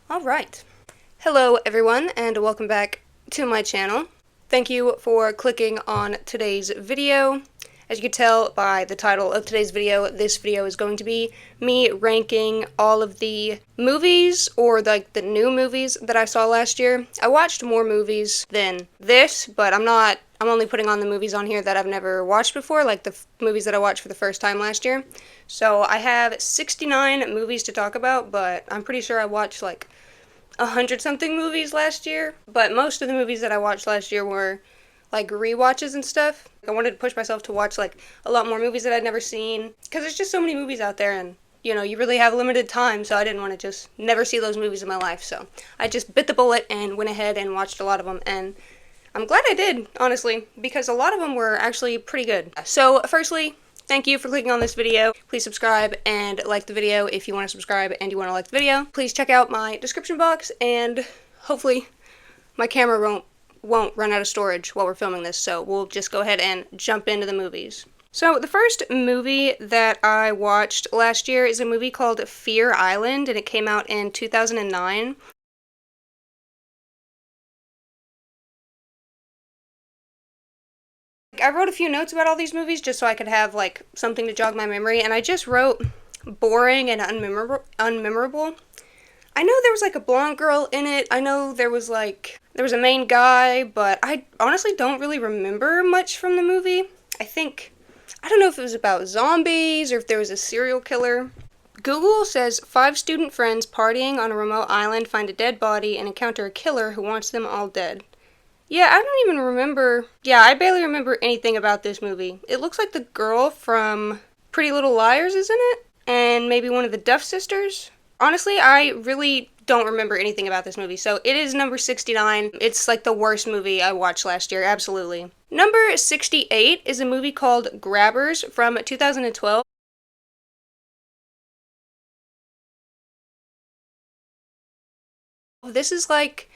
Alright. Hello everyone and welcome back to my channel. Thank you for clicking on today's video. As you can tell by the title of today's video, this video is going to be me ranking all of the movies, or the new movies that I saw last year. I watched more movies than this, but I'm only putting on the movies on here that I've never watched before, like the movies that I watched for the first time last year. So I have 69 movies to talk about, but I'm pretty sure I watched like 100-something movies last year. But most of the movies that I watched last year were like rewatches and stuff. I wanted to push myself to watch like a lot more movies that I'd never seen, because there's just so many movies out there, and you really have limited time, so I didn't want to just never see those movies in my life. So I just bit the bullet and went ahead and watched a lot of them, and I'm glad I did, honestly, because a lot of them were actually pretty good. So firstly, thank you for clicking on this video. Please subscribe and like the video if you want to subscribe and you want to like the video. Please check out my description box, and hopefully my camera won't run out of storage while we're filming this, so we'll just go ahead and jump into the movies. So the first movie that I watched last year is a movie called Fear Island, and it came out in 2009. I wrote a few notes about all these movies just so I could have like something to jog my memory, and I just wrote boring and unmemorable. I know there was like a blonde girl in it. I know there was a main guy, but I honestly don't really remember much from the movie. I don't know if it was about zombies or if there was a serial killer. Google says 5 student friends partying on a remote island find a dead body and encounter a killer who wants them all dead. Yeah, I don't even remember. Yeah, I barely remember anything about this movie. It looks like the girl from Pretty Little Liars is in it, and maybe one of the Duff sisters. Honestly, I really don't remember anything about this movie, so it is number 69. It's like the worst movie I watched last year, absolutely. Number 68 is a movie called Grabbers from 2012. This is like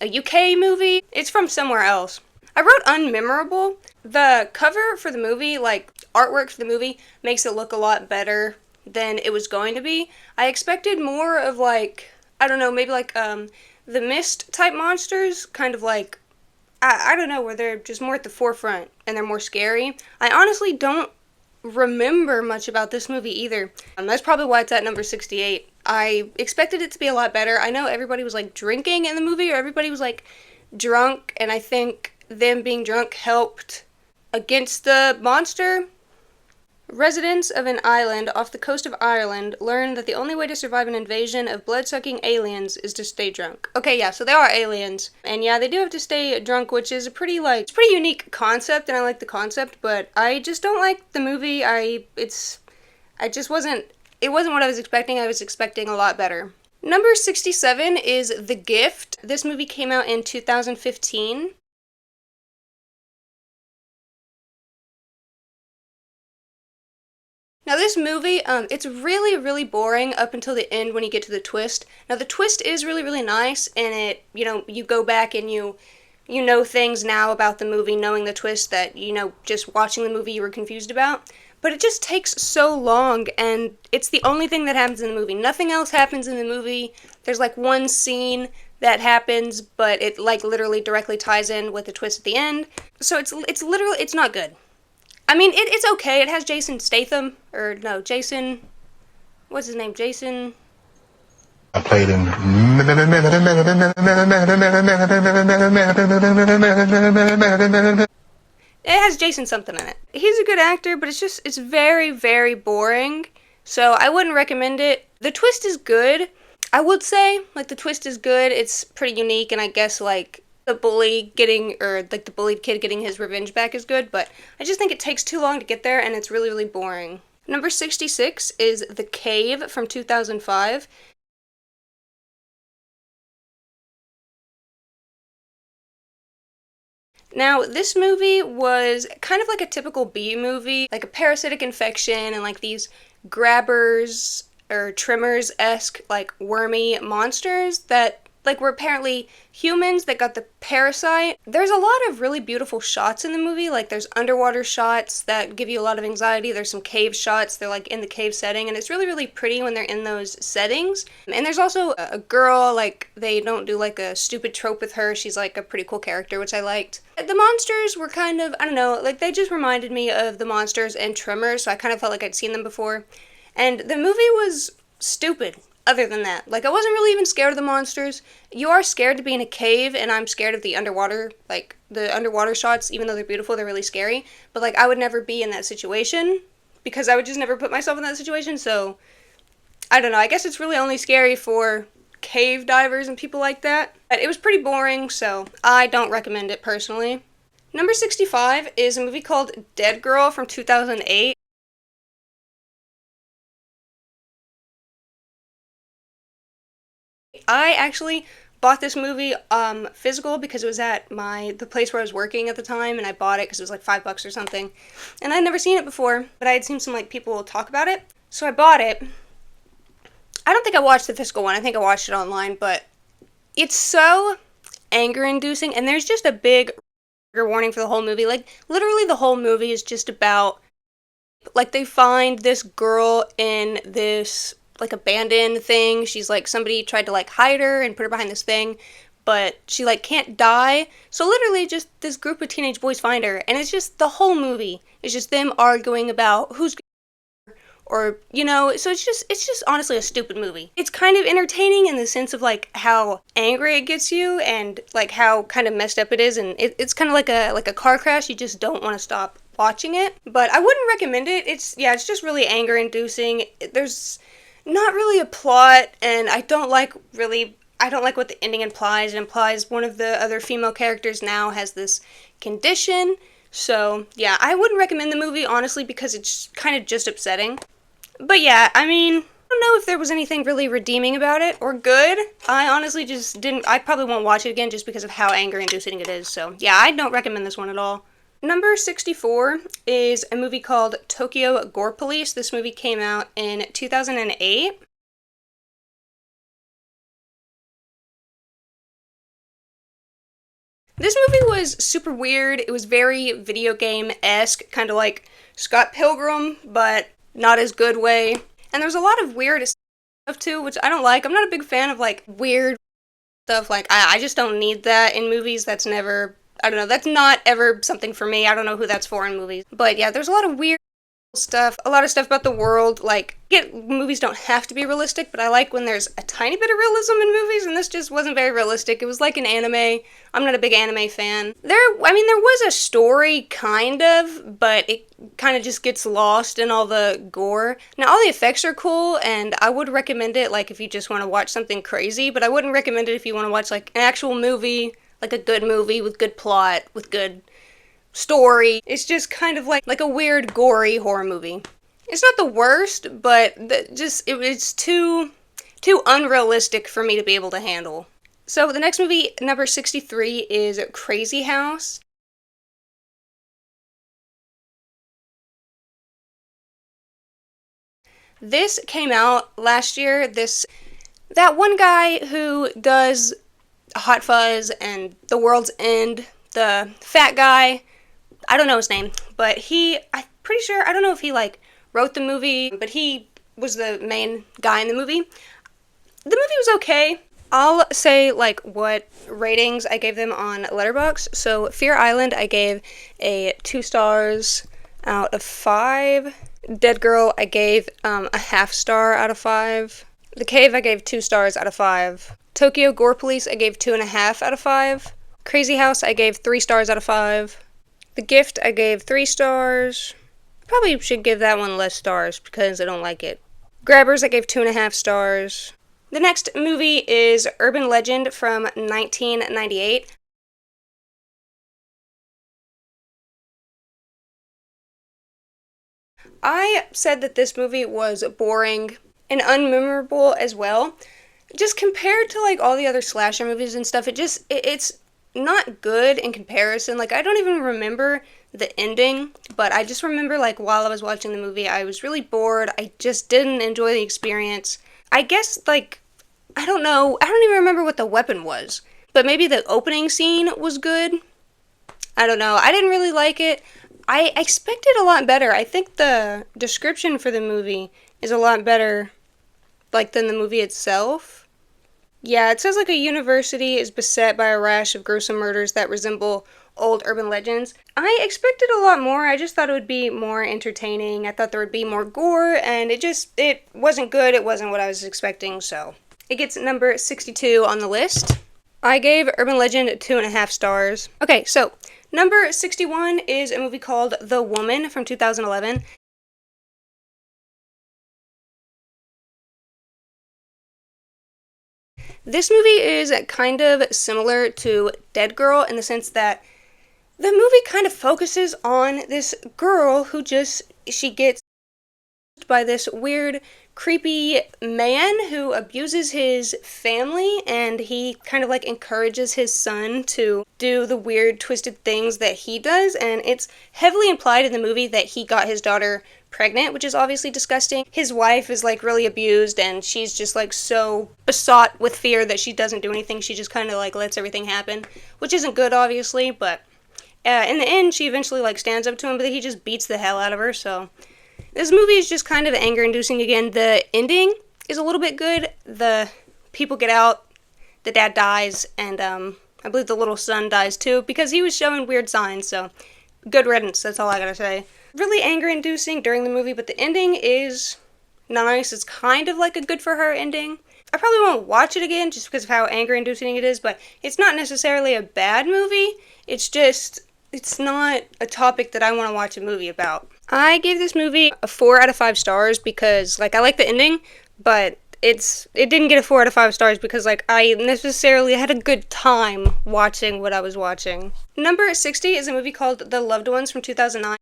a UK movie. It's from somewhere else. I wrote unmemorable. The cover for the movie, like artwork for the movie, makes it look a lot better than it was going to be. I expected more of like, I don't know, maybe like the Mist type monsters, kind of like, I don't know, where they're just more at the forefront and they're more scary. I honestly don't remember much about this movie either. That's probably why it's at number 68. I expected it to be a lot better. I know everybody was like drinking in the movie, or everybody was like drunk, and I think them being drunk helped against the monster. Residents of an island off the coast of Ireland learn that the only way to survive an invasion of blood-sucking aliens is to stay drunk. Okay, yeah, so they are aliens, and yeah, they do have to stay drunk, which is a pretty unique concept, and I like the concept, but I just don't like the movie. It wasn't what I was expecting. I was expecting a lot better. Number 67 is The Gift. This movie came out in 2015. Now this movie, it's really, really boring up until the end when you get to the twist. Now the twist is really, really nice, and it, you go back and you know things now about the movie, knowing the twist that, just watching the movie you were confused about. But it just takes so long, and it's the only thing that happens in the movie. Nothing else happens in the movie. There's like one scene that happens, but it like literally directly ties in with the twist at the end. So it's not good. I mean, it's okay. It has Jason Statham, or no, Jason, what's his name? Jason. I played in. It has Jason something in it. He's a good actor, but it's very, very boring. So I wouldn't recommend it. The twist is good. I would say, like, the twist is good. It's pretty unique, and I guess, like, the bullied kid getting his revenge back is good, but I just think it takes too long to get there, and it's really, really boring. Number 66 is The Cave from 2005. Now, this movie was kind of like a typical B movie, like a parasitic infection and like these grabbers or trimmers-esque, like wormy monsters that like were apparently humans that got the parasite. There's a lot of really beautiful shots in the movie. Like there's underwater shots that give you a lot of anxiety. There's some cave shots. They're like in the cave setting, and it's really, really pretty when they're in those settings. And there's also a girl, like they don't do like a stupid trope with her. She's like a pretty cool character, which I liked. The monsters were kind of, I don't know, like they just reminded me of the monsters in Tremors, so I kind of felt like I'd seen them before. And the movie was stupid. Other than that, like I wasn't really even scared of the monsters. You are scared to be in a cave, and I'm scared of the underwater, like the underwater shots. Even though they're beautiful, they're really scary. But like I would never be in that situation because I would just never put myself in that situation. So I don't know. I guess it's really only scary for cave divers and people like that. But it was pretty boring, so I don't recommend it personally. Number 65 is a movie called Dead Girl from 2008. I actually bought this movie physical because it was at the place where I was working at the time, and I bought it because it was like $5 or something. And I'd never seen it before, but I had seen some like people talk about it, so I bought it. I don't think I watched the physical one. I think I watched it online, but it's so anger-inducing, and there's just a big trigger warning for the whole movie. Like literally, the whole movie is just about like they find this girl in this like abandoned thing. She's like somebody tried to like hide her and put her behind this thing, but she like can't die. So literally just this group of teenage boys find her, and it's just the whole movie is just them arguing about who's or you know, so it's just honestly a stupid movie. It's kind of entertaining in the sense of like how angry it gets you and like how kind of messed up it is, and it's kind of like a car crash. You just don't want to stop watching it, but I wouldn't recommend it. It's just really anger inducing. There's not really a plot, and I don't like what the ending implies. It implies one of the other female characters now has this condition. So yeah, I wouldn't recommend the movie honestly because it's kind of just upsetting. But yeah, I mean, I don't know if there was anything really redeeming about it or good. I honestly just didn't. I probably won't watch it again just because of how anger inducing it is. So yeah, I don't recommend this one at all. Number 64 is a movie called Tokyo Gore Police. This movie came out in 2008. This movie was super weird. It was very video game-esque, kind of like Scott Pilgrim, but not as good way. And there's a lot of weird stuff too, which I don't like. I'm not a big fan of like weird stuff. Like I just don't need that in movies. That's never, I don't know, that's not ever something for me. I don't know who that's for in movies. But yeah, there's a lot of weird stuff, a lot of stuff about the world. Like, movies don't have to be realistic, but I like when there's a tiny bit of realism in movies, and this just wasn't very realistic. It was like an anime. I'm not a big anime fan. There was a story, kind of, but it kind of just gets lost in all the gore. Now, all the effects are cool, and I would recommend it, like, if you just want to watch something crazy, but I wouldn't recommend it if you want to watch, like, an actual movie, like a good movie with good plot, with good story. It's just kind of like a weird, gory horror movie. It's not the worst, but it's too unrealistic for me to be able to handle. So the next movie, number 63, is Crazy House. This came out last year. That one guy who does Hot Fuzz and The World's End, the fat guy, I don't know his name, but I'm pretty sure, I don't know if he like wrote the movie, but he was the main guy in the movie. The movie was okay. I'll say like what ratings I gave them on Letterboxd. So Fear Island I gave a 2 stars out of 5. Dead Girl I gave a half star out of 5. The Cave I gave 2 stars out of 5. Tokyo Gore Police I gave 2.5 out of 5. Crazy House I gave 3 stars out of 5. The Gift I gave 3 stars. Probably should give that one less stars because I don't like it. Grabbers I gave 2.5 stars. The next movie is Urban Legend from 1998. I said that this movie was boring and unmemorable as well. Just compared to like all the other slasher movies and stuff, it's not good in comparison. Like I don't even remember the ending, but I just remember like while I was watching the movie, I was really bored. I just didn't enjoy the experience. I guess like I don't know. I don't even remember what the weapon was. But maybe the opening scene was good. I don't know. I didn't really like it. I expected a lot better. I think the description for the movie is a lot better, like, than the movie itself. Yeah, it says like a university is beset by a rash of gruesome murders that resemble old urban legends. I expected a lot more. I just thought it would be more entertaining. I thought there would be more gore, and it wasn't good. It wasn't what I was expecting, so it gets number 62 on the list. I gave Urban Legend 2.5 stars. Okay, so number 61 is a movie called The Woman from 2011. This movie is kind of similar to Dead Girl in the sense that the movie kind of focuses on this girl who she gets by this weird, creepy man who abuses his family, and he kind of like encourages his son to do the weird, twisted things that he does, and it's heavily implied in the movie that he got his daughter pregnant, which is obviously disgusting. His wife is like really abused, and she's just like so besought with fear that she doesn't do anything. She just kind of like lets everything happen, which isn't good, obviously, but in the end, she eventually like stands up to him, but he just beats the hell out of her, so this movie is just kind of anger-inducing again. The ending is a little bit good. The people get out, the dad dies, and I believe the little son dies too, because he was showing weird signs, so good riddance, that's all I gotta say. Really anger-inducing during the movie, but the ending is nice. It's kind of like a good for her ending. I probably won't watch it again just because of how anger-inducing it is, but it's not necessarily a bad movie. It's not a topic that I want to watch a movie about. I gave this movie a 4 out of 5 stars because, like, I like the ending, but it didn't get a 4 out of 5 stars because, like, I necessarily had a good time watching what I was watching. Number 60 is a movie called The Loved Ones from 2009.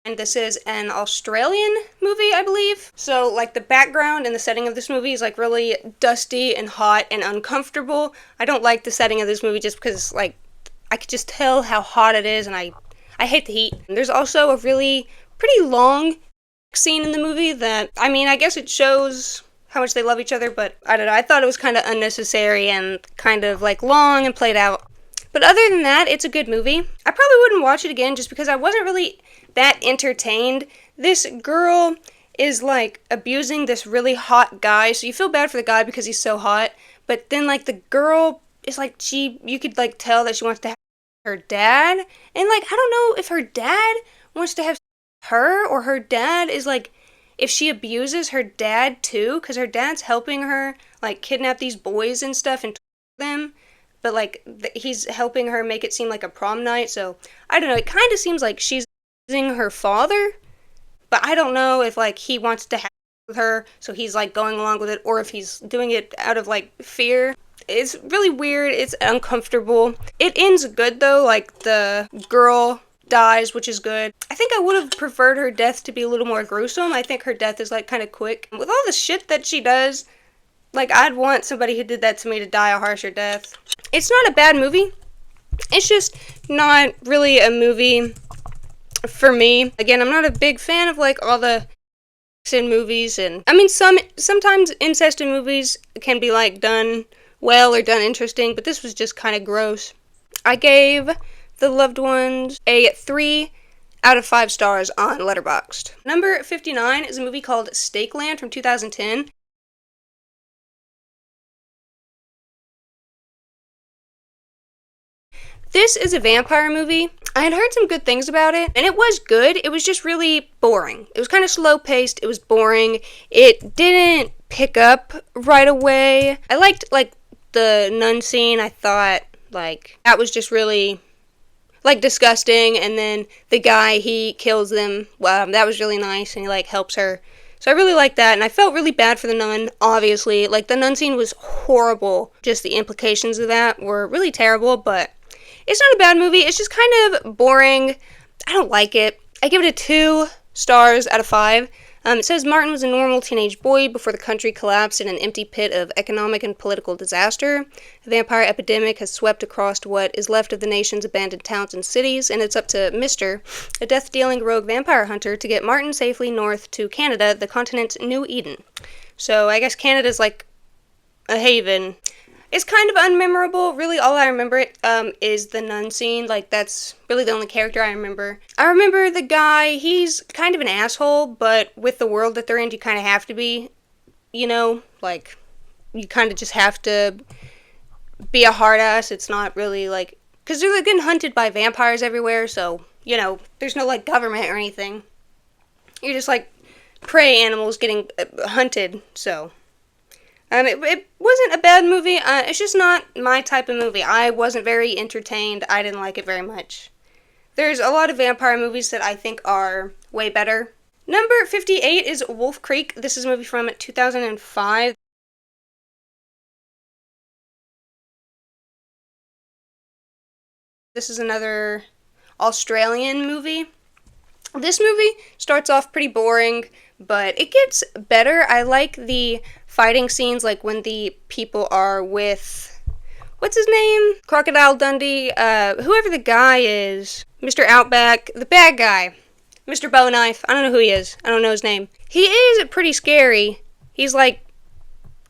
And this is an Australian movie, I believe. So, like, the background and the setting of this movie is, like, really dusty and hot and uncomfortable. I don't like the setting of this movie just because, like, I could just tell how hot it is, and I hate the heat. There's also a really pretty long scene in the movie that, I mean, I guess it shows how much they love each other, but I don't know. I thought it was kind of unnecessary and kind of, like, long and played out. But other than that, it's a good movie. I probably wouldn't watch it again just because I wasn't really that entertained. This girl is like abusing this really hot guy, so you feel bad for the guy because he's so hot, but then like the girl is like, you could like tell that she wants to have her dad, and like I don't know if her dad wants to have her, or her dad is like, if she abuses her dad too, because her dad's helping her like kidnap these boys and stuff and them, but like he's helping her make it seem like a prom night, so I don't know, it kind of seems like she's her father, but I don't know if like he wants to have with her, so he's like going along with it, or if he's doing it out of like fear. It's really weird. It's uncomfortable. It ends good though, like the girl dies, which is good. I think I would have preferred her death to be a little more gruesome. I think her death is like kind of quick. With all the shit that she does, like I'd want somebody who did that to me to die a harsher death. It's not a bad movie. It's just not really a movie for me. Again, I'm not a big fan of like all the in movies, and I mean sometimes incest in movies can be like done well or done interesting, but this was just kind of gross. I gave The Loved Ones a 3 out of 5 stars on Letterboxd. Number 59 is a movie called Stakeland from 2010. This is a vampire movie. I had heard some good things about it, and it was good. It was just really boring. It was kind of slow-paced. It was boring. It didn't pick up right away. I liked, like, the nun scene. I thought, like, that was just really, like, disgusting. And then the guy, he kills them. That was really nice, and he, like, helps her. So I really liked that, and I felt really bad for the nun, obviously. Like, the nun scene was horrible. Just the implications of that were really terrible, but it's not a bad movie. It's just kind of boring. I don't like it. I give it a 2 stars out of 5. It says Martin was a normal teenage boy before the country collapsed in an empty pit of economic and political disaster. A vampire epidemic has swept across what is left of the nation's abandoned towns and cities, and it's up to Mr., a death-dealing rogue vampire hunter, to get Martin safely north to Canada, the continent's New Eden. So I guess Canada's like a haven. It's kind of unmemorable. Really, all I remember is the nun scene. Like, that's really the only character I remember. I remember the guy. He's kind of an asshole, but with the world that they're in, you kind of have to be, you know? Like, you kind of just have to be a hard ass. It's not really, like... Because they're, like, getting hunted by vampires everywhere, so, you know, there's no, like, government or anything. You're just, like, prey animals getting hunted, so... It wasn't a bad movie. It's just not my type of movie. I wasn't very entertained. I didn't like it very much. There's a lot of vampire movies that I think are way better. Number 58 is Wolf Creek. This is a movie from 2005. This is another Australian movie. This movie starts off pretty boring, but it gets better. I like the fighting scenes, like when the people are with, what's his name? Crocodile Dundee, whoever the guy is, Mr. Outback, the bad guy, Mr. Bowknife, I don't know who he is, I don't know his name. He is pretty scary. He's like,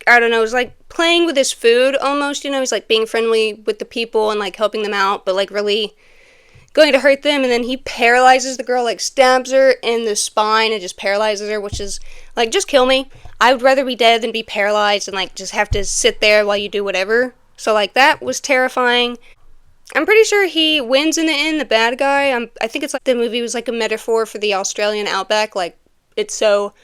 I don't know, he's like playing with his food almost, you know, he's like being friendly with the people and like helping them out, but like really going to hurt them, and then he paralyzes the girl, like stabs her in the spine and just paralyzes her, which is like, just kill me. I would rather be dead than be paralyzed and like just have to sit there while you do whatever. So like that was terrifying. I'm pretty sure he wins in the end, the bad guy. I think it's like the movie was like a metaphor for the Australian outback, like it's so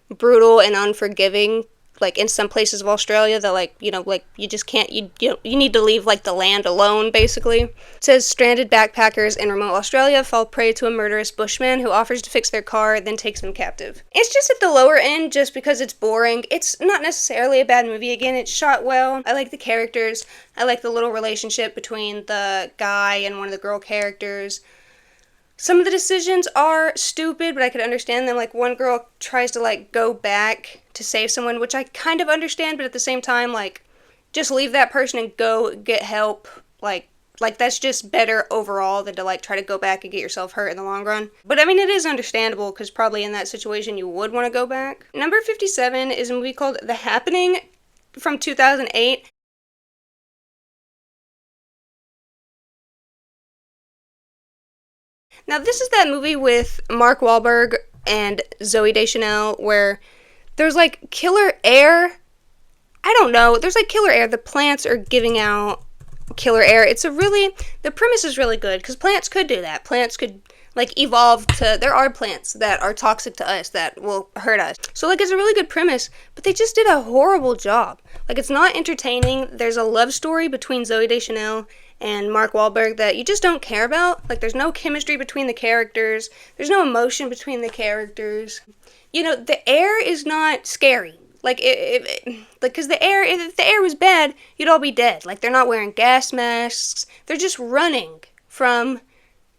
brutal and unforgiving, like in some places of Australia that like, you know, like you just can't, you need to leave like the land alone, basically. It says stranded backpackers in remote Australia fall prey to a murderous bushman who offers to fix their car, then takes them captive. It's just at the lower end just because it's boring. It's not necessarily a bad movie. Again, it's shot well. I like the characters. I like the little relationship between the guy and one of the girl characters. Some of the decisions are stupid, but I could understand them. Like, one girl tries to, like, go back to save someone, which I kind of understand, but at the same time, like, just leave that person and go get help. Like that's just better overall than to, like, try to go back and get yourself hurt in the long run. But, I mean, it is understandable, because probably in that situation you would want to go back. Number 57 is a movie called The Happening from 2008. Now, this is that movie with Mark Wahlberg and Zooey Deschanel where there's, like, killer air. I don't know. There's, like, killer air. The plants are giving out killer air. The premise is really good, because plants could do that. Plants could, like, evolve to, there are plants that are toxic to us that will hurt us. So, like, it's a really good premise, but they just did a horrible job. Like, it's not entertaining. There's a love story between Zooey Deschanel and Mark Wahlberg that you just don't care about. Like, there's no chemistry between the characters. There's no emotion between the characters. You know, the air is not scary. Like, because the air, if the air was bad, you'd all be dead. Like, they're not wearing gas masks. They're just running from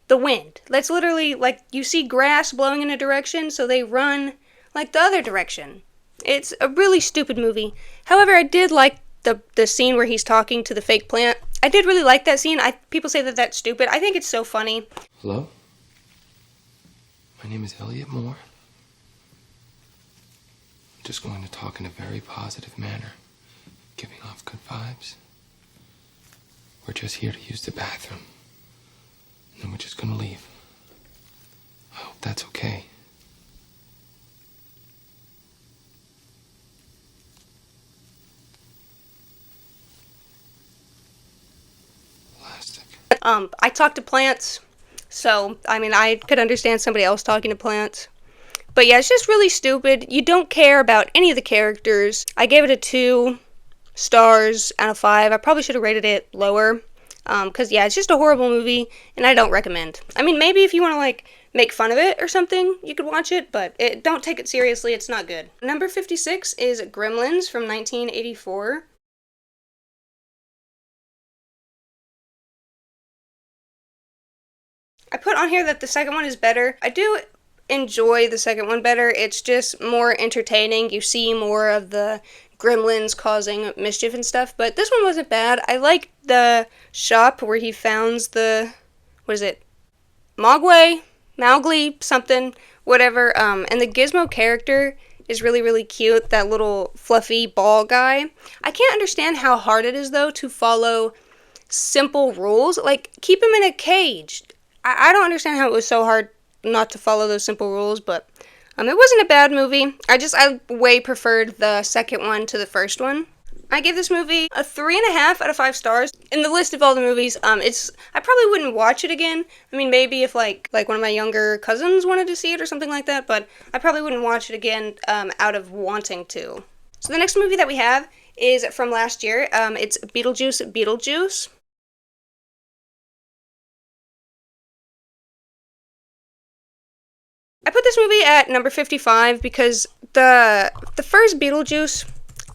the wind. That's literally, like, you see grass blowing in a direction, so they run, like, the other direction. It's a really stupid movie. However, I did like the scene where he's talking to the fake plant. I did really like that scene. People say that that's stupid. I think it's so funny. Hello? My name is Elliot Moore. I'm just going to talk in a very positive manner, giving off good vibes. We're just here to use the bathroom, and then we're just going to leave. I hope that's okay. I talk to plants, so, I mean, I could understand somebody else talking to plants. But yeah, it's just really stupid. You don't care about any of the characters. I gave it a 2 stars out of 5. I probably should have rated it lower. Because, yeah, it's just a horrible movie, and I don't recommend. I mean, maybe if you want to, like, make fun of it or something, you could watch it, but don't take it seriously. It's not good. Number 56 is Gremlins from 1984. I put on here that the second one is better. I do enjoy the second one better. It's just more entertaining. You see more of the gremlins causing mischief and stuff, but this one wasn't bad. I like the shop where he founds the, what is it, Mowgli, something, whatever, and the Gizmo character is really, really cute, that little fluffy ball guy. I can't understand how hard it is, though, to follow simple rules. Like, keep him in a cage. I don't understand how it was so hard not to follow those simple rules, but it wasn't a bad movie. I way preferred the second one to the first one. I gave this movie a 3.5 out of 5 stars. In the list of all the movies, I probably wouldn't watch it again. I mean, maybe if like one of my younger cousins wanted to see it or something like that, but I probably wouldn't watch it again out of wanting to. So the next movie that we have is from last year. It's Beetlejuice. I put this movie at number 55 because the first Beetlejuice,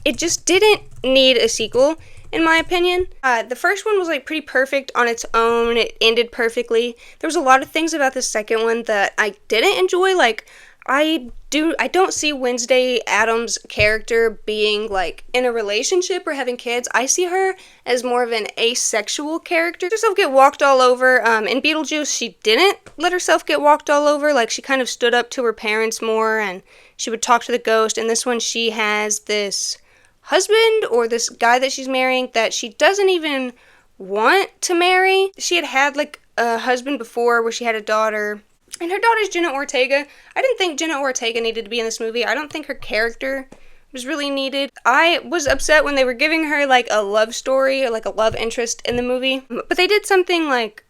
it just didn't need a sequel, in my opinion. The first one was like pretty perfect on its own. It ended perfectly. There was a lot of things about the second one that I didn't enjoy. Like, I don't see Wednesday Addams' character being like in a relationship or having kids. I see her as more of an asexual character. Herself get walked all over. In Beetlejuice, she didn't let herself get walked all over. Like, she kind of stood up to her parents more, and she would talk to the ghost. In this one, she has this husband or this guy that she's marrying that she doesn't even want to marry. She had like a husband before where she had a daughter. And her daughter's Jenna Ortega. I didn't think Jenna Ortega needed to be in this movie. I don't think her character was really needed. I was upset when they were giving her like a love story or like a love interest in the movie. But they did something like,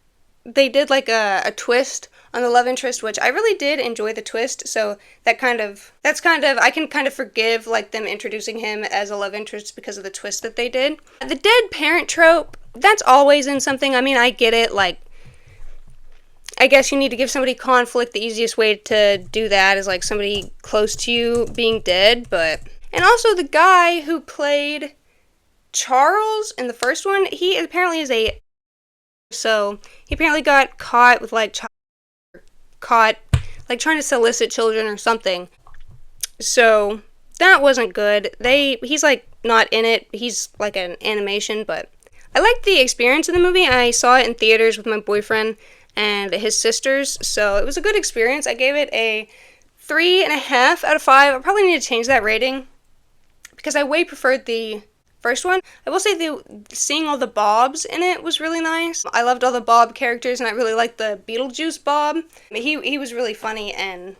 they did like a twist on the love interest, which I really did enjoy the twist. So I can kind of forgive like them introducing him as a love interest because of the twist that they did. The dead parent trope, that's always in something. I mean, I get it, like, I guess you need to give somebody conflict. The easiest way to do that is like somebody close to you being dead, but... And also the guy who played Charles in the first one, he apparently is a... So, he apparently got caught with like... trying to solicit children or something. So, that wasn't good. He's like not in it. He's like an animation, but... I liked the experience of the movie. I saw it in theaters with my boyfriend and his sisters, so it was a good experience. I gave it a 3.5 out of 5. I probably need to change that rating because I way preferred the first one. I will say seeing all the Bobs in it was really nice. I loved all the Bob characters, and I really liked the Beetlejuice Bob. He was really funny, and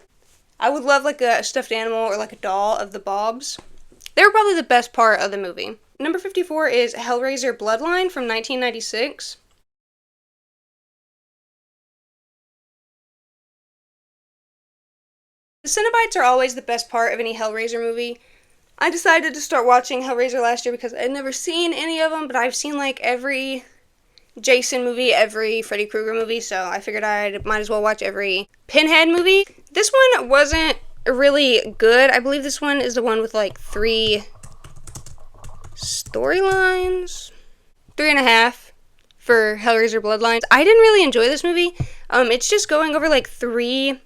I would love like a stuffed animal or like a doll of the Bobs. They were probably the best part of the movie. Number 54 is Hellraiser Bloodline from 1996. The Cenobites are always the best part of any Hellraiser movie. I decided to start watching Hellraiser last year because I'd never seen any of them, but I've seen like every Jason movie, every Freddy Krueger movie, so I figured I might as well watch every Pinhead movie. This one wasn't really good. I believe this one is the one with like 3 storylines. 3.5 for Hellraiser Bloodlines. I didn't really enjoy this movie. It's just going over like 3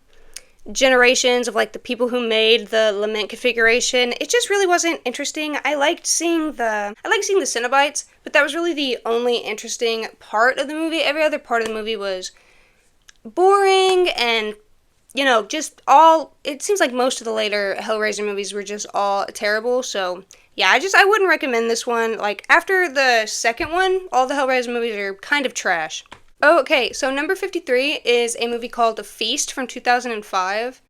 generations of like the people who made the lament configuration. It just really wasn't interesting. I liked seeing the Cenobites, but that was really the only interesting part of the movie. Every other part of the movie was boring and, you know, just all, it seems like most of the later Hellraiser movies were just all terrible. So yeah, I wouldn't recommend this one. Like, after the second one, all the Hellraiser movies are kind of trash. Okay, so number 53 is a movie called The Feast from 2005.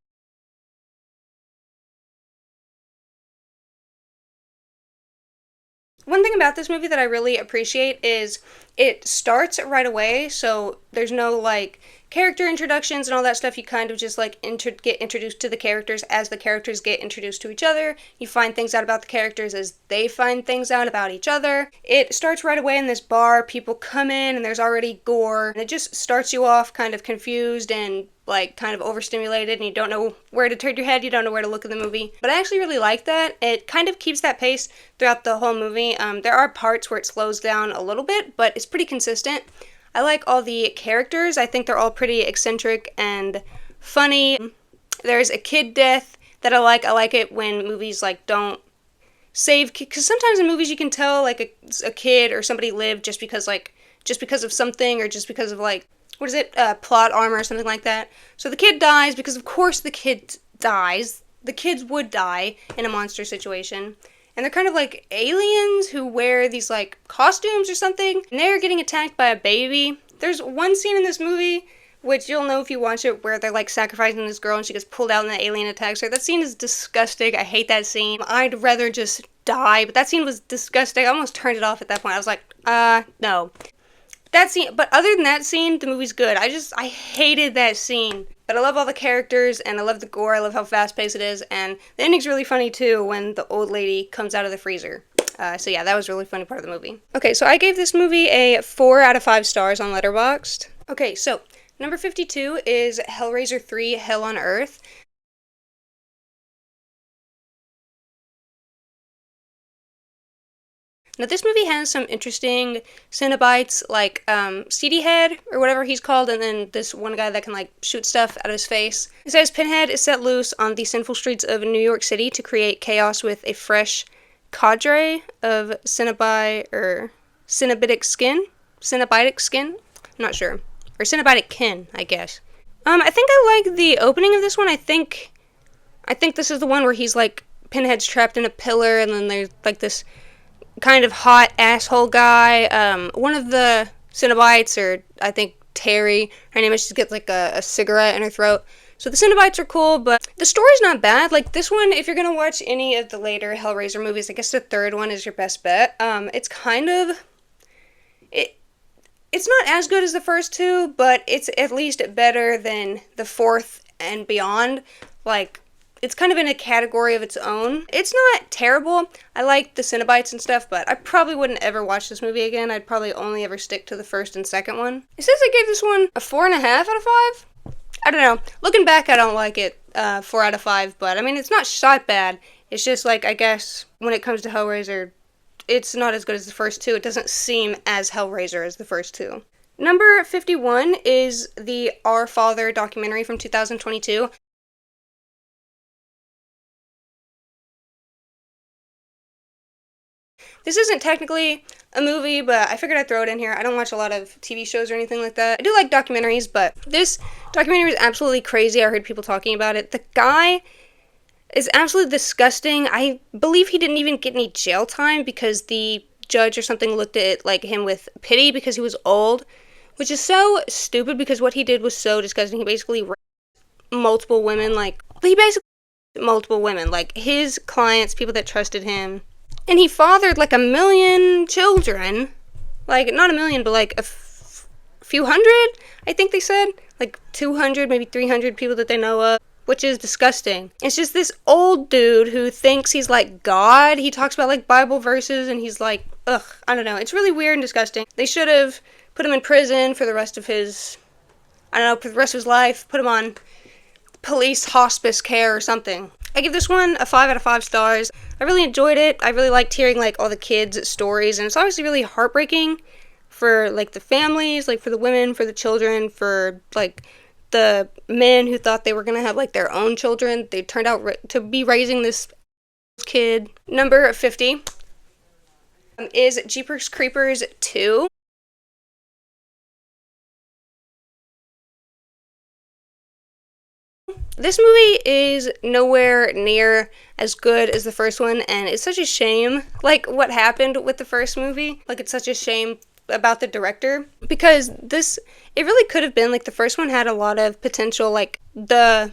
One thing about this movie that I really appreciate is it starts right away, so there's no, like, character introductions and all that stuff. You kind of just, like, get introduced to the characters as the characters get introduced to each other. You find things out about the characters as they find things out about each other. It starts right away in this bar. People come in, and there's already gore. And it just starts you off kind of confused and, like, kind of overstimulated, and you don't know where to turn your head, you don't know where to look in the movie. But I actually really like that. It kind of keeps that pace throughout the whole movie. There are parts where it slows down a little bit, but it's pretty consistent. I like all the characters. I think they're all pretty eccentric and funny. There's a kid death that I like. I like it when movies like don't save, because sometimes in movies you can tell like a kid or somebody lived just because of something, or just because of like, what is it, plot armor or something like that. So the kid dies because of course the kid dies. The kids would die in a monster situation. And they're kind of like aliens who wear these like costumes or something. And they're getting attacked by a baby. There's one scene in this movie, which you'll know if you watch it, where they're like sacrificing this girl and she gets pulled out and the alien attacks her. That scene is disgusting. I hate that scene. I'd rather just die, but that scene was disgusting. I almost turned it off at that point. I was like, no. That scene, but other than that scene, the movie's good. I hated that scene. But I love all the characters, and I love the gore, I love how fast-paced it is, and the ending's really funny too when the old lady comes out of the freezer. So yeah, that was a really funny part of the movie. Okay, so I gave this movie a 4 out of 5 stars on Letterboxd. Okay, so number 52 is Hellraiser 3: Hell on Earth. Now, this movie has some interesting Cenobites, like CD Head, or whatever he's called, and then this one guy that can, like, shoot stuff out of his face. It says, Pinhead is set loose on the sinful streets of New York City to create chaos with a fresh cadre of Cenobitic skin? I'm not sure. Or Cenobitic kin, I guess. I think I like the opening of this one. I think this is the one where he's, like, Pinhead's trapped in a pillar, and then there's, like, this kind of hot asshole guy. One of the Cenobites, or I think Terry, her name is, she gets like a cigarette in her throat. So the Cenobites are cool, but the story's not bad. Like this one, if you're gonna watch any of the later Hellraiser movies, I guess the third one is your best bet. It's kind of, it's not as good as the first two, but it's at least better than the fourth and beyond. Like, it's kind of in a category of its own. It's not terrible. I like the Cenobites and stuff, but I probably wouldn't ever watch this movie again. I'd probably only ever stick to the first and second one. It says I gave this one a 4.5 out of 5? I don't know. Looking back, I don't like it 4 out of 5, but I mean, it's not shot bad. It's just like, I guess, when it comes to Hellraiser, it's not as good as the first two. It doesn't seem as Hellraiser as the first two. Number 51 is the Our Father documentary from 2022. This isn't technically a movie, but I figured I'd throw it in here. I don't watch a lot of TV shows or anything like that. I do like documentaries, but this documentary is absolutely crazy. I heard people talking about it. The guy is absolutely disgusting. I believe he didn't even get any jail time because the judge or something looked at like him with pity because he was old, which is so stupid because what he did was so disgusting. He basically raped multiple women, like his clients, people that trusted him. And he fathered like 1 million children. Like, not 1 million, but like a few hundred, I think they said. Like 200, maybe 300 people that they know of, which is disgusting. It's just this old dude who thinks he's like God. He talks about like Bible verses and he's like, ugh, I don't know. It's really weird and disgusting. They should have put him in prison for the rest of his, I don't know, for the rest of his life. Put him on police hospice care or something. I give this one a 5 out of 5 stars. I really enjoyed it. I really liked hearing like all the kids' stories, and it's obviously really heartbreaking for like the families, like for the women, for the children, for like the men who thought they were gonna have like their own children. They turned out to be raising this kid. Number 50 is Jeepers Creepers 2. This movie is nowhere near as good as the first one, and it's such a shame, like, what happened with the first movie. Like, it's such a shame about the director, because it really could have been, like, the first one had a lot of potential, like, the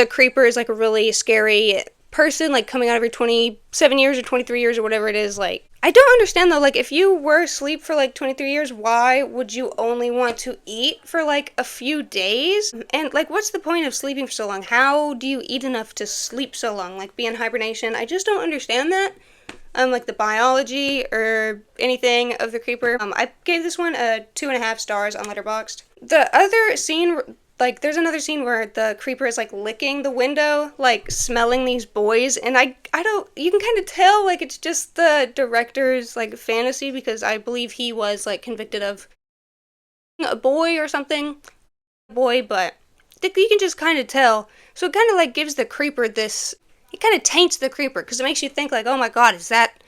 creeper is, like, a really scary person, like, coming out every 27 years or 23 years or whatever it is, like, I don't understand, though, like, if you were asleep for, like, 23 years, why would you only want to eat for, like, a few days? And, like, what's the point of sleeping for so long? How do you eat enough to sleep so long? Like, be in hibernation? I just don't understand that. Like, the biology or anything of the creeper. I gave this one a 2.5 stars on Letterboxd. The other scene, like, there's another scene where the creeper is, like, licking the window, like, smelling these boys, and I don't, you can kind of tell, like, it's just the director's, like, fantasy, because I believe he was, like, convicted of a boy or something. But you can just kind of tell. So it kind of like gives the creeper this, it kind of taints the creeper, because it makes you think like, oh my god, is that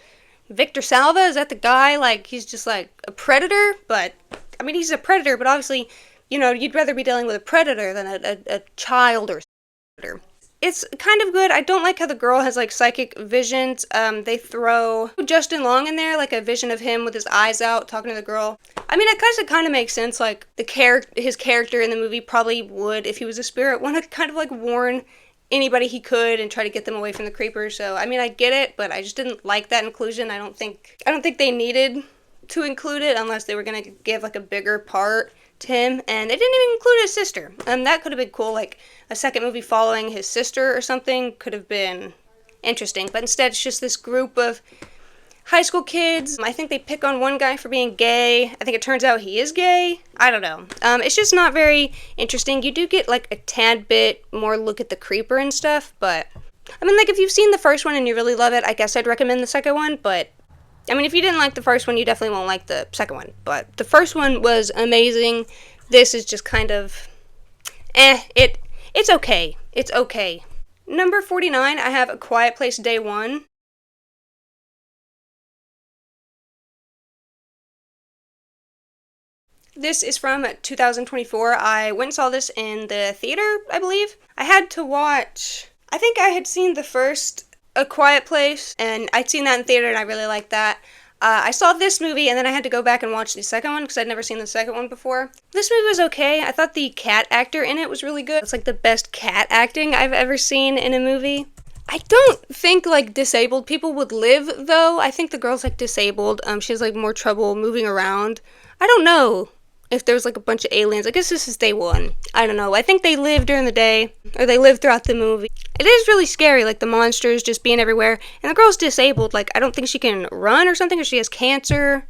Victor Salva? Is that the guy? Like, he's just like a predator? But, I mean, he's a predator, but obviously, you know, you'd rather be dealing with a predator than a child or predator. It's kind of good. I don't like how the girl has like psychic visions. They throw Justin Long in there, like a vision of him with his eyes out talking to the girl. I mean, it kind of makes sense. Like his character in the movie probably would, if he was a spirit, want to kind of like warn anybody he could and try to get them away from the creeper. So I mean, I get it, but I just didn't like that inclusion. I don't think they needed to include it unless they were gonna give like a bigger part to him, and they didn't even include his sister. That could have been cool, like a second movie following his sister or something could have been interesting, but instead it's just this group of high school kids. I think they pick on one guy for being gay. I think it turns out he is gay. I don't know. It's just not very interesting. You do get like a tad bit more look at the creeper and stuff, but I mean, like if you've seen the first one and you really love it, I guess I'd recommend the second one, but I mean, if you didn't like the first one, you definitely won't like the second one. But the first one was amazing. This is just kind of, it's okay. It's okay. Number 49, I have A Quiet Place Day 1. This is from 2024. I went and saw this in the theater, I believe. I had to watch, I think I had seen the first A Quiet Place, and I'd seen that in theater, and I really liked that. I saw this movie, and then I had to go back and watch the second one, because I'd never seen the second one before. This movie was okay. I thought the cat actor in it was really good. It's like the best cat acting I've ever seen in a movie. I don't think, like, disabled people would live, though. I think the girl's, like, disabled. She has, like, more trouble moving around. I don't know if there was, like, a bunch of aliens. I guess this is day 1. I don't know. I think they live during the day, or they live throughout the movie. It is really scary, like, the monsters just being everywhere. And the girl's disabled. Like, I don't think she can run or something, or she has cancer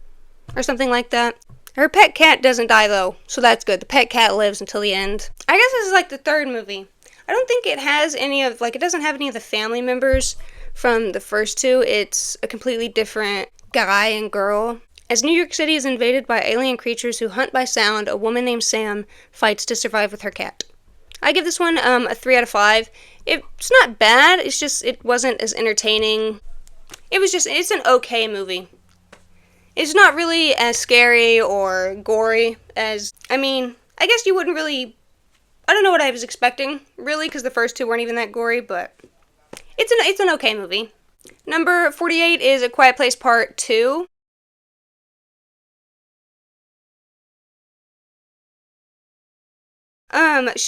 or something like that. Her pet cat doesn't die, though, so that's good. The pet cat lives until the end. I guess this is, like, the third movie. I don't think it has any of, like, it doesn't have any of the family members from the first two. It's a completely different guy and girl. As New York City is invaded by alien creatures who hunt by sound, a woman named Sam fights to survive with her cat. I give this one a 3 out of 5. It's not bad, it's just, it wasn't as entertaining. It's an okay movie. It's not really as scary or gory as, I mean, I guess you wouldn't really, I don't know what I was expecting, really, because the first two weren't even that gory, but it's an okay movie. Number 48 is A Quiet Place Part 2.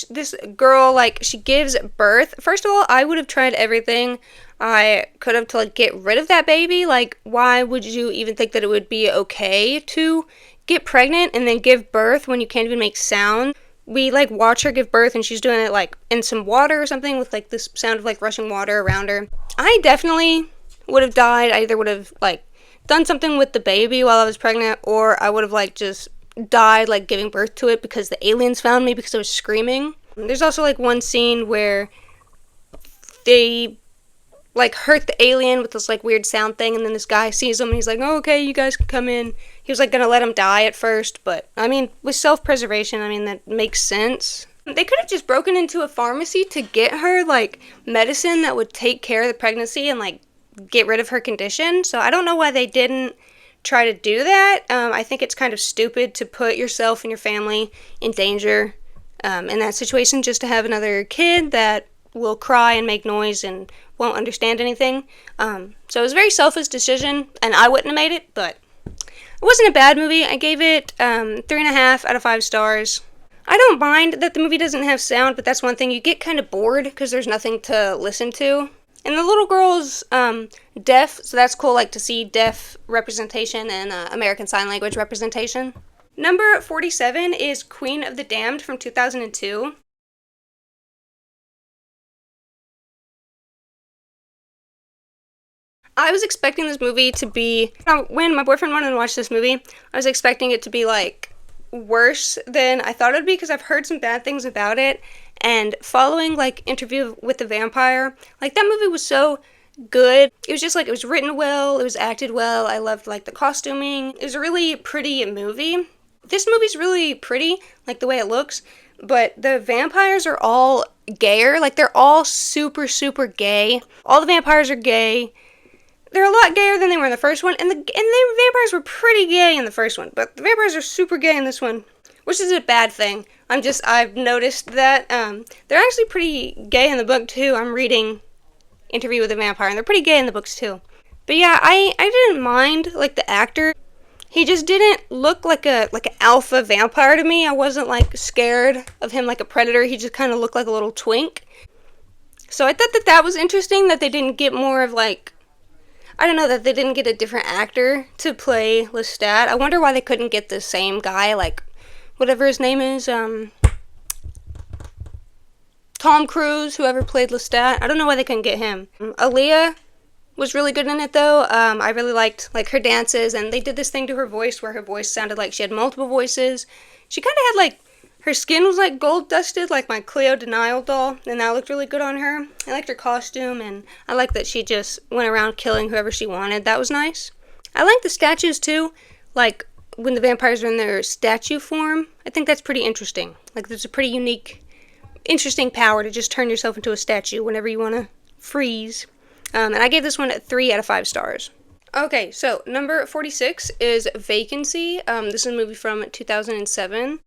This girl, like, she gives birth. First of all, I would have tried everything I could have to, like, get rid of that baby. Like, why would you even think that it would be okay to get pregnant and then give birth when you can't even make sound? We, like, watch her give birth, and she's doing it, like, in some water or something with, like, this sound of, like, rushing water around her. I definitely would have died. I either would have, like, done something with the baby while I was pregnant, or I would have, like, just died, like, giving birth to it because the aliens found me because I was screaming. There's also, like, one scene where they, like, hurt the alien with this, like, weird sound thing, and then this guy sees them, and he's like, oh, okay, you guys can come in. He was, like, gonna let him die at first, but, I mean, with self-preservation, I mean, that makes sense. They could have just broken into a pharmacy to get her, like, medicine that would take care of the pregnancy and, like, get rid of her condition, so I don't know why they didn't try to do that. I think it's kind of stupid to put yourself and your family in danger in that situation just to have another kid that will cry and make noise and won't understand anything. So it was a very selfish decision, and I wouldn't have made it, but it wasn't a bad movie. I gave it 3.5 out of 5 stars. I don't mind that the movie doesn't have sound, but that's one thing. You get kind of bored because there's nothing to listen to. And the little girl's deaf, so that's cool, like, to see deaf representation and American Sign Language representation. Number 47 is Queen of the Damned from 2002. I was expecting this movie to be, when my boyfriend wanted to watch this movie, I was expecting it to be, like, worse than I thought it would be, because I've heard some bad things about it. And following, like, Interview with the Vampire, like, that movie was so good. It was just, like, it was written well, it was acted well, I loved, like, the costuming. It was a really pretty movie. This movie's really pretty, like the way it looks, but the vampires are all gayer. Like, they're all super, super gay. All the vampires are gay. They're a lot gayer than they were in the first one, and the vampires were pretty gay in the first one, but the vampires are super gay in this one, which is a bad thing. I've noticed that they're actually pretty gay in the book too. I'm reading Interview with a Vampire, and they're pretty gay in the books too. But yeah, I didn't mind like the actor. He just didn't look like an alpha vampire to me. I wasn't like scared of him like a predator. He just kind of looked like a little twink. So I thought that was interesting that they didn't get more of like, I don't know, that they didn't get a different actor to play Lestat. I wonder why they couldn't get the same guy, like whatever his name is, Tom Cruise, whoever played Lestat. I don't know why they couldn't get him. Aaliyah was really good in it though. I really liked like her dances, and they did this thing to her voice where her voice sounded like she had multiple voices. She kind of had like, her skin was like gold dusted, like my Cleo Denial doll, and that looked really good on her. I liked her costume, and I liked that she just went around killing whoever she wanted. That was nice. I like the statues too, like when the vampires are in their statue form. I think that's pretty interesting. Like, there's a pretty unique, interesting power to just turn yourself into a statue whenever you want to freeze. And I gave this one 3 out of 5 stars. Okay, so number 46 is Vacancy. This is a movie from 2007.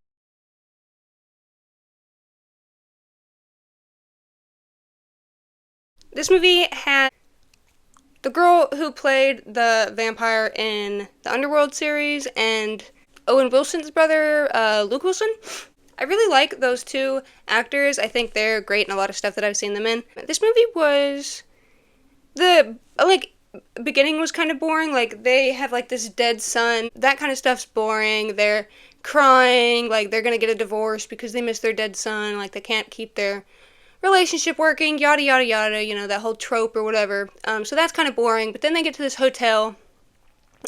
This movie had the girl who played the vampire in the Underworld series and Owen Wilson's brother, Luke Wilson. I really like those two actors. I think they're great in a lot of stuff that I've seen them in. This movie was, the, like, beginning was kind of boring. Like, they have, like, this dead son. That kind of stuff's boring. They're crying, like, they're gonna get a divorce because they miss their dead son. Like, they can't keep their relationship working, yada yada yada, you know, that whole trope or whatever. So that's kind of boring. But then they get to this hotel,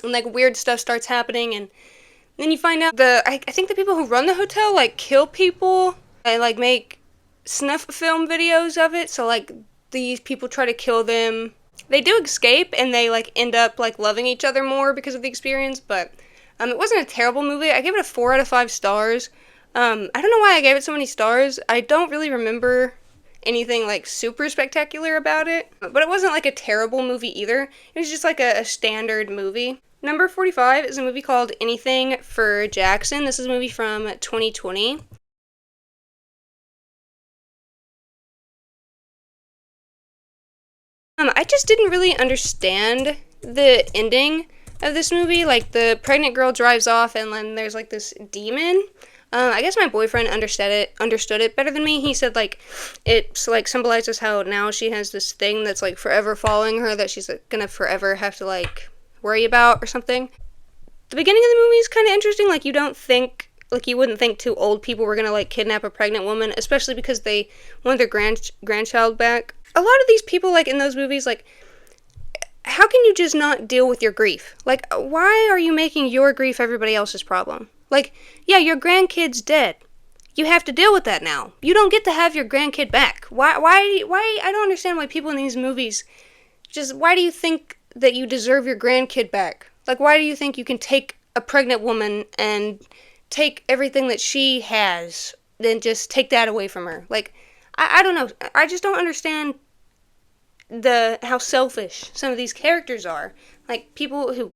and like weird stuff starts happening, and then you find out I think the people who run the hotel like kill people. They like make snuff film videos of it. So like these people try to kill them. They do escape, and they like end up like loving each other more because of the experience. But it wasn't a terrible movie. I gave it a 4 out of 5 stars. I don't know why I gave it so many stars. I don't really remember anything like super spectacular about it, but it wasn't like a terrible movie either. It was just like a standard movie. Number 45 is a movie called Anything for Jackson. This is a movie from 2020. I just didn't really understand the ending of this movie. Like, the pregnant girl drives off, and then there's like this demon. I guess my boyfriend understood it better than me. He said, like, it's, like, symbolizes how now she has this thing that's, like, forever following her that she's, like, gonna forever have to, like, worry about or something. The beginning of the movie is kind of interesting. Like, you wouldn't think 2 old people were gonna, like, kidnap a pregnant woman, especially because they want their grandchild back. A lot of these people, like, in those movies, like, how can you just not deal with your grief? Like, why are you making your grief everybody else's problem? Like, yeah, your grandkid's dead. You have to deal with that now. You don't get to have your grandkid back. Why, I don't understand why people in these movies why do you think that you deserve your grandkid back? Like, why do you think you can take a pregnant woman and take everything that she has, then just take that away from her? Like, I don't know. I just don't understand how selfish some of these characters are. Like, people in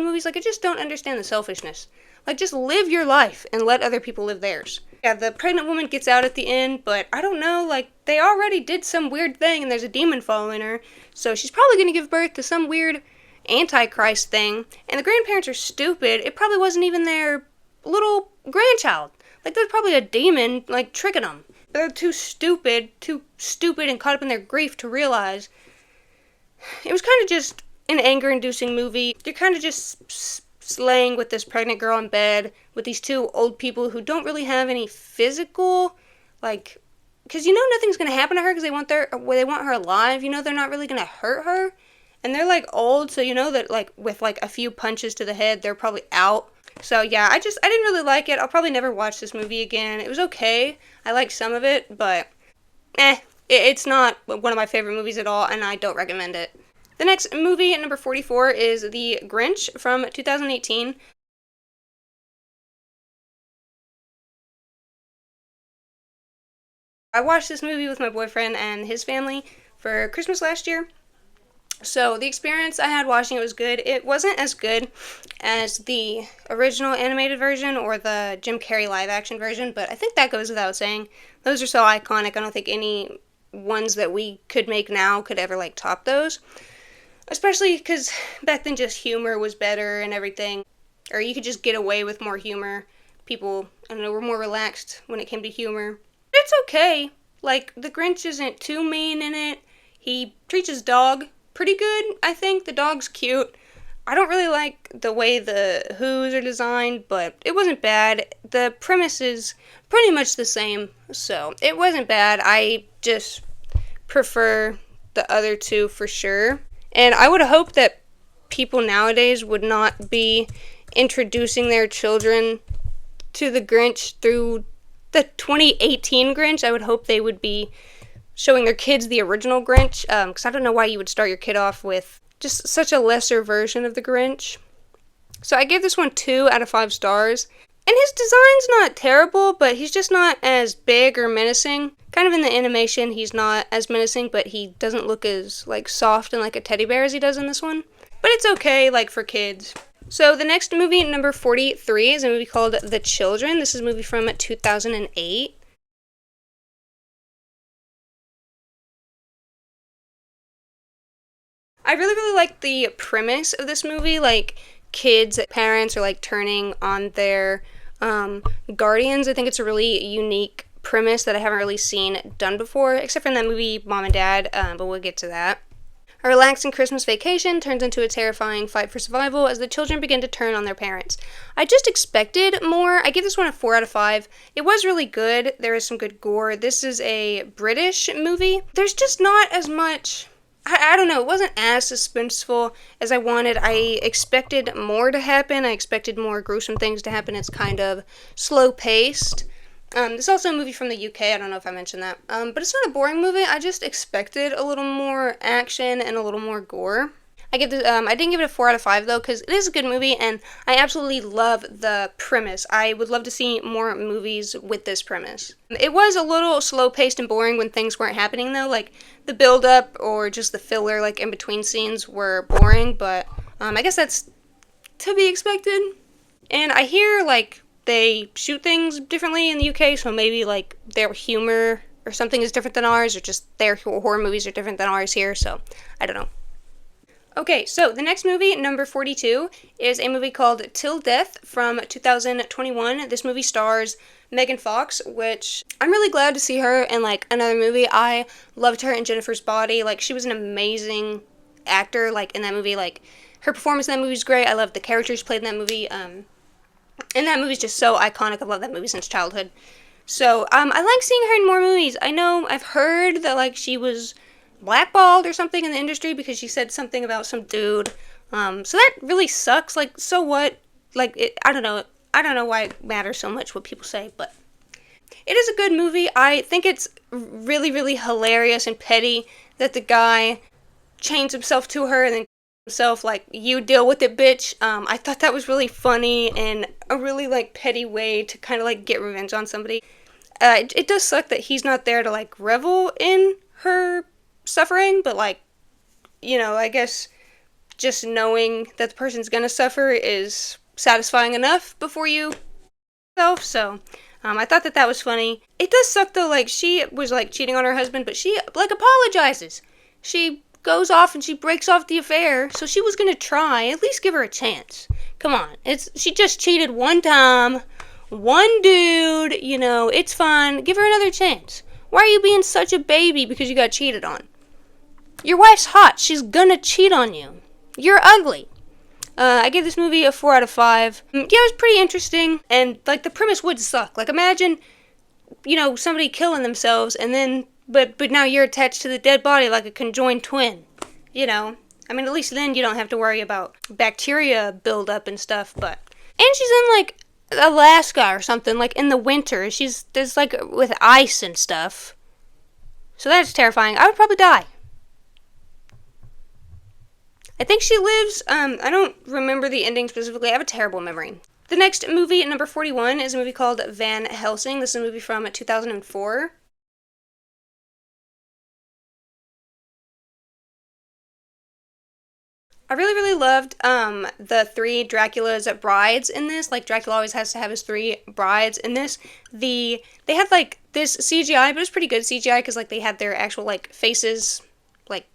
movies, like, I just don't understand the selfishness. Like, just live your life and let other people live theirs. Yeah, the pregnant woman gets out at the end, but I don't know, like, they already did some weird thing and there's a demon following her, so she's probably gonna give birth to some weird antichrist thing, and the grandparents are stupid. It probably wasn't even their little grandchild. Like, there's probably a demon, like, tricking them. They're too stupid and caught up in their grief to realize. It was kind of just an anger-inducing movie. You're kind of just slaying with this pregnant girl in bed with these 2 old people who don't really have any physical, like, because you know nothing's going to happen to her because they want her alive. You know they're not really going to hurt her. And they're, like, old, so you know that, like, with, like, a few punches to the head, they're probably out. So, yeah, I didn't really like it. I'll probably never watch this movie again. It was okay. I liked some of it, but, it's not one of my favorite movies at all, and I don't recommend it. The next movie, at number 44, is The Grinch from 2018. I watched this movie with my boyfriend and his family for Christmas last year. So the experience I had watching it was good. It wasn't as good as the original animated version or the Jim Carrey live action version, but I think that goes without saying. Those are so iconic. I don't think any ones that we could make now could ever like top those. Especially because back then just humor was better and everything. Or you could just get away with more humor. People, I don't know, were more relaxed when it came to humor. It's okay. Like, the Grinch isn't too mean in it. He treats his dog pretty good, I think. The dog's cute. I don't really like the way the Who's are designed, but it wasn't bad. The premise is pretty much the same, so it wasn't bad. I just prefer the other two for sure. And I would hope that people nowadays would not be introducing their children to the Grinch through the 2018 Grinch. I would hope they would be showing their kids the original Grinch, because I don't know why you would start your kid off with just such a lesser version of the Grinch. So I gave this one 2 out of 5 stars. And his design's not terrible, but he's just not as big or menacing. Kind of in the animation, he's not as menacing, but he doesn't look as, like, soft and like a teddy bear as he does in this one. But it's okay, like, for kids. So the next movie, number 43, is a movie called The Children. This is a movie from 2008. I really like the premise of this movie. Like, kids, parents are like turning on their guardians. I think it's a really unique premise that I haven't really seen done before, except for in that movie Mom and Dad, but we'll get to that. A relaxing Christmas vacation turns into a terrifying fight for survival as the children begin to turn on their parents. I just expected more. I give this one a 4 out of 5. It was really good. There is some good gore. This is a British movie. There's just not as much... I don't know, it wasn't as suspenseful as I wanted. I expected more to happen. I expected more gruesome things to happen. It's kind of slow-paced. This is also a movie from the UK. I don't know if I mentioned that. But it's not a boring movie. I just expected a little more action and a little more gore. I didn't give it a 4 out of 5 though, because it is a good movie, and I absolutely love the premise. I would love to see more movies with this premise. It was a little slow-paced and boring when things weren't happening though, like the build-up or just the filler, like in between scenes, were boring, but I guess that's to be expected. And I hear like they shoot things differently in the UK, so maybe like their humor or something is different than ours, or just their horror movies are different than ours here, so I don't know. Okay, so the next movie, number 42, is a movie called Till Death from 2021. This movie stars Megan Fox, which I'm really glad to see her in like another movie. I loved her in Jennifer's Body. Like, she was an amazing actor, like, in that movie. Like, her performance in that movie is great. I love the characters played in that movie. And that movie's just so iconic. I've loved that movie since childhood. So, I like seeing her in more movies. I know I've heard that, like, she was blackballed or something in the industry because she said something about some dude. So that really sucks. Like, so what? Like, I don't know why it matters so much what people say, but it is a good movie. I think it's really hilarious and petty that the guy chains himself to her and then himself like, you deal with it, bitch. I thought that was really funny and a really like petty way to kind of like get revenge on somebody. It does suck that he's not there to like revel in her suffering, but like, you know, I guess just knowing that the person's gonna suffer is satisfying enough before you self. So I thought that was funny. It does suck though, like, she was like cheating on her husband, but she like apologizes. She goes off and she breaks off the affair, so she was gonna try, at least give her a chance. Come on, she just cheated one time, one dude, you know, it's fine, give her another chance. Why are you being such a baby because you got cheated on? Your wife's hot. She's gonna cheat on you. You're ugly. I gave this movie a 4 out of 5. Yeah, it was pretty interesting, and like the premise would suck. Like, imagine, you know, somebody killing themselves, and then but now you're attached to the dead body like a conjoined twin. You know, I mean, at least then you don't have to worry about bacteria buildup and stuff. And she's in like Alaska or something, like in the winter. There's like with ice and stuff. So that's terrifying. I would probably die. I think she lives, I don't remember the ending specifically. I have a terrible memory. The next movie, number 41, is a movie called Van Helsing. This is a movie from 2004. I really, really loved the 3 Dracula's brides in this. Like, Dracula always has to have his 3 brides in this. They had, like, this CGI, but it was pretty good CGI because, like, they had their actual, like, faces. Like,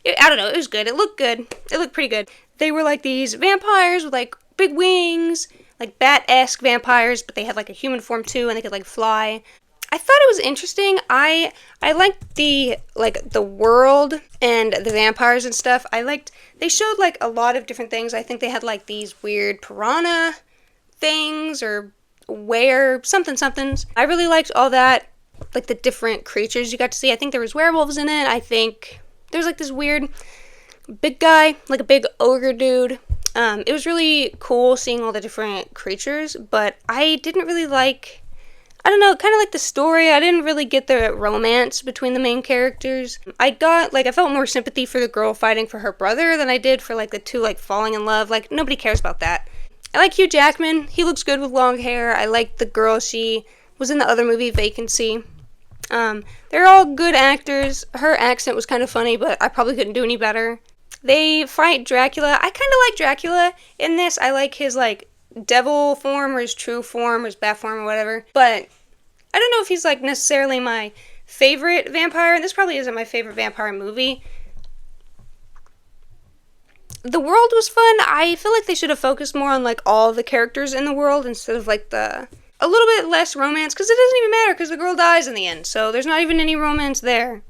I don't know, it was good. It looked good. It looked pretty good. They were, like, these vampires with, like, big wings, like, bat-esque vampires, but they had, like, a human form, too, and they could, like, fly. I thought it was interesting. I liked the world and the vampires and stuff. They showed like a lot of different things. I think they had like these weird piranha things or somethings. I really liked all that, like the different creatures you got to see. I think there was werewolves in it. I think there was like this weird big guy, like a big ogre dude. It was really cool seeing all the different creatures, but I didn't really like, I don't know, kind of like the story. I didn't really get the romance between the main characters. I felt more sympathy for the girl fighting for her brother than I did for, like, the 2, like, falling in love. Like, nobody cares about that. I like Hugh Jackman. He looks good with long hair. I like the girl. She was in the other movie, Vacancy. They're all good actors. Her accent was kind of funny, but I probably couldn't do any better. They fight Dracula. I kind of like Dracula in this. I like his, like, devil form or his true form or his bat form or whatever. But I don't know if he's, like, necessarily my favorite vampire, and this probably isn't my favorite vampire movie. The world was fun. I feel like they should have focused more on, like, all the characters in the world instead of, like, a little bit less romance, because it doesn't even matter, because the girl dies in the end, so there's not even any romance there.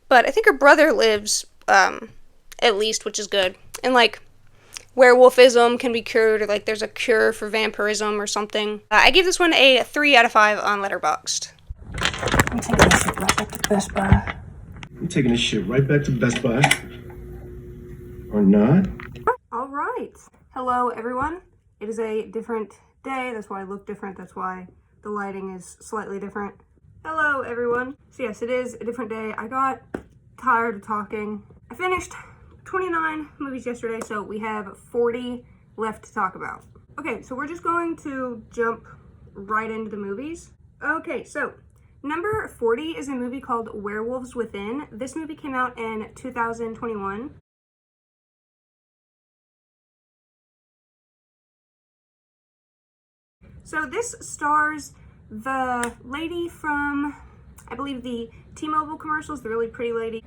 But I think her brother lives, at least, which is good. And, like, werewolfism can be cured, or, like, there's a cure for vampirism or something. I gave this one a 3 out of 5 on Letterboxd. I'm taking this shit right back to Best Buy. I'm taking this shit right back to Best Buy. Or not? Alright. Hello, everyone. It is a different day. That's why I look different. That's why the lighting is slightly different. Hello, everyone. So, yes, it is a different day. I got tired of talking. I finished 29 movies yesterday, so we have 40 left to talk about. Okay, so we're just going to jump right into the movies. Okay, so number 40 is a movie called Werewolves Within. This movie came out in 2021. So this stars the lady from, I believe, the T-Mobile commercials, the really pretty lady.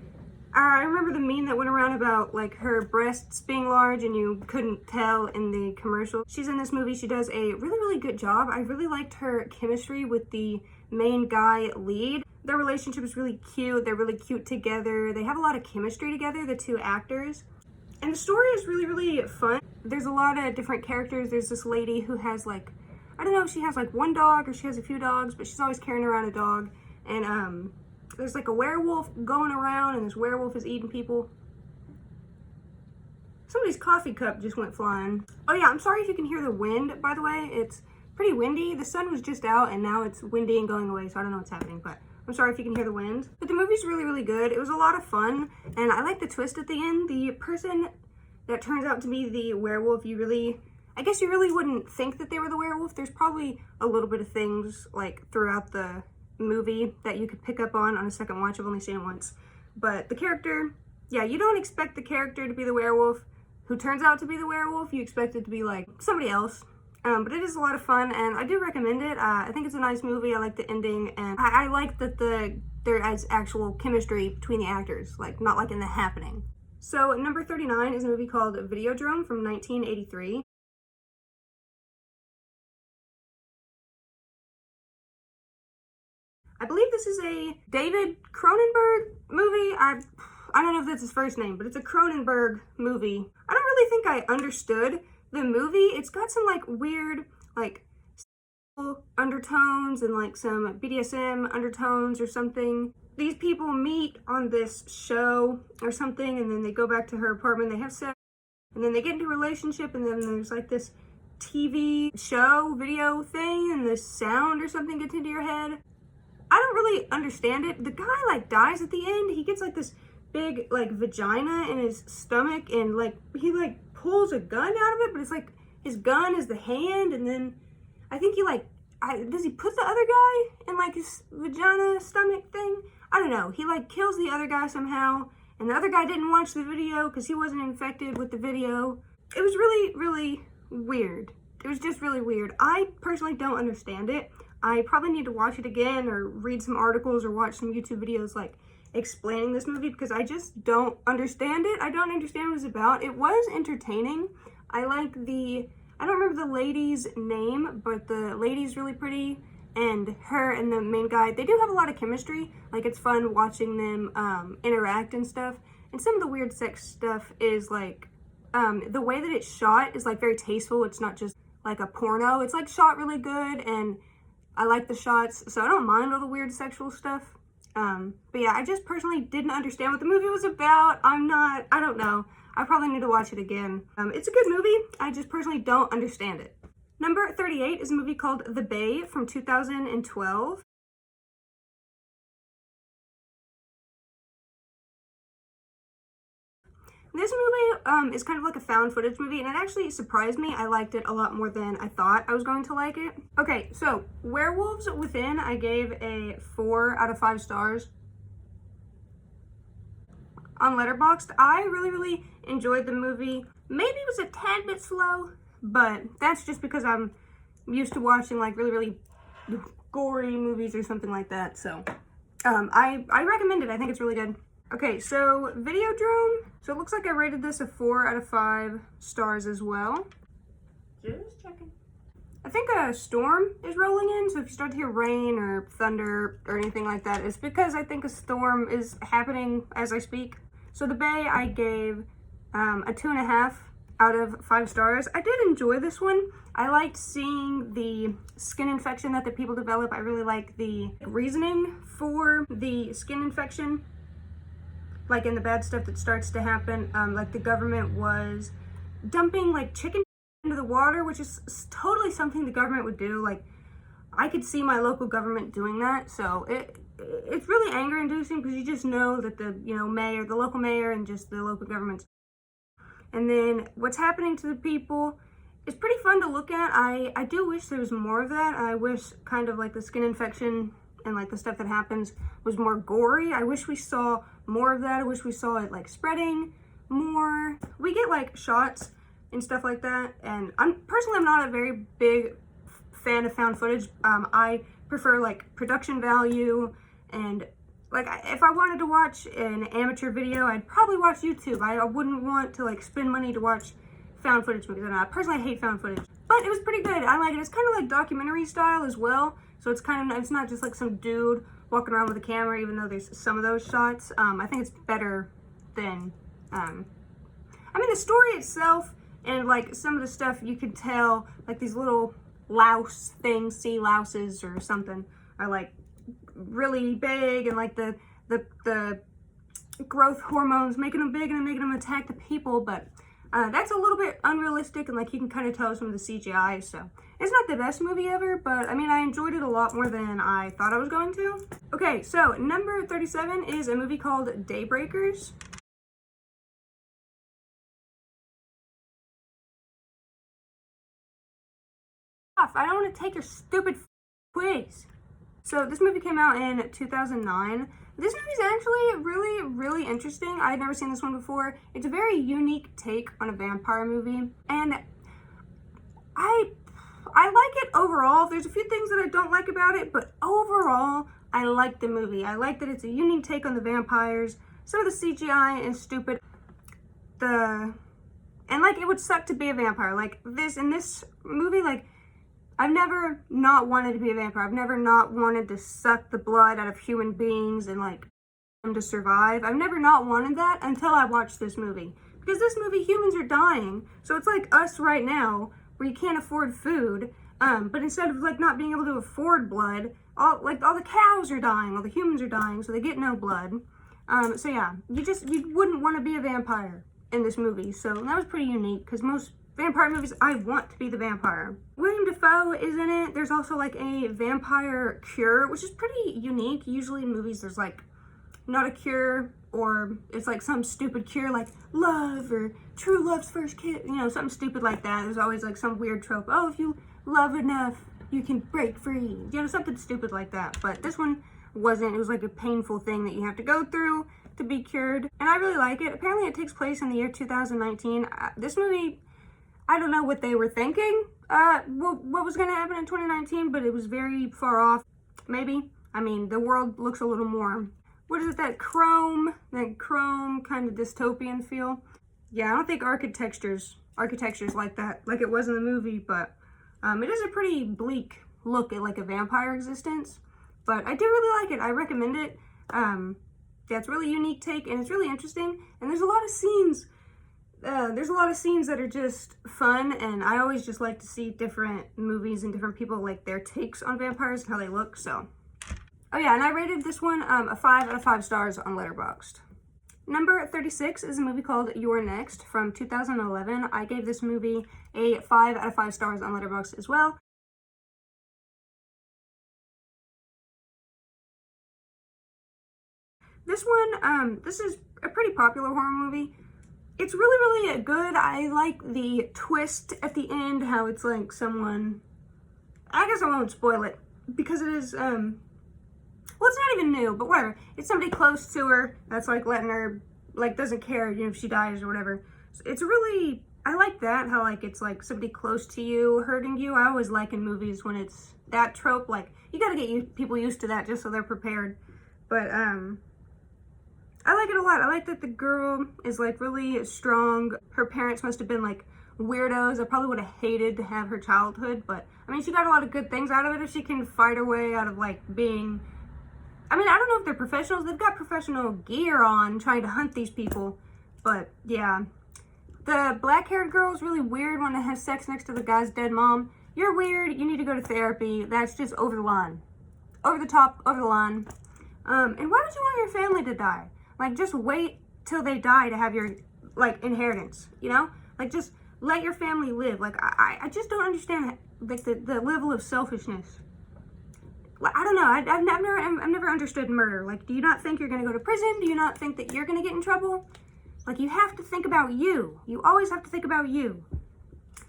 I remember the meme that went around about, like, her breasts being large and you couldn't tell in the commercial. She's in this movie. She does a really, really good job. I really liked her chemistry with the main guy lead. Their relationship is really cute. They're really cute together. They have a lot of chemistry together, the 2 actors. And the story is really, really fun. There's a lot of different characters. There's this lady who has, like, I don't know if she has, like, 1 dog or she has a few dogs, but she's always carrying around a dog. And, there's, like, a werewolf going around, and this werewolf is eating people. Somebody's coffee cup just went flying. Oh, yeah, I'm sorry if you can hear the wind, by the way. It's pretty windy. The sun was just out, and now it's windy and going away, so I don't know what's happening, but I'm sorry if you can hear the wind. But the movie's really, really good. It was a lot of fun, and I like the twist at the end. The person that turns out to be the werewolf, I guess you really wouldn't think that they were the werewolf. There's probably a little bit of things, like, throughout the movie that you could pick up on a second watch. I've only seen it once. But the character, yeah, you don't expect the character to be the werewolf who turns out to be the werewolf. You expect it to be, like, somebody else. But it is a lot of fun, and I do recommend it. I think it's a nice movie. I like the ending, and I like that there is actual chemistry between the actors, like, not like in The Happening. So number 39 is a movie called Videodrome from 1983. I believe this is a David Cronenberg movie. I don't know if that's his first name, but it's a Cronenberg movie. I don't really think I understood the movie. It's got some, like, weird, like, undertones and, like, some BDSM undertones or something. These people meet on this show or something, and then they go back to her apartment, they have sex, and then they get into a relationship, and then there's, like, this TV show, video thing, and this sound or something gets into your head. I don't really understand it. The guy, like, dies at the end. He gets, like, this big, like, vagina in his stomach, and, like, he, like, pulls a gun out of it, but it's, like, his gun is the hand, and then I think he, like, does he put the other guy in, like, his vagina stomach thing? I don't know. He, like, kills the other guy somehow, and the other guy didn't watch the video because he wasn't infected with the video. It was really, really weird. It was just really weird. I personally don't understand it. I probably need to watch it again or read some articles or watch some YouTube videos like explaining this movie because I just don't understand it. I don't understand what it's about. It was entertaining. I like I don't remember the lady's name, but the lady's really pretty, and her and the main guy, they do have a lot of chemistry. Like, it's fun watching them interact and stuff. And some of the weird sex stuff is like, the way that it's shot is like very tasteful. It's not just like a porno. It's like shot really good, and I like the shots, so I don't mind all the weird sexual stuff. But yeah, I just personally didn't understand what the movie was about. I don't know. I probably need to watch it again. It's a good movie. I just personally don't understand it. Number 38 is a movie called The Bay from 2012. This movie is kind of like a found footage movie, and it actually surprised me. I liked it a lot more than I thought I was going to like it. Okay, so Werewolves Within, I gave a 4 out of 5 stars. On Letterboxd, I really, really enjoyed the movie. Maybe it was a tad bit slow, but that's just because I'm used to watching like really, really gory movies or something like that. So I recommend it. I think it's really good. Okay, so Videodrome. So it looks like I rated this a 4 out of 5 stars as well. Just checking. I think a storm is rolling in, so if you start to hear rain or thunder or anything like that, it's because I think a storm is happening as I speak. So The Bay, I gave a 2.5 out of 5 stars. I did enjoy this one. I liked seeing the skin infection that the people develop. I really like the reasoning for the skin infection, like in the bad stuff that starts to happen. Like the government was dumping like chicken into the water, which is totally something the government would do. Like, I could see my local government doing that, so it's really anger inducing because you just know that the mayor, the local mayor, and just the local governments. And then what's happening to the people is pretty fun to look at. I do wish there was more of that. I wish kind of like the skin infection and like the stuff that happens was more gory. I wish we saw more of that. I wish we saw it like spreading more. We get like shots and stuff like that, and I'm not a very big fan of found footage. I prefer like production value, and like if I wanted to watch an amateur video, I'd probably watch YouTube. I wouldn't want to like spend money to watch found footage movies. I personally hate found footage, but it was pretty good. I like it. It's kind of like documentary style as well, so it's kind of, it's not just like some dude walking around with a camera, even though there's some of those shots. I think it's better than I mean, the story itself and like some of the stuff, you could tell like these little louse things, sea louses or something, are like really big, and like the growth hormones making them big and making them attack the people. But that's a little bit unrealistic, and like you can kind of tell some of the CGI. So it's not the best movie ever, but I mean, I enjoyed it a lot more than I thought I was going to. Okay, so number 37 is a movie called Daybreakers. I don't want to take your stupid quiz. So this movie came out in 2009. This movie's actually really, really interesting. I had never seen this one before. It's a very unique take on a vampire movie, and I like it overall. There's a few things that I don't like about it, but overall, I like the movie. I like that it's a unique take on the vampires. Some of the CGI is stupid. And like, it would suck to be a vampire. Like in this movie, like, I've never not wanted to be a vampire. I've never not wanted to suck the blood out of human beings and like them to survive. I've never not wanted that until I watched this movie. Because this movie, humans are dying. So it's like us right now, where you can't afford food. But instead of like not being able to afford blood, all the cows are dying, all the humans are dying, so they get no blood. So yeah, you wouldn't want to be a vampire in this movie. So that was pretty unique, because most vampire movies, I want to be the vampire. William Dafoe is in it. There's also like a vampire cure, which is pretty unique. Usually in movies there's like not a cure, or it's like some stupid cure like love or true love's first kiss, something stupid like that. There's always like some weird trope. Oh, if you love enough, you can break free. Something stupid like that. But this one wasn't. It was like a painful thing that you have to go through to be cured, and I really like it. Apparently it takes place in the year 2019. This movie, I don't know what they were thinking, what was going to happen in 2019, but it was very far off, maybe. I mean, the world looks a little more, what is it, that chrome kind of dystopian feel. Yeah, I don't think architecture's like that, like it was in the movie, but it is a pretty bleak look at like a vampire existence. But I do really like it. I recommend it. Yeah, it's a really unique take, and it's really interesting. And there's a lot of scenes. There's a lot of scenes that are just fun, and I always just like to see different movies and different people, like their takes on vampires and how they look. So, oh yeah, and I rated this one a 5 out of 5 stars on Letterboxd. Number 36 is a movie called You're Next from 2011. I gave this movie a 5 out of 5 stars on Letterboxd as well. This one, this is a pretty popular horror movie. It's really good. I like the twist at the end, how it's like someone, I guess I won't spoil it, because it is, well, it's not even new, but whatever. It's somebody close to her that's like letting her, like doesn't care, you know, if she dies or whatever. So it's really, I like that, how like it's like somebody close to you hurting you. I always like in movies when it's that trope, like you gotta get people used to that just so they're prepared. But I like it a lot. I like that the girl is like really strong. Her parents must have been like weirdos. I probably would have hated to have her childhood, but I mean, she got a lot of good things out of it if she can fight her way out of like being, I mean, I don't know if they're professionals. They've got professional gear on trying to hunt these people, but yeah. The black-haired girl is really weird when it has sex next to the guy's dead mom. You're weird. You need to go to therapy. That's just over the line. Over the top, over the line. And why would you want your family to die? Like, just wait till they die to have your, like, inheritance, you know? Like, just let your family live. Like, I just don't understand, like, the level of selfishness. Like, I don't know. I've never understood murder. Like, do you not think you're going to go to prison? Do you not think that you're going to get in trouble? Like, you have to think about you. You always have to think about you.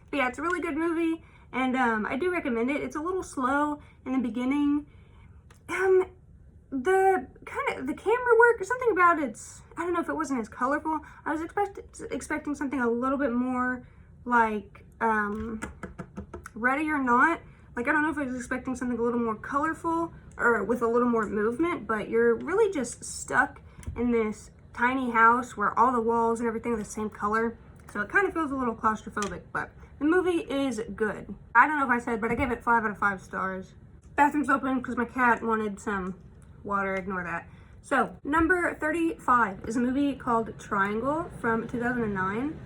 But yeah, it's a really good movie, and I do recommend it. It's a little slow in the beginning. The camera work, something about it's, I don't know if it wasn't as colorful. I was expecting something a little bit more like Ready or Not. Like, I don't know if I was expecting something a little more colorful or with a little more movement, but you're really just stuck in this tiny house where all the walls and everything are the same color. So it kind of feels a little claustrophobic, but the movie is good. I don't know if I said, but I gave it 5 out of 5 stars. Bathroom's open because my cat wanted some water, ignore that. So, number 35 is a movie called Triangle from 2009.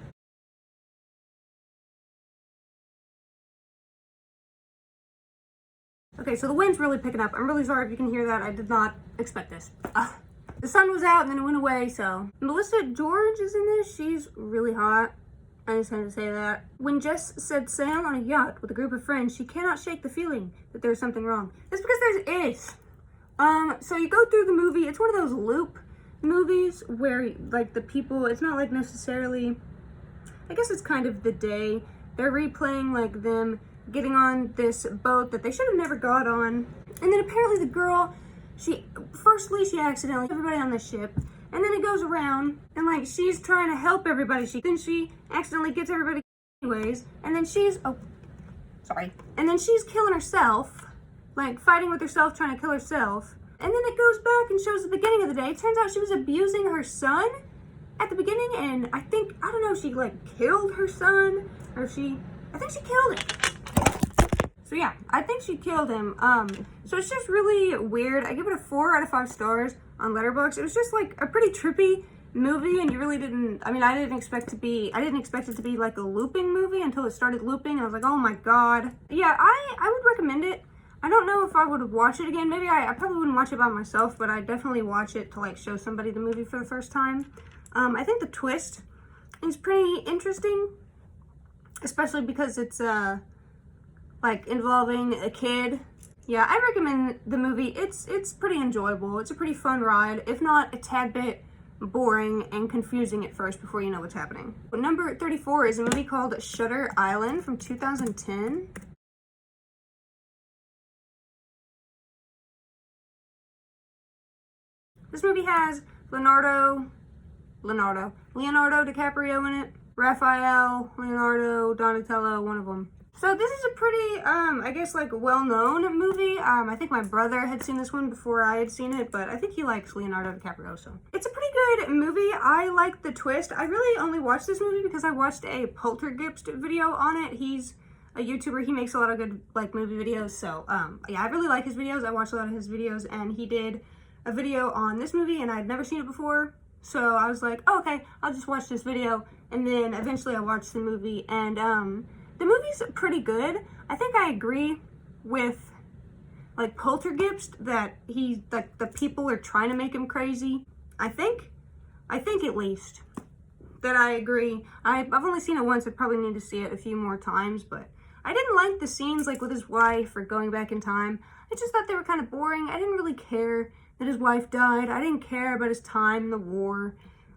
Okay, so the wind's really picking up. I'm really sorry if you can hear that. I did not expect this. The sun was out and then it went away, so. Melissa George is in this. She's really hot. I just had to say that. When Jess said sail on a yacht with a group of friends, she cannot shake the feeling that there's something wrong. That's because there is. So you go through the movie. It's one of those loop movies where, like, the people, it's not like necessarily, I guess it's kind of the day. They're replaying, like, them getting on this boat that they should have never got on. And then apparently the girl, she accidentally everybody on the ship. And then it goes around, and, like, she's trying to help everybody. Then she accidentally gets everybody anyways. And then she's, and then she's killing herself. Like, fighting with herself, trying to kill herself. And then it goes back and shows the beginning of the day. It turns out she was abusing her son at the beginning, and I don't know if she, like, killed her son, or I think she killed him. So yeah, I think she killed him. So it's just really weird. I give it a 4 out of 5 stars on Letterboxd. It was just, like, a pretty trippy movie, and you really didn't, I mean, I didn't expect it to be, like, a looping movie until it started looping, and I was like, oh my god. Yeah, I would recommend it. I don't know if I would watch it again. Maybe I probably wouldn't watch it by myself, but I'd definitely watch it to, like, show somebody the movie for the first time. I think the twist is pretty interesting, especially because it's, like, involving a kid. Yeah, I recommend the movie. It's pretty enjoyable. It's a pretty fun ride, if not a tad bit boring and confusing at first before you know what's happening. But number 34 is a movie called Shutter Island from 2010. This movie has Leonardo DiCaprio in it. Raphael, Leonardo, Donatello, one of them. So this is a pretty, I guess, like, well-known movie. I think my brother had seen this one before I had seen it, but I think he likes Leonardo DiCaprio, so. It's a pretty good movie. I like the twist. I really only watched this movie because I watched a Poltergeist video on it. He's a YouTuber. He makes a lot of good, like, movie videos, so, yeah, I really like his videos. I watch a lot of his videos, and he did a video on this movie, and I'd never seen it before, so I was like, oh, okay, I'll just watch this video, and then eventually I watched the movie, and, the movie's pretty good. I think I agree with, like, Poltergeist that he's, like, the people are trying to make him crazy. I think at least that I agree. I've only seen it once. I probably need to see it a few more times, but I didn't like the scenes, like, with his wife or going back in time. I just thought they were kind of boring. I didn't really care that his wife died. I didn't care about his time in the war.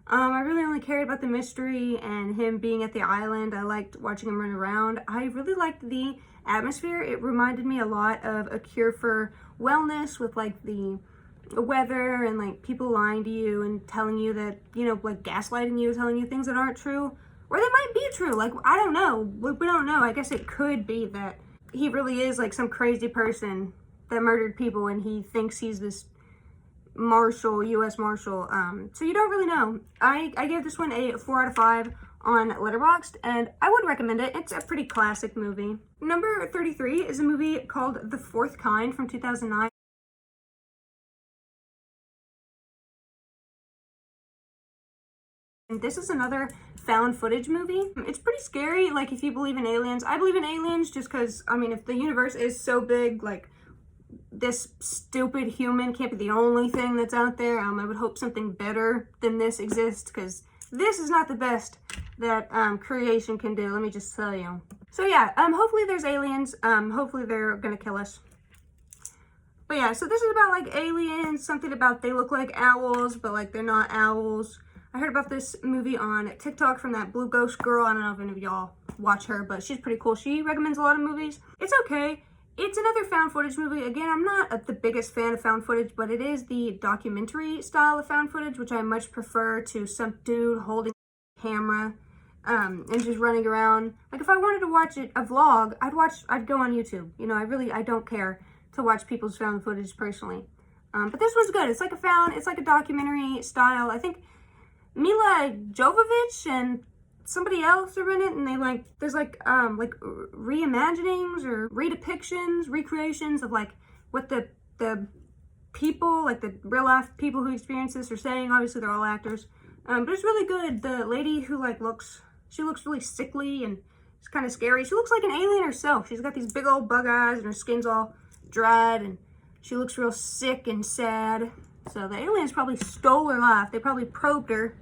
I really only cared about the mystery and him being at the island. I liked watching him run around. I really liked the atmosphere. It reminded me a lot of A Cure for Wellness, with, like, the weather and, like, people lying to you and telling you that, you know, like, gaslighting you, telling you things that aren't true. Or they might be true. Like, I don't know. We don't know. I guess it could be that he really is, like, some crazy person that murdered people and he thinks he's this Marshal, U.S. Marshal. So you don't really know. I gave this one a 4 out of 5 on Letterboxd, and I would recommend it. It's a pretty classic movie. Number 33 is a movie called The Fourth Kind from 2009. And this is another found footage movie. It's pretty scary, like, if you believe in aliens. I believe in aliens just because, I mean, if the universe is so big, like, this stupid human can't be the only thing that's out there. I would hope something better than this exists, because this is not the best that creation can do, let me just tell you. So yeah, hopefully there's aliens. Hopefully they're gonna kill us. But yeah, so this is about, like, aliens, something about they look like owls, but, like, they're not owls. I heard about this movie on TikTok from that Blue Ghost girl. I don't know if any of y'all watch her, but she's pretty cool. She recommends a lot of movies. It's okay. It's another found footage movie. Again, I'm not the biggest fan of found footage, but it is the documentary style of found footage, which I much prefer to some dude holding a camera and just running around. Like, if I wanted to watch a vlog, I'd go on YouTube. You know, I don't care to watch people's found footage personally. But this was good. It's like a documentary style. I think Mila Jovovich and somebody else are in it, and there's reimaginings or redepictions, recreations of, like, what the people, like, the real life people who experience this are saying. Obviously they're all actors, but it's really good. The lady who, like, looks really sickly and it's kind of scary. She looks like an alien herself. She's got these big old bug eyes and her skin's all dried and she looks real sick and sad. So the aliens probably stole her life. They probably probed her.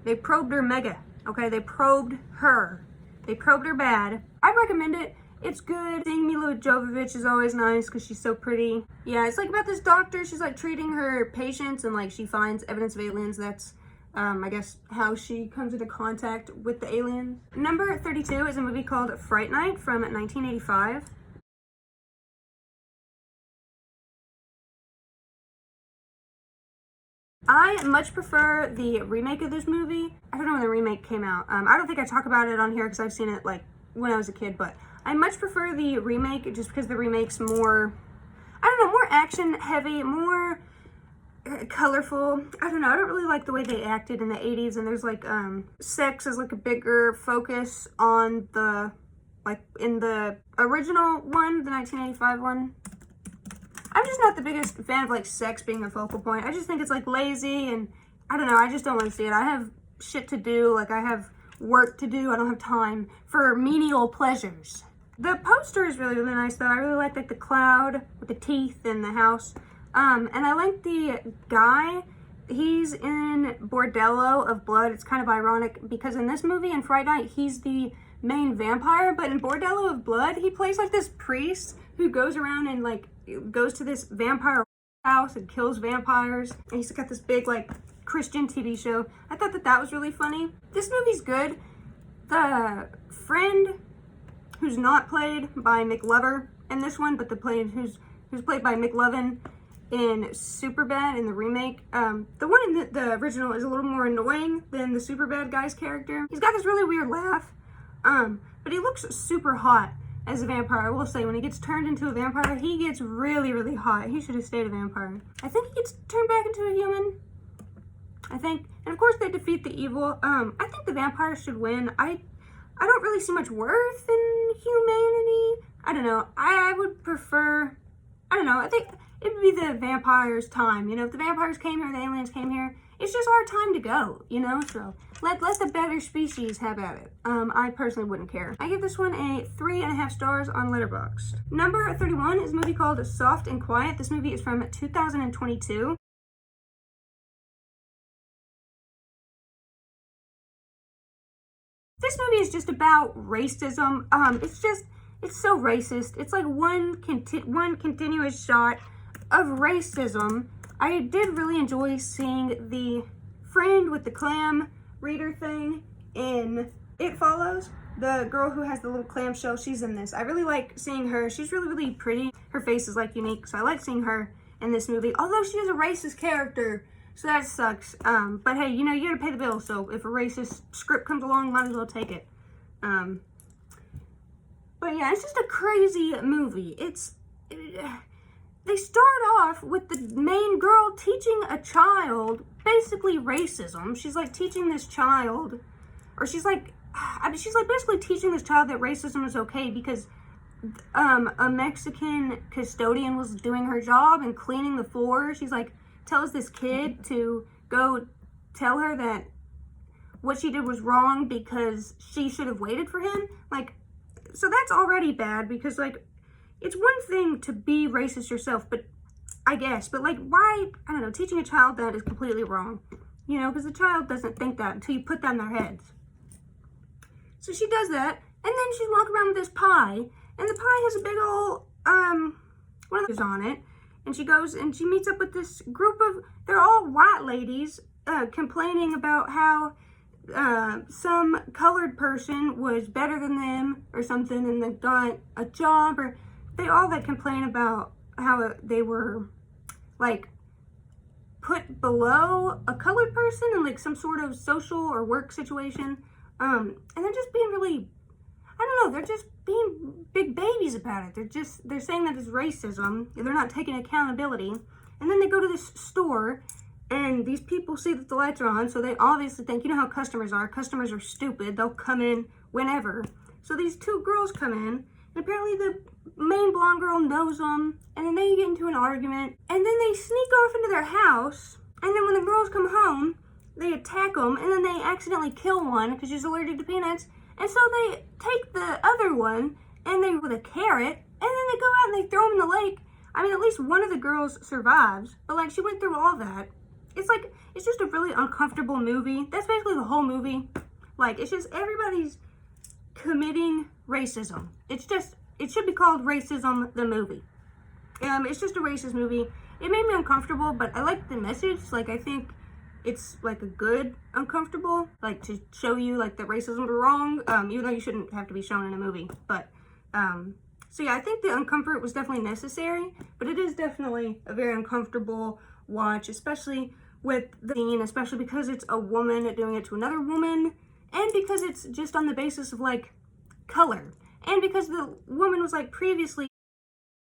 They probed her mega. Okay, they probed her. They probed her bad. I recommend it. It's good. Seeing Mila Jovovich is always nice because she's so pretty. Yeah, it's like about this doctor. She's, like, treating her patients and, like, she finds evidence of aliens. That's, I guess, how she comes into contact with the aliens. Number 32 is a movie called Fright Night from 1985. I much prefer the remake of this movie. I don't know when the remake came out. I don't think I talk about it on here because I've seen it, like, when I was a kid, but I much prefer the remake just because the remake's more, I don't know, more action heavy, more colorful. I don't know, I don't really like the way they acted in the 80s, and there's, like, sex is, like, a bigger focus on the, like, in the original one, the 1985 one. I'm just not the biggest fan of, like, sex being a focal point. I just think it's, like, lazy, and I don't know, I just don't want to see it. I have shit to do, like, I have work to do. I don't have time for menial pleasures. The poster is really, really nice, though. I really like the cloud with the teeth and the house. And I like the guy. He's in Bordello of Blood. It's kind of ironic because in this movie, in Fright Night, he's the main vampire, but in Bordello of Blood, he plays, like, this priest who goes around and, like, goes to this vampire house and kills vampires, and he's got this big, like, Christian TV show. I thought that was really funny. This movie's good. The friend who's not played by McLover in this one, but who's played by McLovin, in Superbad in the remake. The one in the original is a little more annoying than the Superbad guy's character. He's got this really weird laugh, but he looks super hot as a vampire. I will say, when he gets turned into a vampire, he gets really, really hot. He should have stayed a vampire. I think he gets turned back into a human. I think, and of course they defeat the evil. I think the vampire should win. I don't really see much worth in humanity. I don't know. I would prefer, I don't know, I think it would be the vampires' time. You know, if the vampires came here, the aliens came here, it's just our time to go, you know? So let the better species have at it. I personally wouldn't care. I give this one a 3.5 stars on Letterboxd. Number 31 is a movie called Soft and Quiet. This movie is from 2022. This movie is just about racism. It's so racist. It's like one continuous shot of racism. I did really enjoy seeing the friend with the clam reader thing in It Follows. The girl who has the little clamshell, she's in this. I really like seeing her. She's really, really pretty. Her face is like unique, so I like seeing her in this movie. Although she is a racist character, so that sucks. But hey, you know, you gotta pay the bill, so if a racist script comes along, might as well take it. But yeah, it's just a crazy movie. They start off with the main girl teaching a child basically racism. She's like teaching this child, or she's like basically teaching this child that racism is okay because a Mexican custodian was doing her job and cleaning the floor. She's like, tells this kid to go tell her that what she did was wrong because she should have waited for him. Like, so that's already bad because, like, it's one thing to be racist yourself, but I guess, but like, why, I don't know, teaching a child that is completely wrong, you know, because the child doesn't think that until you put that in their heads. So she does that, and then she's walking around with this pie, and the pie has a big old, one of those on it, and she goes and she meets up with this group of, they're all white ladies, complaining about how some colored person was better than them or something and they got a job, or they all like complain about how they were like put below a colored person in like some sort of social or work situation. And they're just being really, I don't know, they're just being big babies about it. They're saying that it's racism. They're not taking accountability. And then they go to this store and these people see that the lights are on, so they obviously think, you know how customers are. Customers are stupid. They'll come in whenever. So these two girls come in, and apparently the main blonde girl knows them, and then they get into an argument, and then they sneak off into their house, and then when the girls come home, they attack them, and then they accidentally kill one because she's allergic to peanuts, and so they take the other one, and they with a carrot, and then they go out and they throw them in the lake. I mean, at least one of the girls survives, but like, she went through all that. It's like, it's just a really uncomfortable movie. That's basically the whole movie. Like, it's just everybody's committing racism. It's just, it should be called Racism the Movie. It's just a racist movie. It made me uncomfortable, but I like the message. Like, I think it's like a good uncomfortable, like to show you like that racism is wrong, even though you shouldn't have to be shown in a movie. But, so yeah, I think the uncomfort was definitely necessary, but it is definitely a very uncomfortable watch, especially with the scene, especially because it's a woman doing it to another woman, and because it's just on the basis of like color, and because the woman was like previously,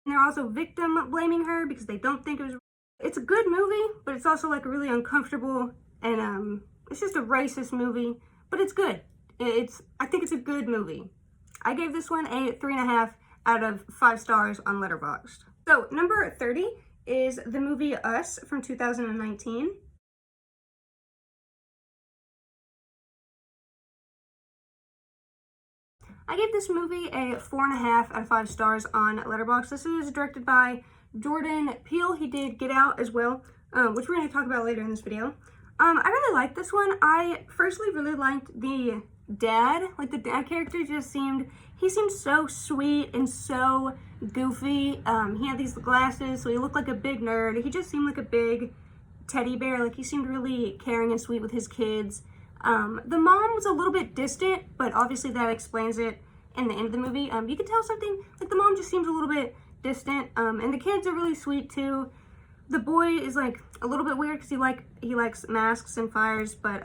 and they're also victim blaming her because they don't think it was. It's a good movie, but it's also like a really uncomfortable, and it's just a racist movie, but it's good. I think it's a good movie. I gave this one a 3.5 out of 5 stars on Letterboxd. So number 30 is the movie Us from 2019. I gave this movie a 4.5 out of 5 stars on Letterboxd. This is directed by Jordan Peele. He did Get Out as well, which we're going to talk about later in this video. I really liked this one. I firstly really liked the dad. Like, the dad character just seemed so sweet and so goofy. He had these glasses, so he looked like a big nerd. He just seemed like a big teddy bear. Like, he seemed really caring and sweet with his kids. The mom was a little bit distant, but obviously that explains it in the end of the movie. You could tell something, like the mom just seems a little bit distant, and the kids are really sweet too. The boy is like a little bit weird because he likes masks and fires, but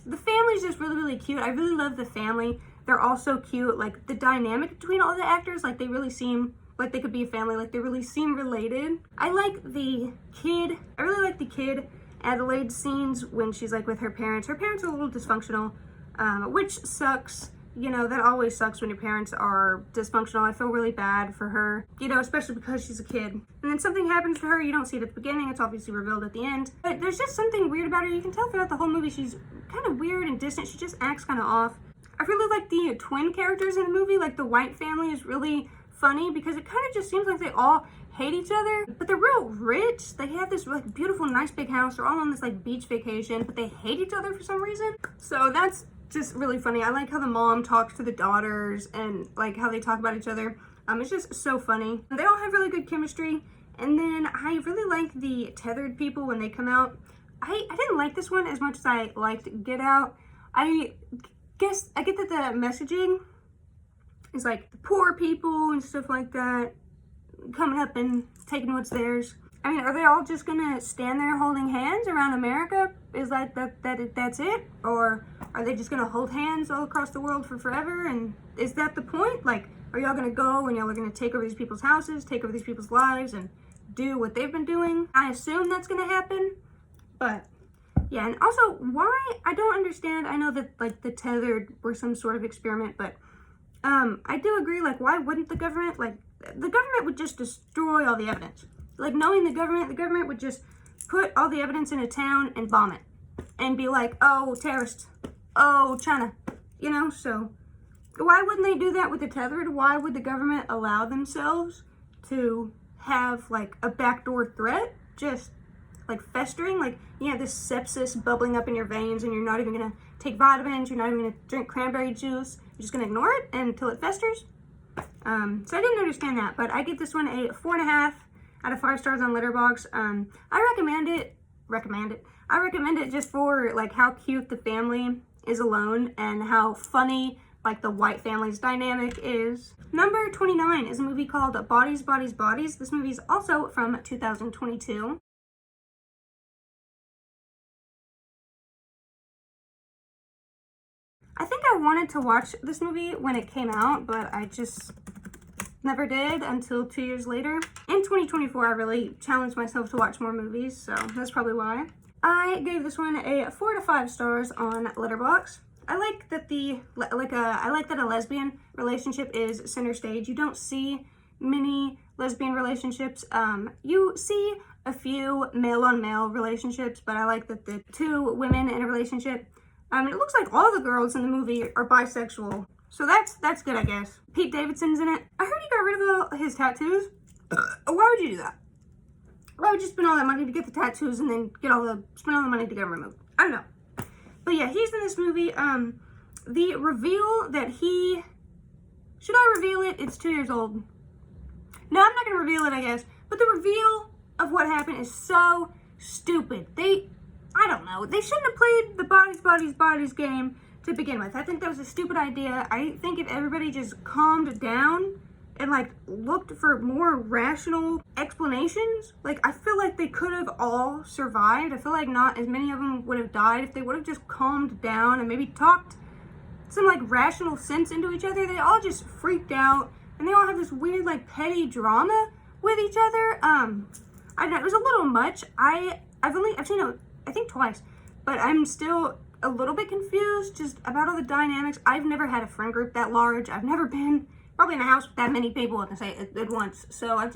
the family's just really, really cute. I really love the family. They're all so cute. Like the dynamic between all the actors, like they really seem like they could be a family. Like they really seem related. I like the kid. I really like the kid Adelaide's scenes when she's like with her parents. Her parents are a little dysfunctional, which sucks. You know, that always sucks when your parents are dysfunctional. I feel really bad for her, you know, especially because she's a kid. And then something happens to her. You don't see it at the beginning. It's obviously revealed at the end. But there's just something weird about her. You can tell throughout the whole movie she's kind of weird and distant. She just acts kind of off. I really like the twin characters in the movie. Like the White family is really funny because it kind of just seems like they all hate each other, but they're real rich. They have this like beautiful, nice big house. They're all on this like beach vacation, but they hate each other for some reason. So that's just really funny. I like how the mom talks to the daughters and like how they talk about each other. It's just so funny. They all have really good chemistry. And then I really like the tethered people when they come out. I didn't like this one as much as I liked Get Out. I get that the messaging is like the poor people and stuff like that coming up and taking what's theirs. I mean, are they all just gonna stand there holding hands around America? Is that's it? Or are they just gonna hold hands all across the world for forever? And is that the point? Like, are y'all gonna go and y'all are gonna take over these people's houses, take over these people's lives, and do what they've been doing? I assume that's gonna happen, but yeah. And also, why? I don't understand. I know that like the tethered were some sort of experiment, but I do agree, like, why wouldn't the government, like, the government would just destroy all the evidence. Like, knowing the government would just put all the evidence in a town and bomb it. And be like, oh, terrorists. Oh, China. You know, so why wouldn't they do that with the tethered? Why would the government allow themselves to have, like, a backdoor threat just, like, festering? Like, you have this sepsis bubbling up in your veins and you're not even going to take vitamins. You're not even going to drink cranberry juice. You're just going to ignore it until it festers. So I didn't understand that, but I give this one a 4.5 out of 5 stars on Letterboxd. I recommend it. I recommend it just for like how cute the family is alone and how funny like the White family's dynamic is. Number 29 is a movie called Bodies, Bodies, Bodies. This movie is also from 2022. I think I wanted to watch this movie when it came out, but I just never did until 2 years later. In 2024, I really challenged myself to watch more movies, so that's probably why. I gave this one a 4 to 5 stars on Letterboxd. I like that I like that a lesbian relationship is center stage. You don't see many lesbian relationships. You see a few male-on-male relationships, but I like that the 2 women in a relationship. It looks like all the girls in the movie are bisexual. So that's good, I guess. Pete Davidson's in it. I heard he got rid of all his tattoos. Why would you do that? Why would you spend all that money to get the tattoos and then spend all the money to get them removed? I don't know. But yeah, he's in this movie. The reveal that should I reveal it? It's 2 years old. No, I'm not gonna reveal it, I guess. But the reveal of what happened is so stupid. I don't know. They shouldn't have played the Bodies, Bodies, Bodies game to begin with. I think that was a stupid idea. I think if everybody just calmed down and like looked for more rational explanations, like I feel like they could have all survived. I feel like not as many of them would have died if they would have just calmed down and maybe talked some like rational sense into each other. They all just freaked out and they all have this weird like petty drama with each other. I don't know, it was a little much. I've seen it I think twice, but I'm still a little bit confused just about all the dynamics. I've never had a friend group that large. I've never been probably in a house with that many people at once. So I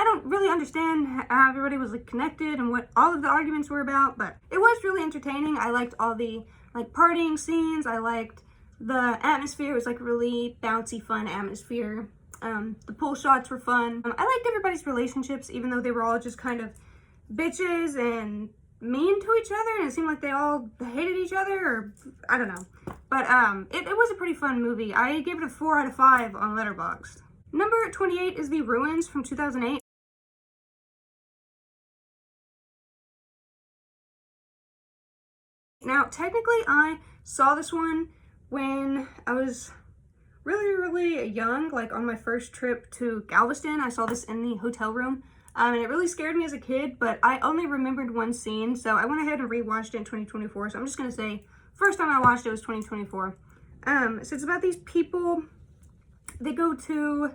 don't really understand how everybody was like connected and what all of the arguments were about, but it was really entertaining. I liked all the like partying scenes. I liked the atmosphere. It was like really bouncy, fun atmosphere. The pool shots were fun. I liked everybody's relationships, even though they were all just kind of bitches and mean to each other, and it seemed like they all hated each other, or I don't know. But it was a pretty fun movie. I gave it a 4 out of 5 on Letterboxd. Number 28 is The Ruins from 2008. Now, technically, I saw this one when I was really, really young, like on my first trip to Galveston. I saw this in the hotel room And it really scared me as a kid, but I only remembered one scene, so I went ahead and rewatched it in 2024. So I'm just gonna say, first time I watched it was 2024. So it's about these people. They go to,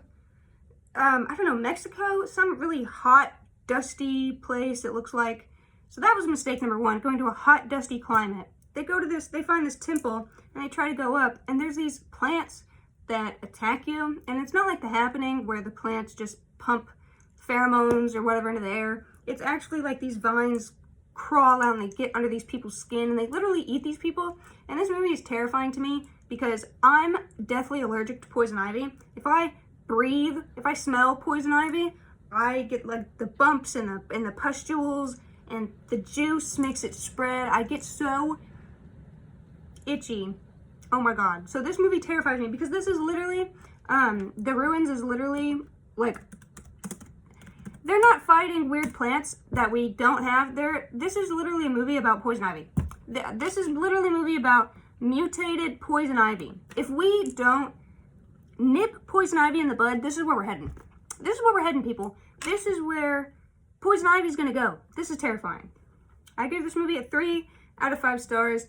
I don't know, Mexico, some really hot, dusty place, it looks like. So that was mistake number one, going to a hot, dusty climate. They go to this, they find this temple, and they try to go up, and there's these plants that attack you, and it's not like The Happening, where the plants just pump pheromones or whatever into the air. It's actually like these vines crawl out and they get under these people's skin, and they literally eat these people. And this movie is terrifying to me because I'm deathly allergic to poison ivy. If I breathe, if I smell poison ivy, I get like the bumps and the pustules, and the juice makes it spread. I get so itchy. Oh my god. So this movie terrifies me because this is literally, the ruins is literally like, they're not fighting weird plants that we don't have. This is literally a movie about poison ivy. This is literally a movie about mutated poison ivy. If we don't nip poison ivy in the bud, this is where we're heading. This is where we're heading, people. This is where poison ivy is gonna go. This is terrifying. I gave this movie a 3 out of 5 stars.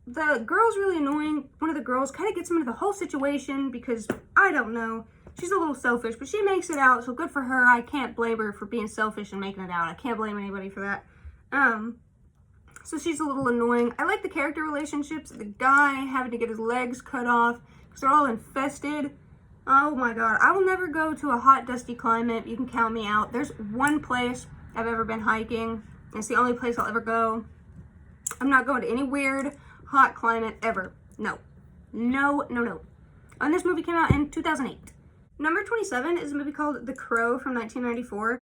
The girl's really annoying. One of the girls kind of gets him into the whole situation because, I don't know, she's a little selfish, but she makes it out, so good for her. I can't blame her for being selfish and making it out. I can't blame anybody for that. So she's a little annoying. I like the character relationships. The guy having to get his legs cut off because they're all infested. Oh my god. I will never go to a hot, dusty climate. You can count me out. There's one place I've ever been hiking, and it's the only place I'll ever go. I'm not going to any weird, hot climate ever. No. No, no, no. And this movie came out in 2008. Number 27 is a movie called The Crow from 1994.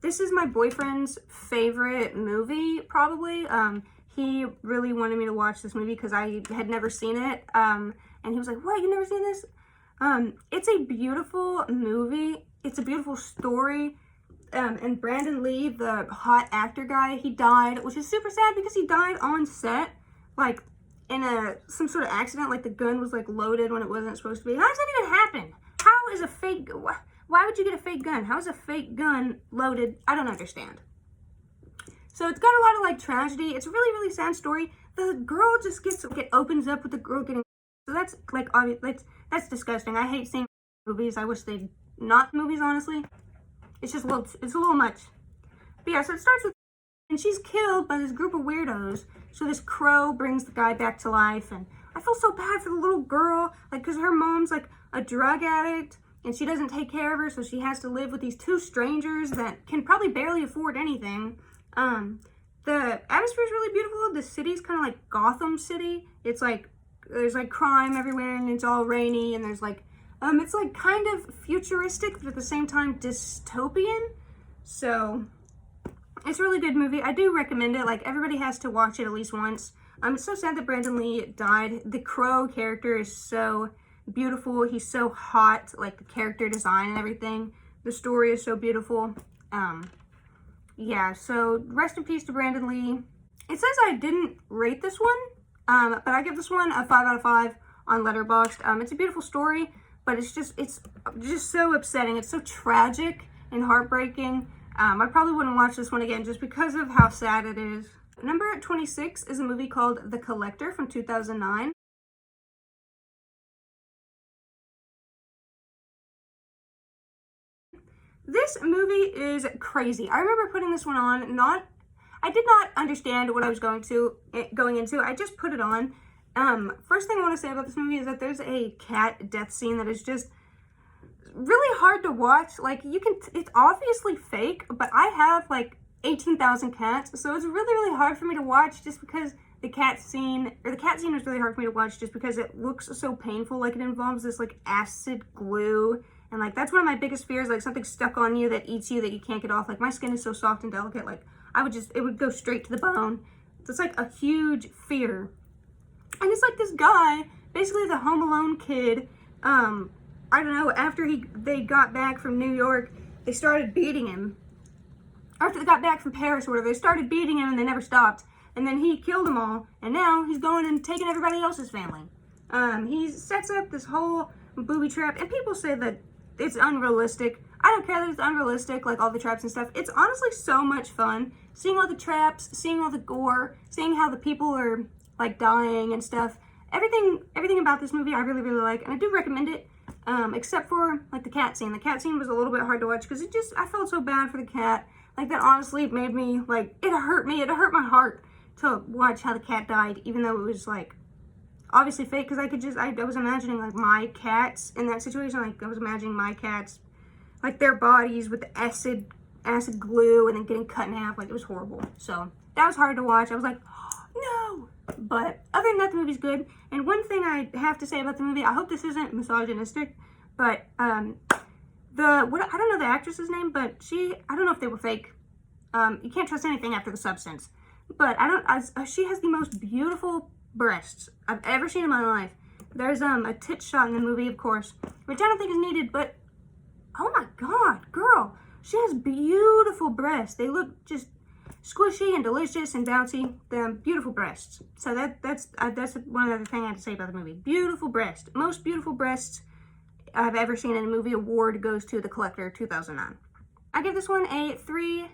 This is my boyfriend's favorite movie, probably. He really wanted me to watch this movie because I had never seen it. And he was like, what, you've never seen this? It's a beautiful movie. It's a beautiful story. And Brandon Lee, the hot actor guy, he died, which is super sad because he died on set. Like, in some sort of accident, like the gun was like loaded when it wasn't supposed to be. How does that even happen? How is a fake, why would you get a fake gun? How is a fake gun loaded? I don't understand. So it's got a lot of like tragedy. It's a really, really sad story. The girl just opens up with the girl getting, so that's like, obvious, that's disgusting. I hate seeing movies. I wish they'd not movies, honestly. It's just it's a little much. But yeah, so it starts with, and she's killed by this group of weirdos. So this crow brings the guy back to life, and I feel so bad for the little girl, like, because her mom's like a drug addict, and she doesn't take care of her, so she has to live with these 2 strangers that can probably barely afford anything. The atmosphere is really beautiful. The city's kind of like Gotham City. It's like, there's like crime everywhere, and it's all rainy, and there's like, it's like kind of futuristic, but at the same time dystopian. So it's a really good movie. I do recommend it. Like, everybody has to watch it at least once. It's so sad that Brandon Lee died. The Crow character is so beautiful. He's so hot, like the character design and everything. The story is so beautiful. Yeah, so rest in peace to Brandon Lee. It says I didn't rate this one, but I give this one a 5 out of 5 on Letterboxd. It's a beautiful story, but it's just so upsetting. It's so tragic and heartbreaking. I probably wouldn't watch this one again just because of how sad it is. Number 26 is a movie called The Collector from 2009. This movie is crazy. I remember putting this one on, I did not understand what I was going into. I just put it on. First thing I want to say about this movie is that there's a cat death scene that is just really hard to watch. Like, it's obviously fake, but I have like 18,000 cats, so it's really, really hard for me to watch just because the cat scene was really hard for me to watch just because it looks so painful. Like, it involves this like acid glue, and like that's one of my biggest fears, like something stuck on you that eats you that you can't get off. Like, my skin is so soft and delicate, like it would go straight to the bone. It's like a huge fear. And it's like this guy, basically the Home Alone kid, I don't know, after they got back from New York, they started beating him. After they got back from Paris or whatever, they started beating him and they never stopped. And then he killed them all, and now he's going and taking everybody else's family. He sets up this whole booby trap, and people say that it's unrealistic. I don't care that it's unrealistic, like all the traps and stuff. It's honestly so much fun seeing all the traps, seeing all the gore, seeing how the people are like dying and stuff. Everything about this movie I really, really like, and I do recommend it. Except for like the cat scene. The cat scene was a little bit hard to watch because I felt so bad for the cat. Like that honestly made me, like, it hurt me. It hurt my heart to watch how the cat died, even though it was like obviously fake, because I was imagining like my cats in that situation. Like I was imagining my cats, like their bodies with the acid glue and then getting cut in half. Like it was horrible. So that was hard to watch. I was like, oh, no. But other than that, the movie's good. And one thing I have to say about the movie, I hope this isn't misogynistic, but I don't know the actress's name, but I don't know if they were fake. You can't trust anything after the substance. But she has the most beautiful breasts I've ever seen in my life. There's a tit shot in the movie, of course, which I don't think is needed, but oh my god, girl, she has beautiful breasts. They look just squishy and delicious and bouncy. They're beautiful breasts. So that's one other thing I have to say about the movie. Beautiful breast. Most beautiful breasts I've ever seen in a movie. Award goes to The Collector 2009. I give this one a 3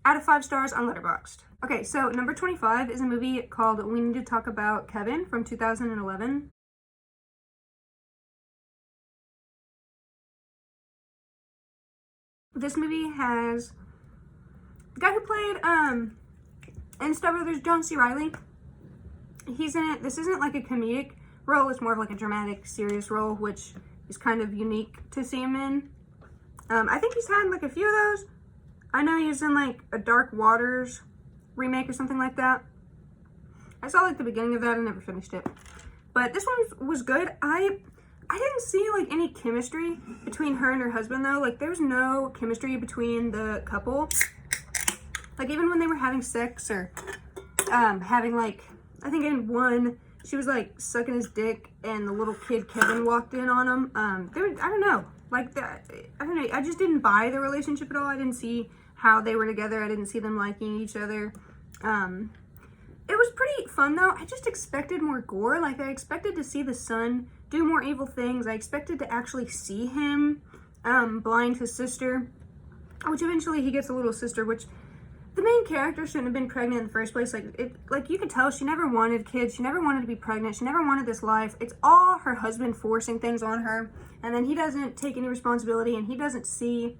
out of 5 stars on Letterboxd. Okay, so number 25 is a movie called We Need to Talk About Kevin from 2011. This movie has the guy who played in Step Brothers, John C. Reilly. He's in it. This isn't like a comedic role. It's more of like a dramatic, serious role, which is kind of unique to see him in. I think he's had like a few of those. I know he was in like a Dark Waters remake or something like that. I saw like the beginning of that and never finished it. But this one was good. I didn't see like any chemistry between her and her husband though. Like there's no chemistry between the couple. Like even when they were having sex or having like, I think in one, she was like sucking his dick and the little kid Kevin walked in on him. I don't know. Like that, I don't know. I just didn't buy the relationship at all. I didn't see how they were together. I didn't see them liking each other. It was pretty fun though. I just expected more gore. Like I expected to see the son do more evil things. I expected to actually see him blind his sister, which eventually he gets a little sister, which the main character shouldn't have been pregnant in the first place. Like you could tell she never wanted kids. She never wanted to be pregnant. She never wanted this life. It's all her husband forcing things on her. And then he doesn't take any responsibility and he doesn't see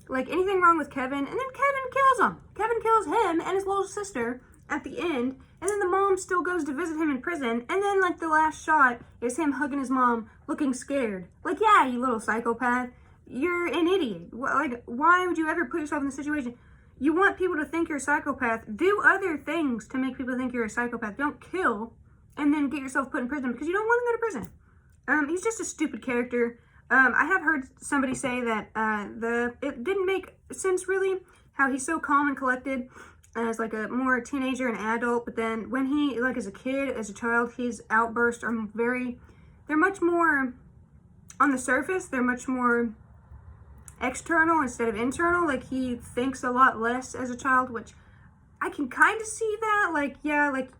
like anything wrong with Kevin. And then Kevin kills him. Kevin kills him and his little sister at the end. And then the mom still goes to visit him in prison. And then like the last shot is him hugging his mom looking scared. Like, yeah, you little psychopath. You're an idiot. Like, why would you ever put yourself in this situation? You want people to think you're a psychopath. Do other things to make people think you're a psychopath. Don't kill and then get yourself put in prison because you don't want to go to prison. He's just a stupid character. I have heard somebody say that it didn't make sense really how he's so calm and collected as like a more teenager and adult, but then when he like as a kid, as a child, his outbursts are they're much more on the surface. They're much more external instead of internal. Like he thinks a lot less as a child, which I can kind of see that. Like, yeah, like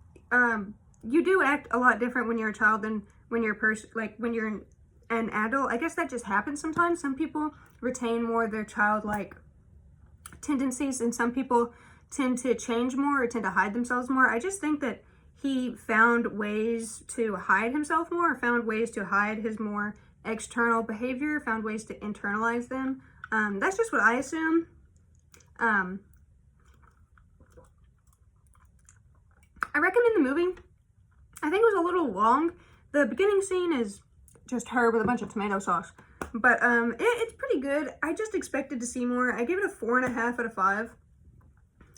you do act a lot different when you're a child than when you're when you're an adult. I guess that just happens sometimes. Some people retain more of their childlike tendencies and some people tend to change more or tend to hide themselves more. I just think that he found ways to hide himself more, or found ways to hide his more external behavior, found ways to internalize them. That's just what I assume. I recommend the movie. I think it was a little long. The beginning scene is just her with a bunch of tomato sauce. But it's pretty good. I just expected to see more. I give it a 4.5 out of 5.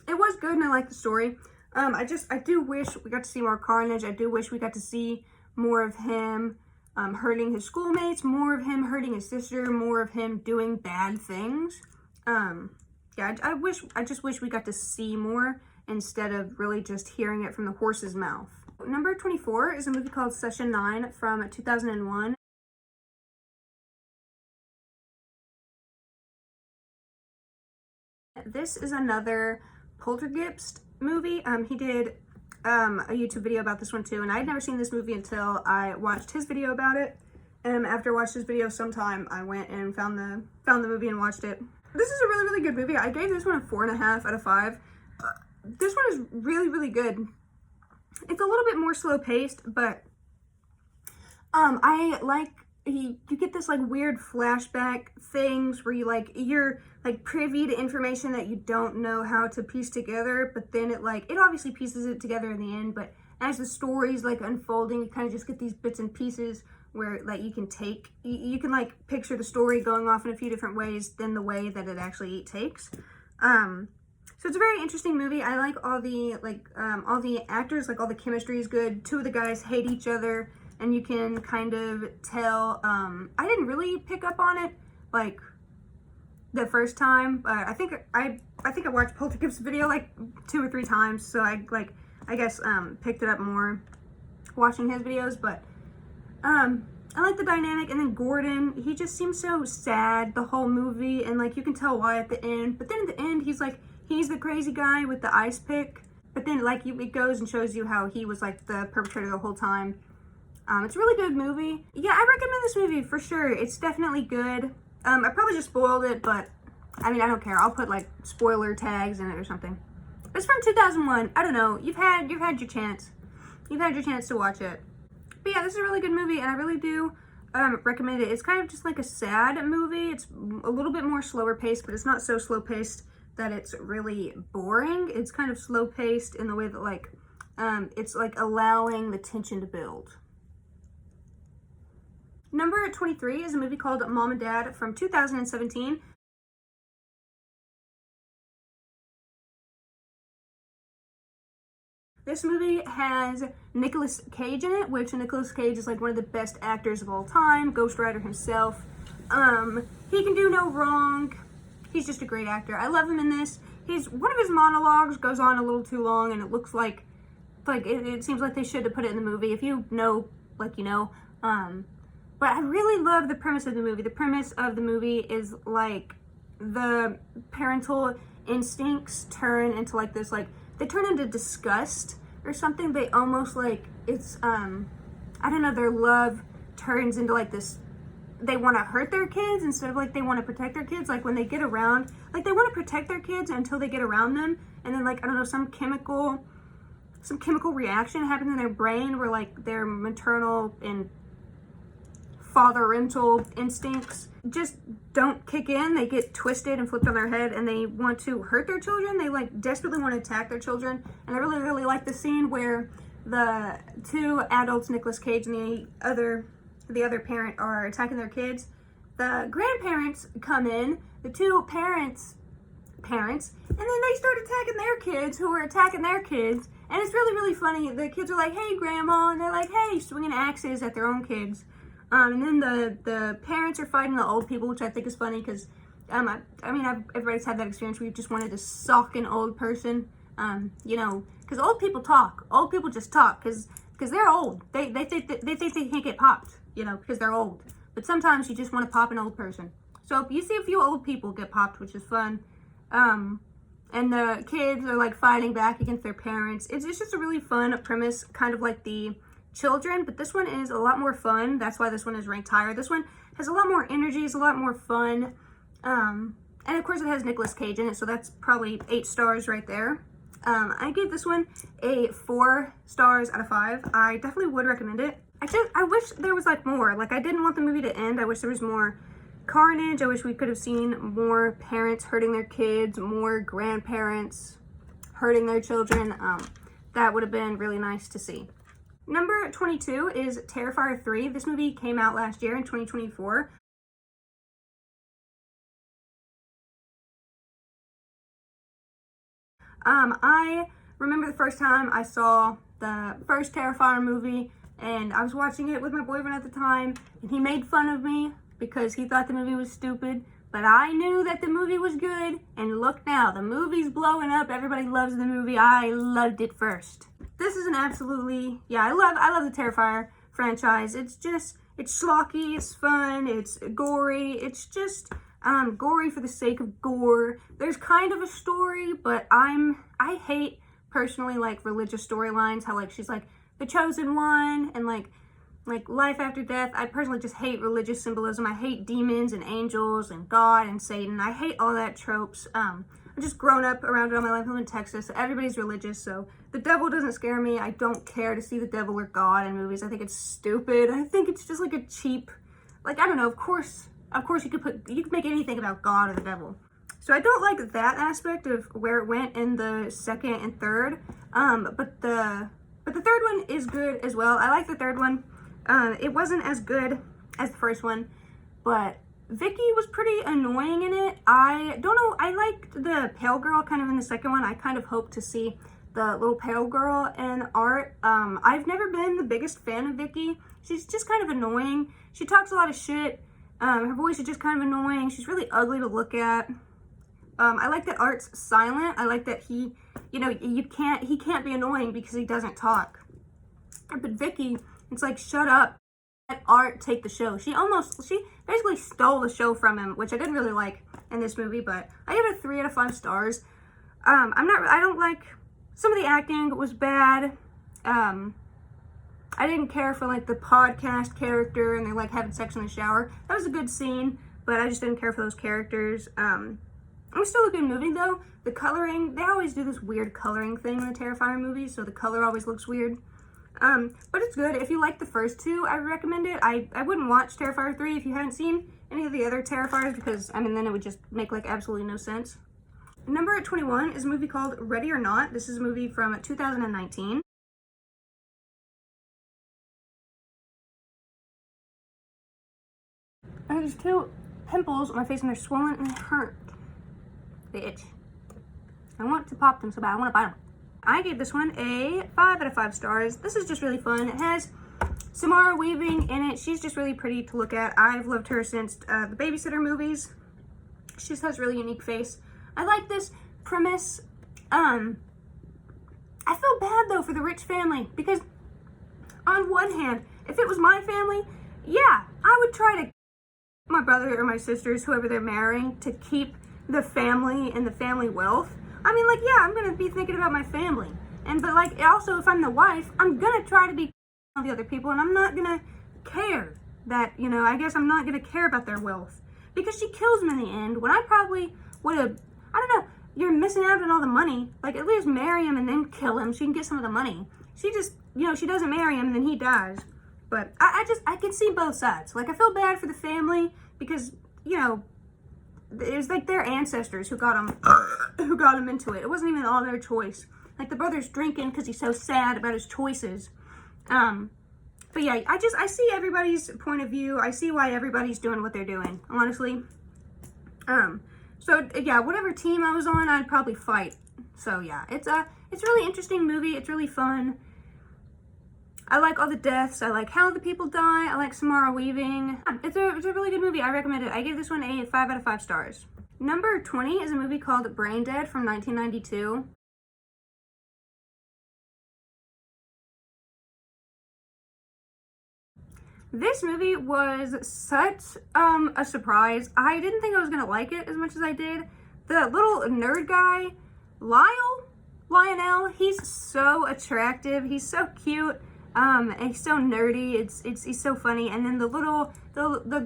It was good and I like the story. I do wish we got to see more carnage. I do wish we got to see more of him hurting his schoolmates, more of him hurting his sister, more of him doing bad things. Yeah, I just wish we got to see more instead of really just hearing it from the horse's mouth. Number 24 is a movie called Session 9 from 2001. This is another Poltergeist movie. He did a YouTube video about this one too, and I'd never seen this movie until I watched his video about it. And after I watched his video sometime, I went and found the movie and watched it. This is a really, really good movie. I gave this one a 4.5 out of 5. This one is really, really good. It's a little bit more slow paced, but I like you get this like weird flashback things where you're like privy to information that you don't know how to piece together, but then it obviously pieces it together in the end, but as the story's like unfolding, you kind of just get these bits and pieces where like you can like picture the story going off in a few different ways than the way that it actually takes. So it's a very interesting movie. I like all the actors, like all the chemistry is good. Two of the guys hate each other, and you can kind of tell. I didn't really pick up on it like the first time, but I think I watched Poltergeist's video like 2 or 3 times, so I guess picked it up more watching his videos. But I like the dynamic, and then Gordon, he just seems so sad the whole movie, and like you can tell why at the end. But then at the end, he's the crazy guy with the ice pick. But then like it goes and shows you how he was like the perpetrator the whole time. It's a really good movie. Yeah, I recommend this movie for sure. It's definitely good. I probably just spoiled it, but I mean, I don't care. I'll put like spoiler tags in it or something. It's from 2001. I don't know. You've had your chance. You've had your chance to watch it. But yeah, this is a really good movie, and I really do recommend it. It's kind of just like a sad movie. It's a little bit more slower paced, but it's not so slow paced that it's really boring. It's kind of slow paced in the way that like it's like allowing the tension to build. Number 23 is a movie called Mom and Dad from 2017. This movie has Nicolas Cage in it, which Nicolas Cage is like one of the best actors of all time, Ghost Rider himself. He can do no wrong. He's just a great actor. I love him in this. One of his monologues goes on a little too long, and it looks like it seems like they should have put it in the movie. If you know, like you know. But I really love the premise of the movie. The premise of the movie is like the parental instincts turn into like this, like they turn into disgust or something. They almost like it's I don't know, their love turns into like this, they want to hurt their kids instead of like they want to protect their kids. Like when they get around, like they want to protect their kids until they get around them, and then like I don't know, some chemical reaction happens in their brain where like their maternal and fatherental instincts just don't kick in. They get twisted and flipped on their head, and they want to hurt their children. They like desperately want to attack their children. And I really, really like the scene where the 2 adults, Nicolas Cage and the other parent, are attacking their kids. The grandparents come in, the 2 parents, and then they start attacking their kids who are attacking their kids. And it's really, really funny. The kids are like, "Hey, Grandma," and they're like, "Hey," swinging axes at their own kids. And then the parents are fighting the old people, which I think is funny because, everybody's had that experience where you just wanted to sock an old person, you know, because old people talk. Old people just talk because they're old. They think they can't get popped, you know, because they're old. But sometimes you just want to pop an old person. So if you see a few old people get popped, which is fun, and the kids are like fighting back against their parents, it's just a really fun premise, kind of like the Children, but this one is a lot more fun. That's why this one is ranked higher. This one has a lot more energy, it's a lot more fun, and of course it has Nicolas Cage in it, so that's probably 8 stars right there. I gave this one a 4 stars out of 5. I definitely would recommend it. I wish there was like more. Like I didn't want the movie to end. I wish there was more carnage. I wish we could have seen more parents hurting their kids, more grandparents hurting their children. That would have been really nice to see. Number 22 is Terrifier 3. This movie came out last year in 2024. I remember the first time I saw the first Terrifier movie, and I was watching it with my boyfriend at the time, and he made fun of me because he thought the movie was stupid, but I knew that the movie was good, and look now, the movie's blowing up, everybody loves the movie, I loved it first. This is an absolutely, yeah, I love the Terrifier franchise. It's schlocky, it's fun, it's gory, it's just gory for the sake of gore. There's kind of a story, but I hate personally like religious storylines, how like she's like the chosen one and like life after death. I personally just hate religious symbolism. I hate demons and angels and God and Satan. I hate all that tropes. I've just grown up around it all my life. I'm in Texas, so everybody's religious, so the devil doesn't scare me. I don't care to see the devil or God in movies. I think it's stupid. I think it's just like a cheap, like, I don't know, of course you could make anything about God or the devil. So I don't like that aspect of where it went in the second and third. But the third one is good as well. I like the third one. It wasn't as good as the first one, but Vicky was pretty annoying in it. I don't know, I liked the pale girl kind of in the second one. I kind of hope to see the little pale girl in art. I've never been the biggest fan of Vicky. She's just kind of annoying. She talks a lot of shit. Her voice is just kind of annoying. She's really ugly to look at. I like that Art's silent. I like that he, you know, he can't be annoying because he doesn't talk. But Vicky, it's like, shut up, let Art take the show. She basically stole the show from him, which I didn't really like in this movie, but I give it a 3 out of 5 stars. I don't like, some of the acting was bad. I didn't care for like the podcast character and they like having sex in the shower. That was a good scene, but I just didn't care for those characters. It was still a good movie though. The coloring, they always do this weird coloring thing in the Terrifier movies, so the color always looks weird. But it's good. If you like the first two, I recommend it. I wouldn't watch Terrifier 3 if you haven't seen any of the other Terrifiers because, I mean, then it would just make like absolutely no sense. Number 21 is a movie called Ready or Not. This is a movie from 2019. I have these 2 pimples on my face and they're swollen and they hurt. They itch. I want to pop them so bad. I want to bite them. I gave this one a 5 out of 5 stars. This is just really fun. It has Samara Weaving in it. She's just really pretty to look at. I've loved her since the Babysitter movies. She just has a really unique face. I like this premise. I feel bad though for the rich family because on one hand, if it was my family, yeah, I would try to my brother or my sisters, whoever they're marrying, to keep the family and the family wealth. I mean, like, yeah, I'm gonna be thinking about my family. But like, also, if I'm the wife, I'm gonna try to be all the other people, and I'm not gonna care that, you know, I guess I'm not gonna care about their wealth. Because she kills them in the end, when I probably would have, I don't know, you're missing out on all the money. Like, at least marry him and then kill him. She can get some of the money. She just, you know, she doesn't marry him and then he dies. But I can see both sides. Like, I feel bad for the family because, you know, it was like their ancestors who got them into it. It wasn't even all their choice. Like the brother's drinking because he's so sad about his choices. But yeah, I see everybody's point of view. I see why everybody's doing what they're doing, honestly. So yeah, whatever team I was on, I'd probably fight. So yeah, it's a really interesting movie. It's really fun. I like all the deaths. I like how the people die. I like Samara Weaving. It's a really good movie. I recommend it. I gave this one a 5 out of 5 stars. Number 20 is a movie called Brain Dead from 1992. This movie was such a surprise. I didn't think I was gonna like it as much as I did. The little nerd guy, Lionel, he's so attractive. He's so cute. And he's so nerdy. He's so funny. And then the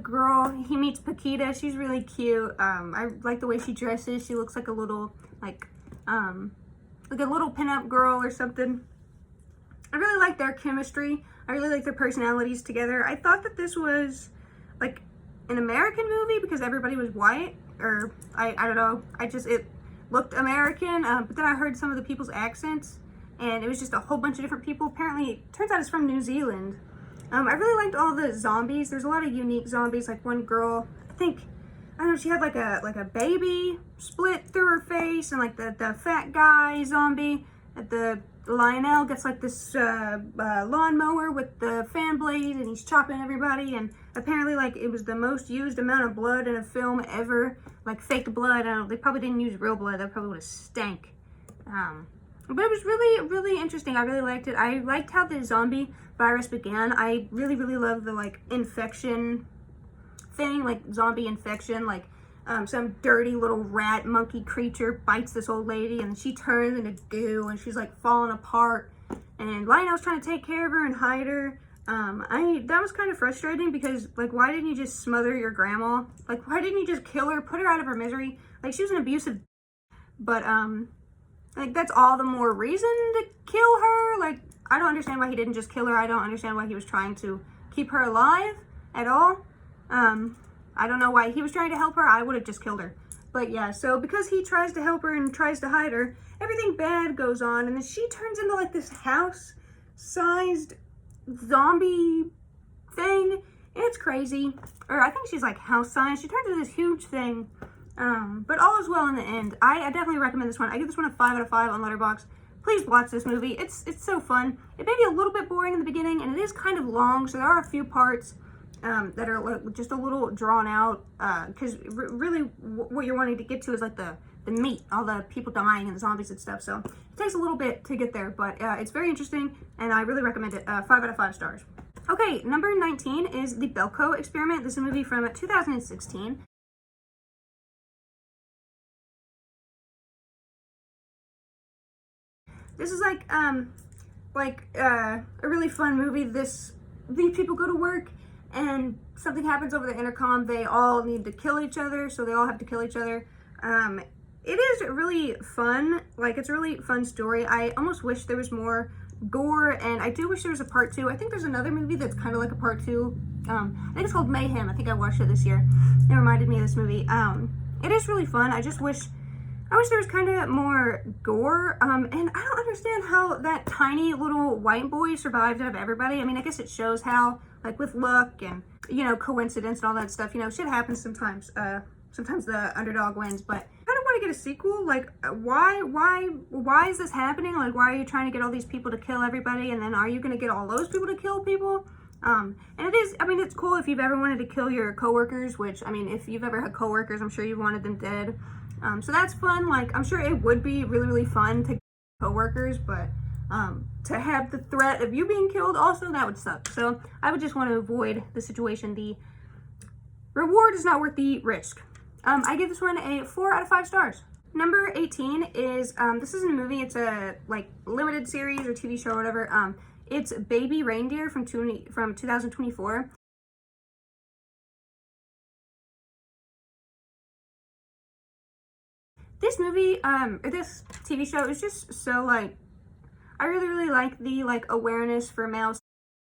girl, he meets Paquita. She's really cute. I like the way she dresses. She looks like a little like a little pinup girl or something. I really like their chemistry. I really like their personalities together. I thought that this was like an American movie because everybody was white, or I don't know. It looked American, but then I heard some of the people's accents. And it was just a whole bunch of different people. Apparently, it turns out it's from New Zealand. I really liked all the zombies. There's a lot of unique zombies. Like one girl, I don't know, she had like a baby split through her face, and like the fat guy zombie. The Lionel gets like this lawnmower with the fan blade, and he's chopping everybody. And apparently, like, it was the most used amount of blood in a film ever. Like fake blood. They probably didn't use real blood. That probably would have stank. But it was really, really interesting. I really liked it. I liked how the zombie virus began. I really, really love the, like, infection thing, like, zombie infection. Like, some dirty little rat monkey creature bites this old lady, and she turns into goo, and she's like falling apart. And Lionel's trying to take care of her and hide her. That was kind of frustrating because, like, why didn't you just smother your grandma? Like, why didn't you just kill her, put her out of her misery? Like, she was an abusive, but, like, that's all the more reason to kill her. Like, I don't understand why he didn't just kill her. I don't understand why he was trying to keep her alive at all. I don't know why he was trying to help her. I would have just killed her. But yeah, so because he tries to help her and tries to hide her, everything bad goes on, and then she turns into like this house-sized zombie thing, and it's crazy. Or I think she's like house-sized. She turns into this huge thing. But all is well in the end. I definitely recommend this one. I give this one a 5 out of 5 on Letterboxd. Please watch this movie. It's so fun. It may be a little bit boring in the beginning, and it is kind of long, so there are a few parts that are just a little drawn out, because really what you're wanting to get to is like the meat, all the people dying and the zombies and stuff. So it takes a little bit to get there, but it's very interesting, and I really recommend it. 5 out of 5 stars. Okay, number 19 is The Belko Experiment. This is a movie from 2016. This is like a really fun movie. These people go to work and something happens over the intercom. They all need to kill each other, so they all have to kill each other. It is really fun. Like, it's a really fun story. I almost wish there was more gore, and I do wish there was a part 2. I think there's another movie that's kind of like a part 2. I think it's called Mayhem. I think I watched it this year. It reminded me of this movie. It is really fun. I wish there was kind of more gore, and I don't understand how that tiny little white boy survived out of everybody. I mean, I guess it shows how, like, with luck and, you know, coincidence and all that stuff, you know, shit happens sometimes. Sometimes the underdog wins, but I don't want to get a sequel. Like, why is this happening? Like, why are you trying to get all these people to kill everybody, and then are you going to get all those people to kill people? And it is, I mean, it's cool if you've ever wanted to kill your coworkers, which, I mean, if you've ever had coworkers, I'm sure you wanted them dead. So that's fun. Like, I'm sure it would be really, really fun to kill coworkers, but to have the threat of you being killed also, that would suck. So I would just want to avoid the situation. The reward is not worth the risk. I give this one a 4 out of 5 stars. Number 18 is, this isn't a movie, it's a, like, limited series or TV show or whatever. It's Baby Reindeer from 2024. This movie, or this TV show is just so, like, I really, really like the, like, awareness for male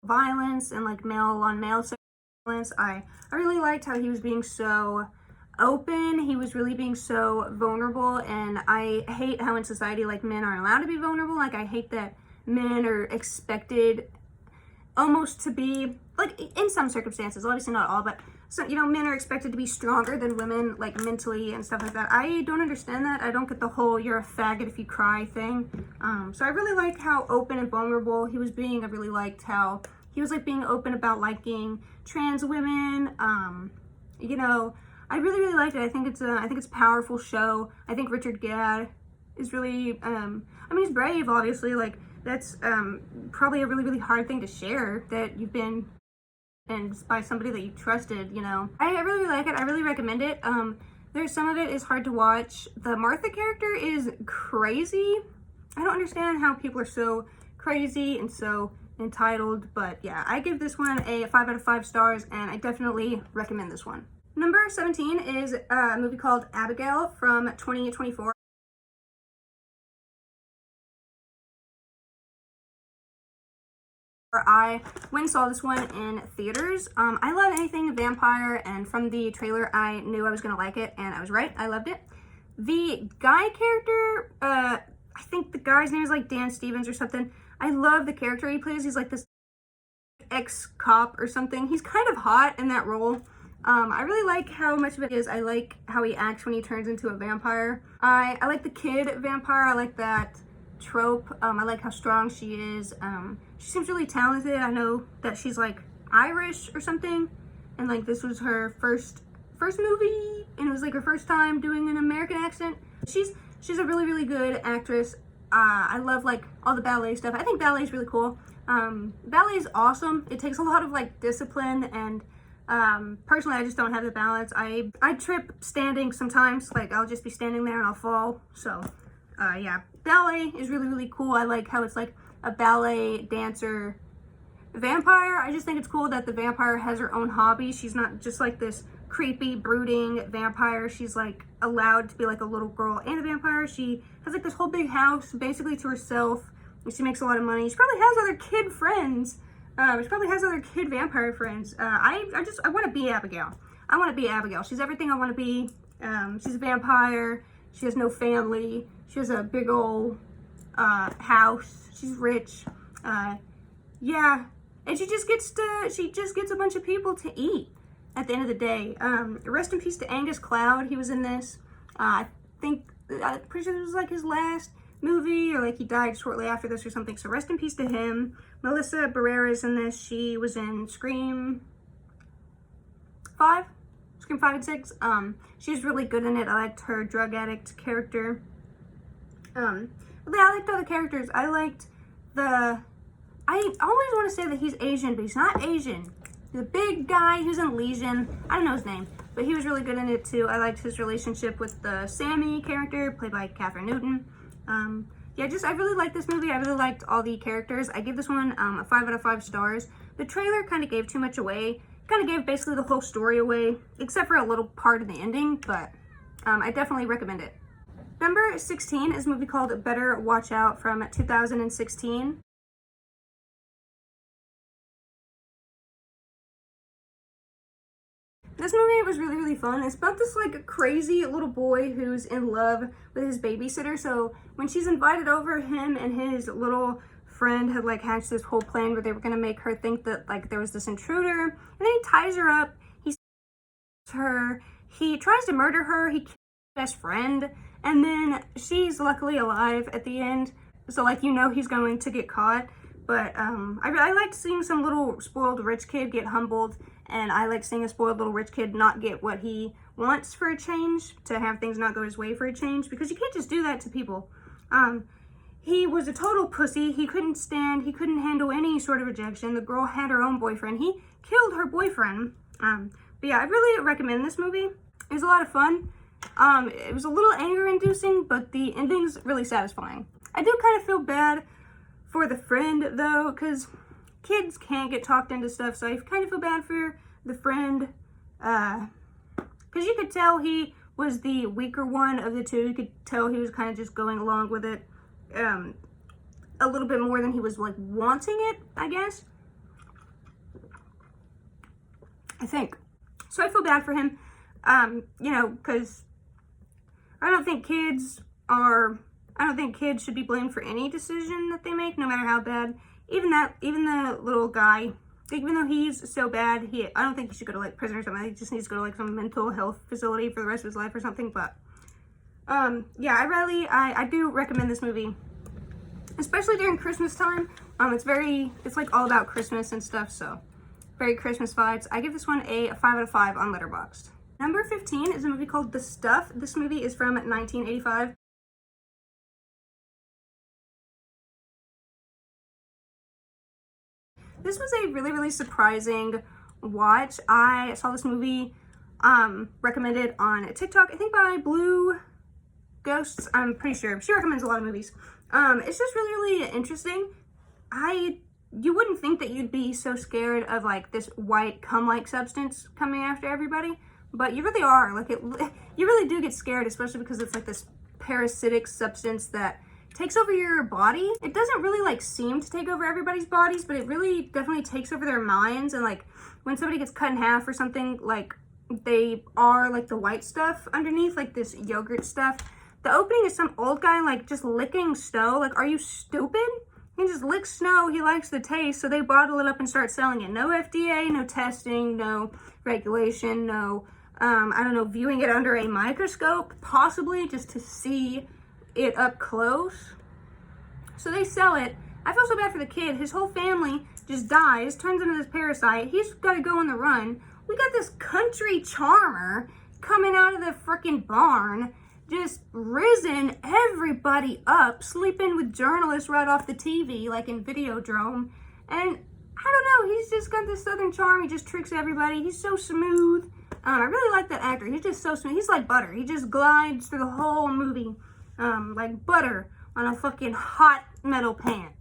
violence and, like, male-on-male violence. I really liked how he was being so open. He was really being so vulnerable, and I hate how in society, like, men aren't allowed to be vulnerable. Like, I hate that men are expected almost to be, like, in some circumstances, obviously not all, but so, you know, men are expected to be stronger than women, like, mentally and stuff like that. I don't understand that. I don't get the whole you're a faggot if you cry thing. So I really like how open and vulnerable he was being. I really liked how he was, like, being open about liking trans women. You know, I really, really liked it. I think it's a powerful show. I think Richard Gadd is really, I mean, he's brave, obviously. Like, that's probably a really, really hard thing to share, that you've been and by somebody that you trusted, you know. I really like it. I really recommend it. There's some of it is hard to watch. The Martha character is crazy. I don't understand how people are so crazy and so entitled, but yeah, I give this one a 5 out of 5 stars, and I definitely recommend this one. Number 17 is a movie called Abigail from 2024. I went and saw this one in theaters. I love anything vampire, and from the trailer I knew I was gonna like it, and I was right. I loved it. The guy character, I think the guy's name is like Dan Stevens or something. I love the character he plays. He's like this ex-cop or something. He's kind of hot in that role. I really like how much of it is. I like how he acts when he turns into a vampire. I like the kid vampire. I like that trope. I like how strong she is. She seems really talented. I know that she's like Irish or something, and like this was her first movie, and it was like her first time doing an American accent. She's a really, really good actress. I love like all the ballet stuff. I think ballet is really cool. Ballet is awesome. It takes a lot of like discipline and Personally, I just don't have the balance. I trip standing sometimes. Like, I'll just be standing there and I'll fall. So, yeah. Ballet is really, really cool. I like how it's like a ballet dancer vampire. I just think it's cool that the vampire has her own hobby. She's not just like this creepy, brooding vampire. She's like allowed to be like a little girl and a vampire. She has like this whole big house basically to herself. And she makes a lot of money. She probably has other kid friends. She probably has other kid vampire friends. I want to be Abigail. I want to be Abigail. She's everything I want to be. She's a vampire. She has no family. She has a big old house. She's rich. Yeah. And she just gets a bunch of people to eat at the end of the day. Rest in peace to Angus Cloud. He was in this. I'm pretty sure this was like his last movie, or like he died shortly after this or something. So rest in peace to him. Melissa Barrera is in this. She was in Scream 5 and 6. She's really good in it. I liked her drug addict character. But I liked other characters. I always want to say that he's Asian, but he's not Asian. The big guy who's in Legion, I don't know his name, but he was really good in it too. I liked his relationship with the Sammy character, played by Catherine Newton. Yeah, I really liked this movie. I really liked all the characters. I gave this one a 5 out of 5 stars. The trailer kind of gave too much away. Kind of gave basically the whole story away, except for a little part of the ending, but I definitely recommend it. Number 16 is a movie called Better Watch Out from 2016. This movie was really, really fun. It's about this like crazy little boy who's in love with his babysitter. So when she's invited over, him and his little friend had like hatched this whole plan where they were gonna make her think that like there was this intruder. And then he ties her up. He tries to murder her. He kills his best friend. And then she's luckily alive at the end. So like, you know, he's going to get caught. But I liked seeing some little spoiled rich kid get humbled. And I like seeing a spoiled little rich kid not get what he wants for a change, to have things not go his way for a change, because you can't just do that to people. He was a total pussy. He couldn't handle any sort of rejection. The girl had her own boyfriend. He killed her boyfriend. But yeah, I really recommend this movie. It was a lot of fun. It was a little anger-inducing, but the ending's really satisfying. I do kind of feel bad for the friend, though, because kids can't get talked into stuff, so I kind of feel bad for the friend, because you could tell he was the weaker one of the two. You could tell he was kind of just going along with it a little bit more than he was like wanting it, I guess. I think. So I feel bad for him, you know, because I don't think kids should be blamed for any decision that they make, no matter how bad. Even the little guy, even though he's so bad, I don't think he should go to like prison or something. He just needs to go to like some mental health facility for the rest of his life or something. But yeah, I do recommend this movie, especially during Christmas time. It's like all about Christmas and stuff, so very Christmas vibes. I give this one a 5 out of 5 on Letterboxd. Number 15 is a movie called The Stuff. This movie is from 1985. This was a really, really surprising watch. I saw this movie recommended on TikTok, I think by Blue Ghosts. I'm pretty sure. She recommends a lot of movies. It's just really, really interesting. You wouldn't think that you'd be so scared of like this white cum-like substance coming after everybody, but you really are. Like you really do get scared, especially because it's like this parasitic substance that takes over your body. It doesn't really like seem to take over everybody's bodies, but it really definitely takes over their minds. And like when somebody gets cut in half or something, like they are like the white stuff underneath, like this yogurt stuff. The opening is some old guy like just licking snow. Like, are you stupid? He just licks snow. He likes the taste, so they bottle it up and start selling it. No FDA, no testing, no regulation, no I don't know, viewing it under a microscope, possibly just to see it up close. So they sell it. I feel so bad for the kid. His whole family just dies, turns into this parasite. He's got to go on the run. We got this country charmer coming out of the freaking barn, just risen everybody up, sleeping with journalists right off the TV, like in Videodrome. And I don't know, he's just got this southern charm. He just tricks everybody. He's so smooth. I really like that actor. He's just so smooth. He's like butter. He just glides through the whole movie like butter on a fucking hot metal pan.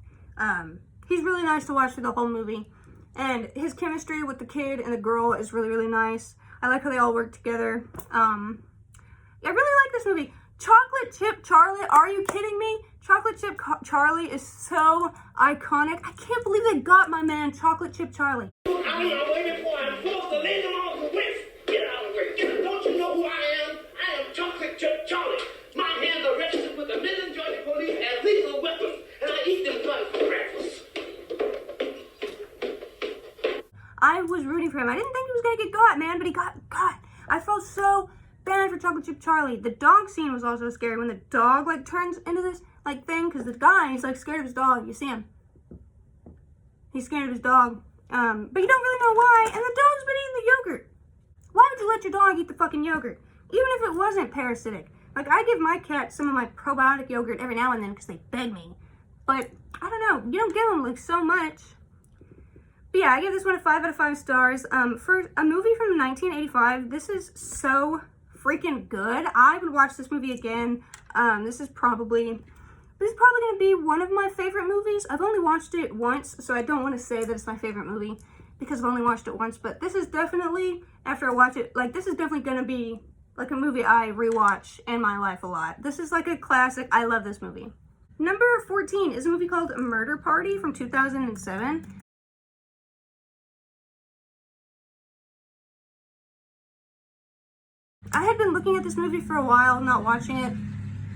He's really nice to watch through the whole movie. And his chemistry with the kid and the girl is really, really nice. I like how they all work together. I really like this movie. Chocolate Chip Charlie, are you kidding me? Chocolate Chip Charlie is so iconic. I can't believe they got my man Chocolate Chip Charlie. I'm not waiting for him. I'm supposed to lead them off the whip. Get out of the way. Don't you know who I am? I am Chocolate Chip Charlie. My hands are registered with the Midland Georgia Police as lethal weapons, and I eat them guns for breakfast. I was rooting for him. I didn't think he was gonna get got, man, but he got got. I felt so bad for Chocolate Chip Charlie. The dog scene was also scary when the dog like turns into this like thing, because the guy is like scared of his dog. You see him. He's scared of his dog. But you don't really know why, and the dog's been eating the yogurt. Why would you let your dog eat the fucking yogurt? Even if it wasn't parasitic. Like, I give my cat some of my probiotic yogurt every now and then because they beg me. But, I don't know, you don't give them, like, so much. But yeah, I give this one a 5 out of 5 stars. For a movie from 1985, this is so freaking good. I would watch this movie again. This is probably going to be one of my favorite movies. I've only watched it once, so I don't want to say that it's my favorite movie because I've only watched it once. But this is definitely, after I watch it, like, this is definitely going to be, like, a movie I rewatch in my life a lot. This is, like, a classic. I love this movie. Number 14 is a movie called Murder Party from 2007. I had been looking at this movie for a while, not watching it,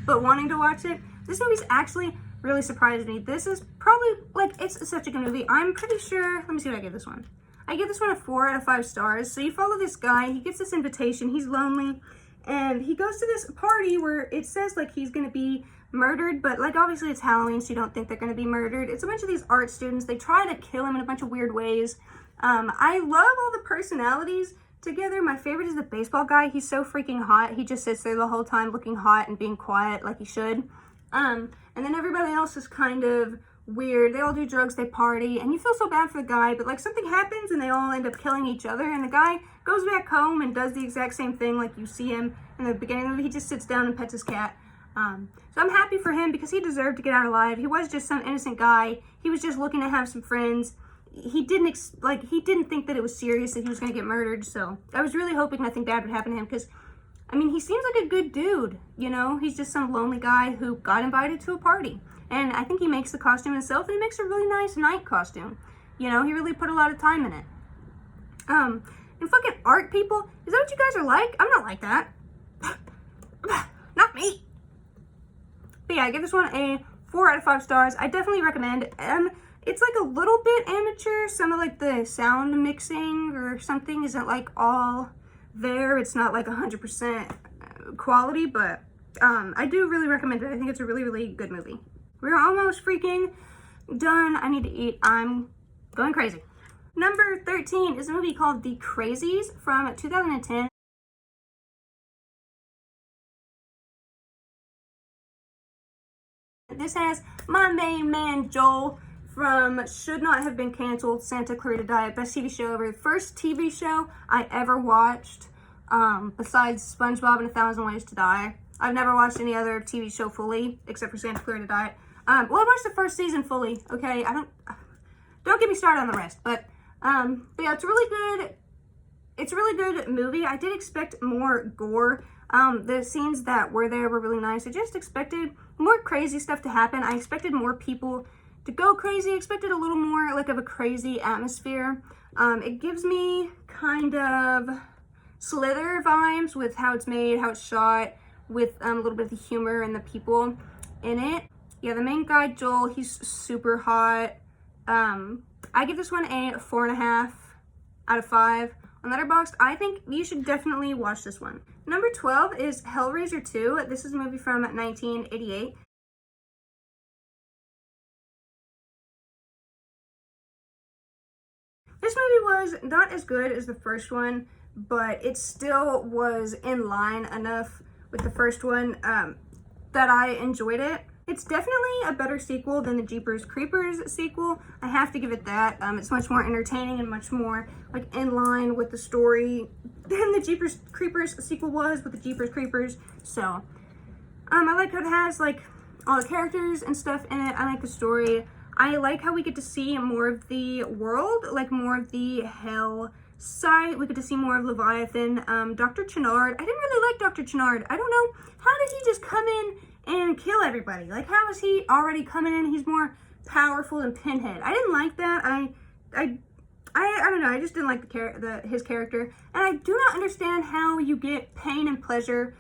but wanting to watch it. This movie's actually really surprised me. This is probably, like, it's such a good movie. I'm pretty sure, let me see what I give this one. I give this one a 4 out of 5 stars. So you follow this guy, he gets this invitation, he's lonely, and he goes to this party where it says, like, he's gonna be murdered, but, like, obviously it's Halloween, so you don't think they're gonna be murdered. It's a bunch of these art students. They try to kill him in a bunch of weird ways. I love all the personalities together. My favorite is the baseball guy. He's so freaking hot. He just sits there the whole time looking hot and being quiet like he should. And then everybody else is kind of weird. They all do drugs, they party, and you feel so bad for the guy, but like something happens and they all end up killing each other, and the guy goes back home and does the exact same thing like you see him in the beginning of the movie. He just sits down and pets his cat. So I'm happy for him because he deserved to get out alive. He was just some innocent guy. He was just looking to have some friends. He didn't think that it was serious that he was going to get murdered, so I was really hoping nothing bad would happen to him because, I mean, he seems like a good dude, you know? He's just some lonely guy who got invited to a party, and I think he makes the costume himself, and he makes a really nice night costume. You know, he really put a lot of time in it. And fucking art people, is that what you guys are like? I'm not like that. Not me. But yeah, I give this one a 4 out of 5 stars. I definitely recommend it. It's like a little bit amateur. Some of like the sound mixing or something isn't like all there. It's not like 100% quality, but I do really recommend it. I think it's a really, really good movie. We're almost freaking done. I need to eat. I'm going crazy. Number 13 is a movie called The Crazies from 2010. This has my main man Joel from Should Not Have Been Canceled, Santa Clarita Diet, best TV show ever. First TV show I ever watched, besides SpongeBob and 1,000 Ways to Die. I've never watched any other TV show fully, except for Santa Clarita Diet. Well, I watched the first season fully, okay? Don't get me started on the rest, but yeah, it's a really good movie. I did expect more gore. The scenes that were there were really nice. I just expected more crazy stuff to happen. I expected more people to go crazy. I expected a little more like of a crazy atmosphere. It gives me kind of Slither vibes with how it's made, how it's shot, with a little bit of the humor and the people in it. Yeah, the main guy, Joel, he's super hot. I give this one a 4.5 out of 5. On Letterboxd, I think you should definitely watch this one. Number 12 is Hellraiser 2. This is a movie from 1988. This movie was not as good as the first one, but it still was in line enough with the first one that I enjoyed it. It's definitely a better sequel than the Jeepers Creepers sequel. I have to give it that. It's much more entertaining and much more like in line with the story than the Jeepers Creepers sequel was with the Jeepers Creepers. So, I like how it has like all the characters and stuff in it. I like the story. I like how we get to see more of the world, like more of the hell side. We get to see more of Leviathan. Dr. Channard. I didn't really like Dr. Channard. I don't know. How did he just come in and kill everybody? Like, how is he already coming in? He's more powerful than Pinhead. I didn't like that. I don't know. I just didn't like his character. And I do not understand how you get pain and pleasure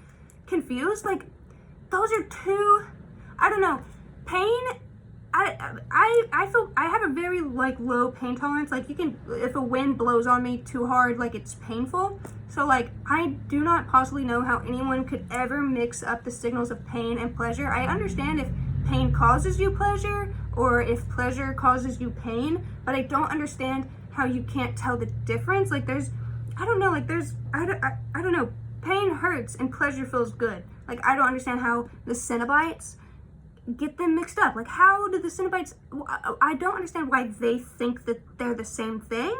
confused. Like, those are two, I don't know. Pain, I feel I have a very like low pain tolerance. Like, you can, if a wind blows on me too hard, like it's painful. So like, I do not possibly know how anyone could ever mix up the signals of pain and pleasure. I understand if pain causes you pleasure or if pleasure causes you pain, but I don't understand how you can't tell the difference. Like, there's, I don't know, like there's, I don't know, pain hurts and pleasure feels good. Like, I don't understand how the Cenobites get them mixed up. Like, how do the Cenobites, I don't understand why they think that they're the same thing.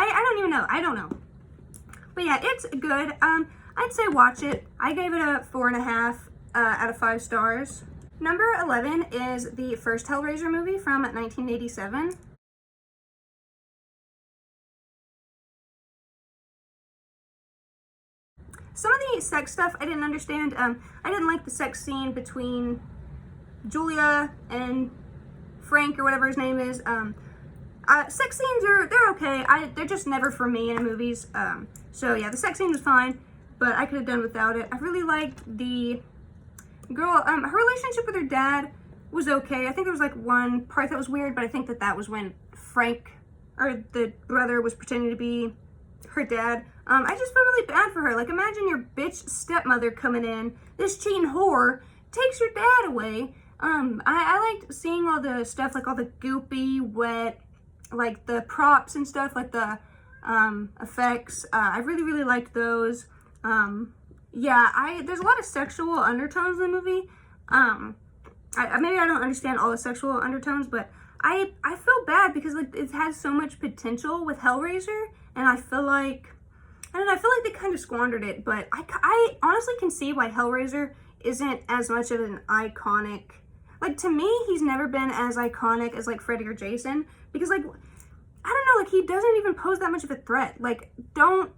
I don't even know. I don't know. But yeah, it's good. I'd say watch it. I gave it a 4.5 out of 5 stars. Number 11 is the first Hellraiser movie from 1987. Some of the sex stuff I didn't understand. I didn't like the sex scene between Julia and Frank or whatever his name is. Sex scenes they're okay. They're just never for me in movies. So yeah, the sex scene was fine, but I could have done without it. I really liked the girl. Her relationship with her dad was okay. I think there was like one part that was weird, but I think that was when Frank, or the brother, was pretending to be her dad. I just feel really bad for her. Like, imagine your bitch stepmother coming in, this cheating whore takes your dad away. I liked seeing all the stuff, like all the goopy, wet, like the props and stuff, like the effects. I really, really liked those. Yeah, there's a lot of sexual undertones in the movie. Maybe I don't understand all the sexual undertones, but I feel bad because like it has so much potential with Hellraiser, and I feel like, I don't know, I feel like they kind of squandered it, but I honestly can see why Hellraiser isn't as much of an iconic, like, to me, he's never been as iconic as, like, Freddy or Jason, because, like, I don't know, like, he doesn't even pose that much of a threat. Like, don't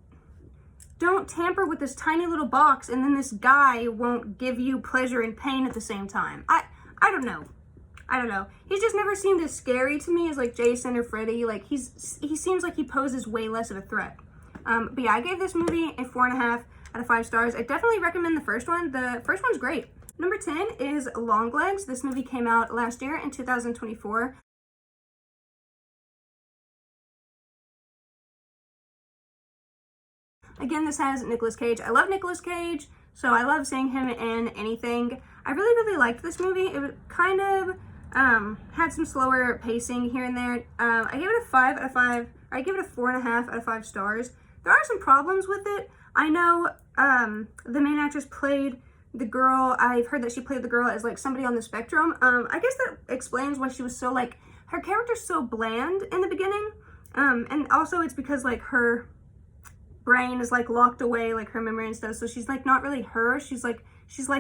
tamper with this tiny little box, and then this guy won't give you pleasure and pain at the same time. I don't know. I don't know. He's just never seemed as scary to me as, like, Jason or Freddy. Like, he seems like he poses way less of a threat. But yeah, I gave this movie a 4.5 out of 5 stars. I definitely recommend the first one. The first one's great. Number 10 is Longlegs. This movie came out last year in 2024. Again, this has Nicolas Cage. I love Nicolas Cage, so I love seeing him in anything. I really, really liked this movie. It kind of had some slower pacing here and there. I gave it a 5 out of 5. I give it a 4.5 out of 5 stars. There are some problems with it. I know the main actress played the girl. I've heard that she played the girl as like somebody on the spectrum. I guess that explains why she was so like, her character's so bland in the beginning. And also it's because like her brain is like locked away, like her memory and stuff. So she's like not really her. She's like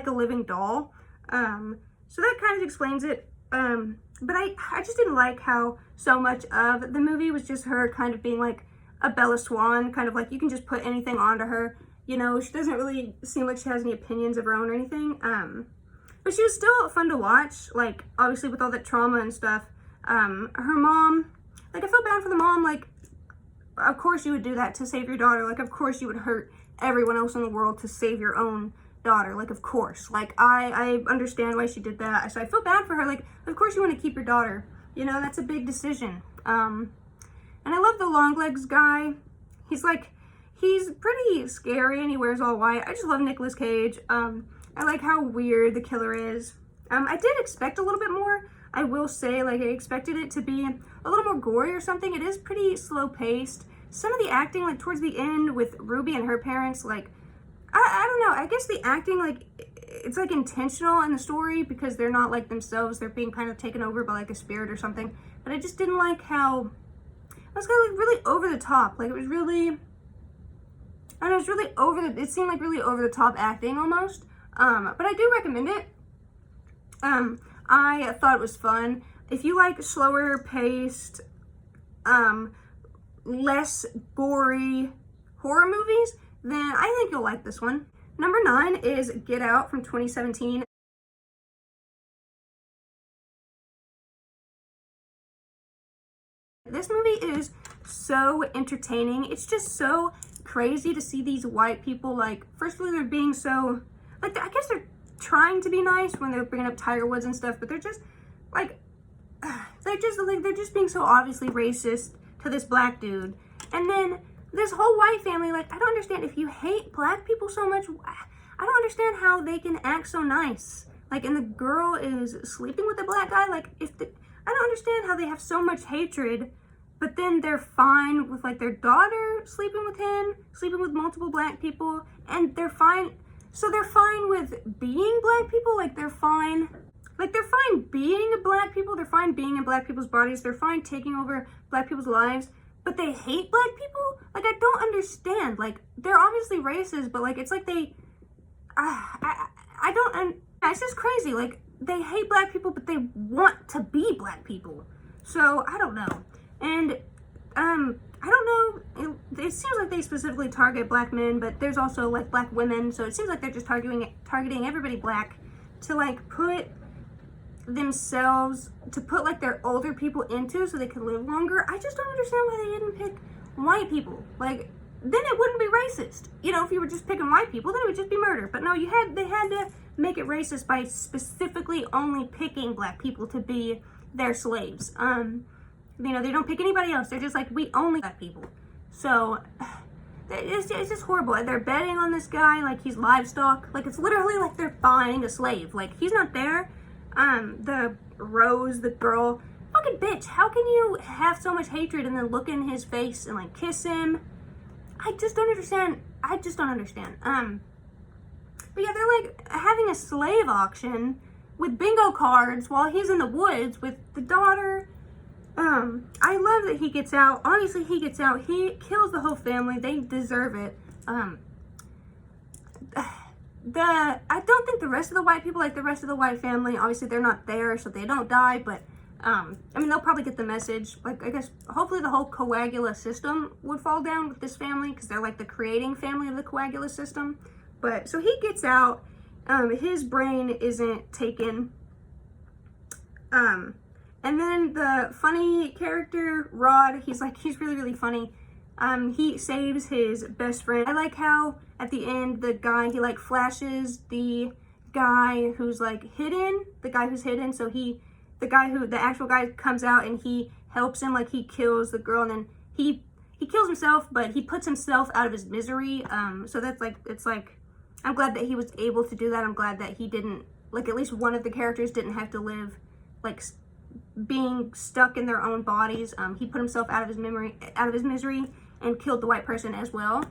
a living doll. So that kind of explains it. But I just didn't like how so much of the movie was just her kind of being like a Bella Swan, kind of like you can just put anything onto her. You know, she doesn't really seem like she has any opinions of her own or anything. But she was still fun to watch, like, obviously with all that trauma and stuff. Her mom, like, I feel bad for the mom, like, of course you would do that to save your daughter. Like, of course you would hurt everyone else in the world to save your own daughter. Like, of course. Like, I understand why she did that. So I feel bad for her. Like, of course you want to keep your daughter. You know, that's a big decision. And I love the Longlegs guy. He's pretty scary and he wears all white. I just love Nicolas Cage. I like how weird the killer is. I did expect a little bit more. I will say, like, I expected it to be a little more gory or something. It is pretty slow paced. Some of the acting, like towards the end with Ruby and her parents, like, I don't know, I guess the acting, like, it's like intentional in the story because they're not like themselves, they're being kind of taken over by like a spirit or something. But I just didn't like how it was kind of like really over the top. Like it was really, I don't know, it was really it seemed like really over the top acting almost. But I do recommend it. I thought it was fun. If you like slower paced, less gory horror movies, then I think you'll like this one. Number 9 is Get Out from 2017. This movie is so entertaining. It's just so crazy to see these white people, like, firstly, they're being so, like, I guess they're trying to be nice when they're bringing up Tiger Woods and stuff, but they're just, like, they're just being so obviously racist to this black dude. And then this whole white family, like, I don't understand, if you hate black people so much, I don't understand how they can act so nice. Like, and the girl is sleeping with the black guy, like, I don't understand how they have so much hatred, but then they're fine with, like, their daughter sleeping with him, sleeping with multiple black people, and they're fine, so they're fine with being black people, like, they're fine being black people, they're fine being in black people's bodies, they're fine taking over black people's lives, but they hate black people? Like, I don't understand. Like, they're obviously racist, but, like, it's like they, it's just crazy. Like, they hate black people, but they want to be black people. So, I don't know. And, I don't know, it seems like they specifically target black men, but there's also, like, black women, so it seems like they're just targeting everybody black to, like, put themselves, to put, like, their older people into so they could live longer. I just don't understand why they didn't pick white people. Like, then it wouldn't be racist. You know, if you were just picking white people, then it would just be murder. But no, they had to make it racist by specifically only picking black people to be their slaves. You know, they don't pick anybody else. They're just like, we only black people. So, it's just horrible. They're betting on this guy like he's livestock. Like, it's literally like they're buying a slave. Like, he's not there. The Rose, the girl, fucking bitch, how can you have so much hatred and then look in his face and, like, kiss him? I just don't understand. But yeah, they're, like, having a slave auction with bingo cards while he's in the woods with the daughter. I love that he gets out. Honestly, he gets out. He kills the whole family. They deserve it. I don't think the rest of the white people, like the rest of the white family, obviously they're not there, so they don't die, but, I mean, they'll probably get the message. Like, I guess, hopefully the whole coagula system would fall down with this family, because they're, like, the creating family of the coagula system. But, so he gets out, his brain isn't taken, and then the funny character, Rod, he's really, really funny. He saves his best friend. I like how at the end the guy, he like flashes the guy who's like hidden, so the actual guy comes out and he helps him, like he kills the girl, and then he kills himself, but he puts himself out of his misery. So that's like, it's like, I'm glad that he was able to do that. I'm glad that he didn't, like, at least one of the characters didn't have to live like being stuck in their own bodies. He put himself out of his misery and killed the white person as well.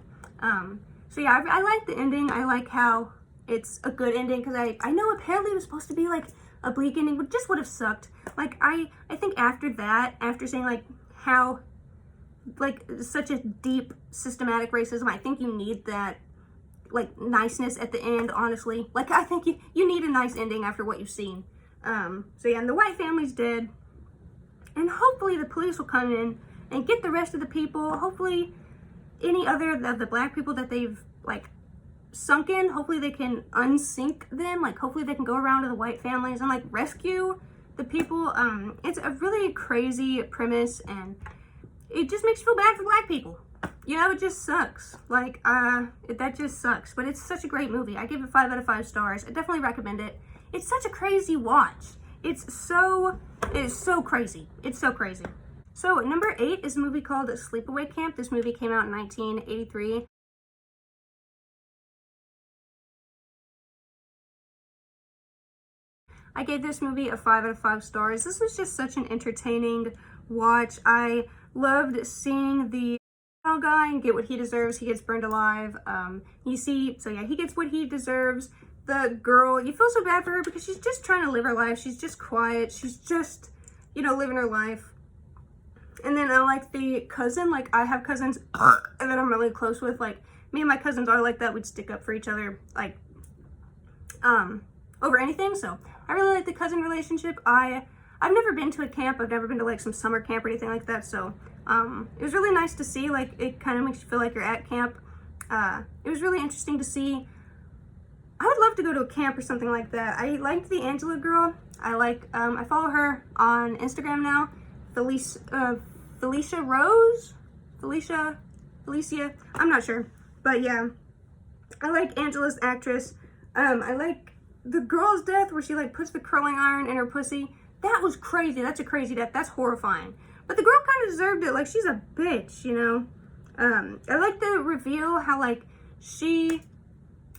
So yeah, I like the ending. I like how it's a good ending, because I know apparently it was supposed to be like a bleak ending, but just would have sucked. Like, I think after that, after saying like how, like, such a deep systematic racism, I think you need that, like, niceness at the end, honestly. Like, I think you need a nice ending after what you've seen. So yeah, and the white family's dead, and hopefully the police will come in and get the rest of the people. Hopefully any other of the black people that they've, like, sunk in, hopefully they can unsink them. Like, hopefully they can go around to the white families and, like, rescue the people. It's a really crazy premise, and it just makes you feel bad for black people. You know, it just sucks. Like, that just sucks. But it's such a great movie. I give it 5 out of 5 stars. I definitely recommend it. It's such a crazy watch. It's so crazy. It's so crazy. So, number 8 is a movie called Sleepaway Camp. This movie came out in 1983. I gave this movie a 5 out of 5 stars. This was just such an entertaining watch. I loved seeing the guy and get what he deserves. He gets burned alive. You see, so yeah, he gets what he deserves. The girl, you feel so bad for her because she's just trying to live her life. She's just quiet. She's just, you know, living her life. And then I like the cousin. Like, I have cousins and that I'm really close with. Like, me and my cousins are like that. We'd stick up for each other, like, over anything. So I really like the cousin relationship. I've never been to a camp. I've never been to like some summer camp or anything like that. So it was really nice to see. Like, it kind of makes you feel like you're at camp. It was really interesting to see. I would love to go to a camp or something like that. I liked the Angela girl. I follow her on Instagram now. Felicia Rose? Felicia? I'm not sure. But yeah, I like Angela's actress. I like the girl's death where she like puts the curling iron in her pussy. That was crazy. That's a crazy death. That's horrifying. But the girl kind of deserved it. Like, she's a bitch, you know? I like the reveal, how like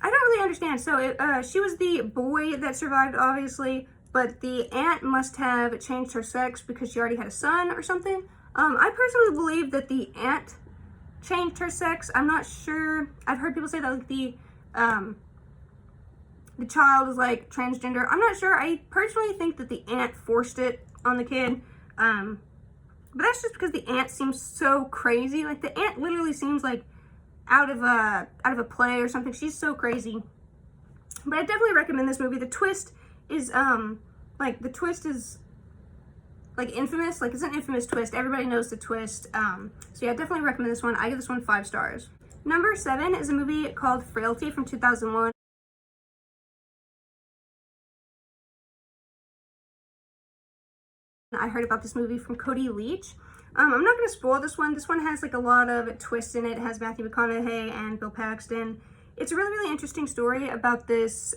I don't really understand. So she was the boy that survived, obviously, but the aunt must have changed her sex because she already had a son or something. I personally believe that the aunt changed her sex. I'm not sure. I've heard people say that like the child is like transgender. I'm not sure. I personally think that the aunt forced it on the kid. But that's just because the aunt seems so crazy. Like, the aunt literally seems like out of a play or something. She's so crazy. But I definitely recommend this movie. The twist is like infamous. Like, it's an infamous twist. Everybody knows the twist. So yeah, I definitely recommend this one. I give this one 5 stars. Number 7 is a movie called Frailty from 2001. I heard about this movie from Cody Leach. I'm not going to spoil this one. This one has like a lot of twists in it. It has Matthew McConaughey and Bill Paxton. It's a really, really interesting story about this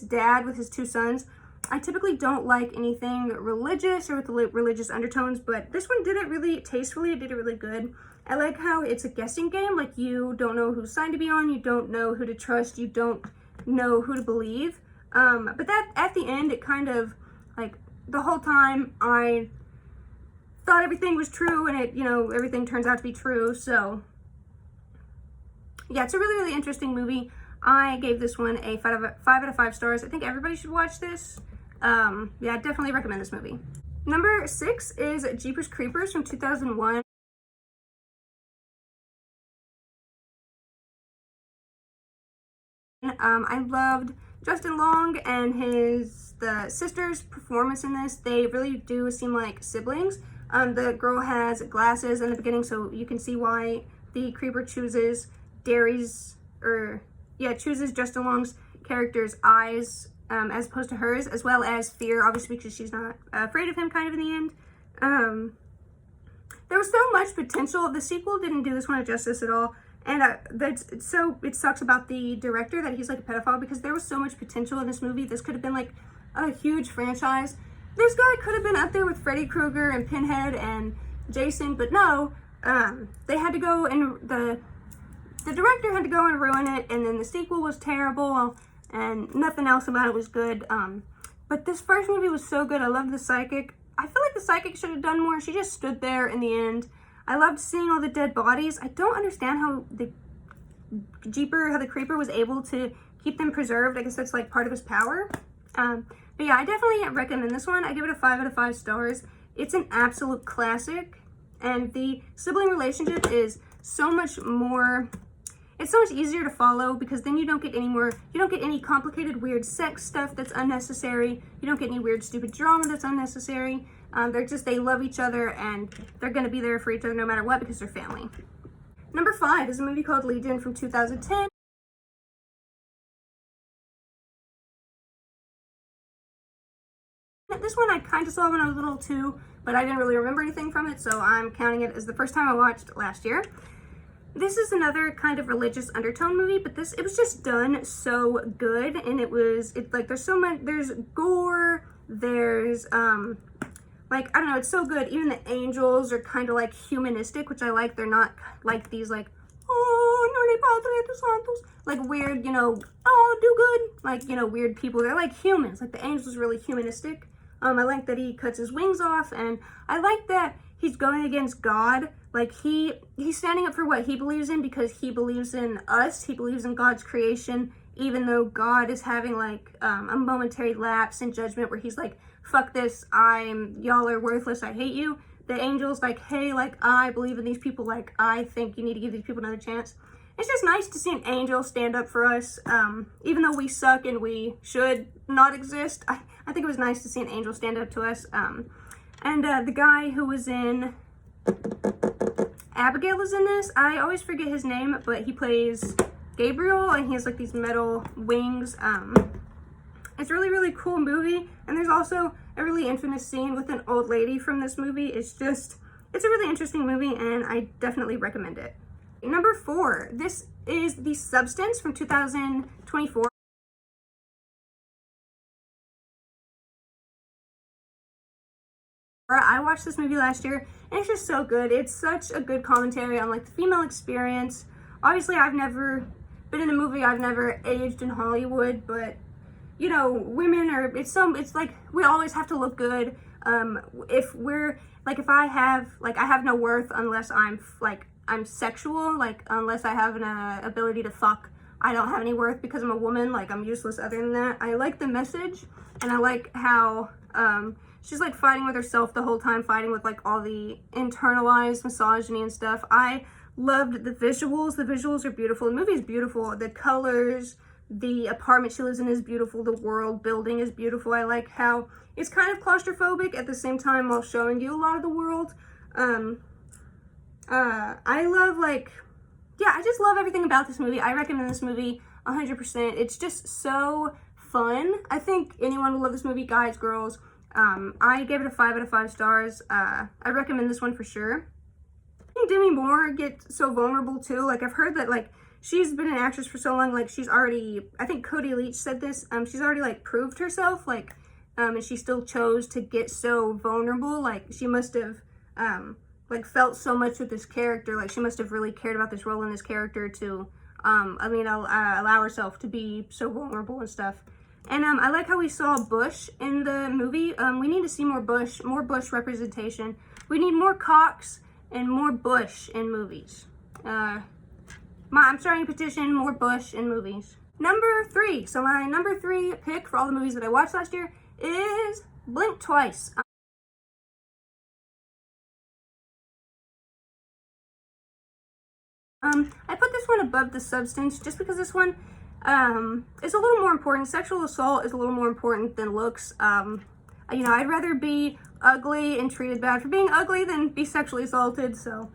dad with his 2 sons. I typically don't like anything religious or with religious undertones, but this one did it really tastefully. It did it really good. I like how it's a guessing game. Like, you don't know whose side to be on. You don't know who to trust. You don't know who to believe. But that at the end, it kind of like, the whole time I thought everything was true, and it, you know, everything turns out to be true. So yeah, it's a really, really interesting movie. I gave this one a 5 out of 5 stars. I think everybody should watch this. Yeah, I definitely recommend this movie. Number 6 is Jeepers Creepers from 2001. I loved Justin Long and the sister's performance in this. They really do seem like siblings. The girl has glasses in the beginning, so you can see why the creeper chooses chooses Justin Long's character's eyes as opposed to hers, as well as fear, obviously, because she's not afraid of him kind of in the end. There was so much potential. The sequel didn't do this one justice at all. And it sucks about the director that he's like a pedophile, because there was so much potential in this movie. This could have been like a huge franchise. This guy could have been up there with Freddy Krueger and Pinhead and Jason, but no, they had to go, and the director had to go and ruin it, and then the sequel was terrible, and nothing else about it was good. But this first movie was so good. I loved the psychic. I feel like the psychic should have done more. She just stood there in the end. I loved seeing all the dead bodies. I don't understand how the creeper was able to keep them preserved. I guess that's like part of his power. But yeah, I definitely recommend this one. I give it a 5 out of 5 stars. It's an absolute classic, and the sibling relationship is so much more, it's so much easier to follow, because then you don't get any complicated weird sex stuff that's unnecessary. You don't get any weird stupid drama that's unnecessary. They love each other, and they're gonna be there for each other no matter what, because they're family. Number 5 is a movie called Legion from 2010. This one I kind of saw when I was little too, but I didn't really remember anything from it, so I'm counting it as the first time I watched last year. This is another kind of religious undertone movie, but it was just done so good, and there's gore, there's like, I don't know, it's so good. Even the angels are kind of like humanistic, which I like. They're not like these like, oh, no, Padre de Santos, like weird, you know, oh, do good, like, you know, weird people. They're like humans. Like, the angel is really humanistic. I like that he cuts his wings off, and I like that he's going against God, Like, he's standing up for what he believes in because he believes in us. He believes in God's creation, even though God is having, like, a momentary lapse in judgment where he's like, fuck this, y'all are worthless, I hate you. The angel's like, hey, like, I believe in these people, like, I think you need to give these people another chance. It's just nice to see an angel stand up for us, even though we suck and we should not exist. I think it was nice to see an angel stand up to us. And the guy who was in Abigail is in this. I always forget his name, but he plays Gabriel, and he has like these metal wings. It's a really, really cool movie, and there's also a really infamous scene with an old lady from this movie. It's a really interesting movie, and I definitely recommend it. Number 4, this is The Substance from 2024. I watched this movie last year, and it's just so good. It's such a good commentary on like the female experience. Obviously, I've never been in a movie, I've never aged in Hollywood, but you know, women are, it's like we always have to look good. If I have no worth unless I'm sexual, like unless I have an ability to fuck, I don't have any worth because I'm a woman, like I'm useless other than that. I like the message, and I like how she's like fighting with herself the whole time, fighting with like all the internalized misogyny and stuff. I loved the visuals. The visuals are beautiful. The movie is beautiful. The colors, the apartment she lives in is beautiful. The world building is beautiful. I like how it's kind of claustrophobic at the same time while showing you a lot of the world. I just love everything about this movie. I recommend this movie 100%. It's just so fun. I think anyone will love this movie, guys, girls. I gave it a 5 out of 5 stars. I recommend this one for sure. I think Demi Moore gets so vulnerable too. Like, I've heard that like she's been an actress for so long, like she's already, I think Cody Leach said this, she's already like proved herself, like, and she still chose to get so vulnerable. Like, she must have like felt so much with this character. Like, she must have really cared about this role in this character to allow herself to be so vulnerable and stuff. And I like how we saw Bush in the movie. We need to see more Bush representation. We need more cocks and more Bush in movies. I'm starting a petition, more Bush in movies. Number 3. So my number 3 pick for all the movies that I watched last year is Blink Twice. I put this one above The Substance just because this one is a little more important. Sexual assault is a little more important than looks. You know, I'd rather be ugly and treated bad for being ugly than be sexually assaulted. So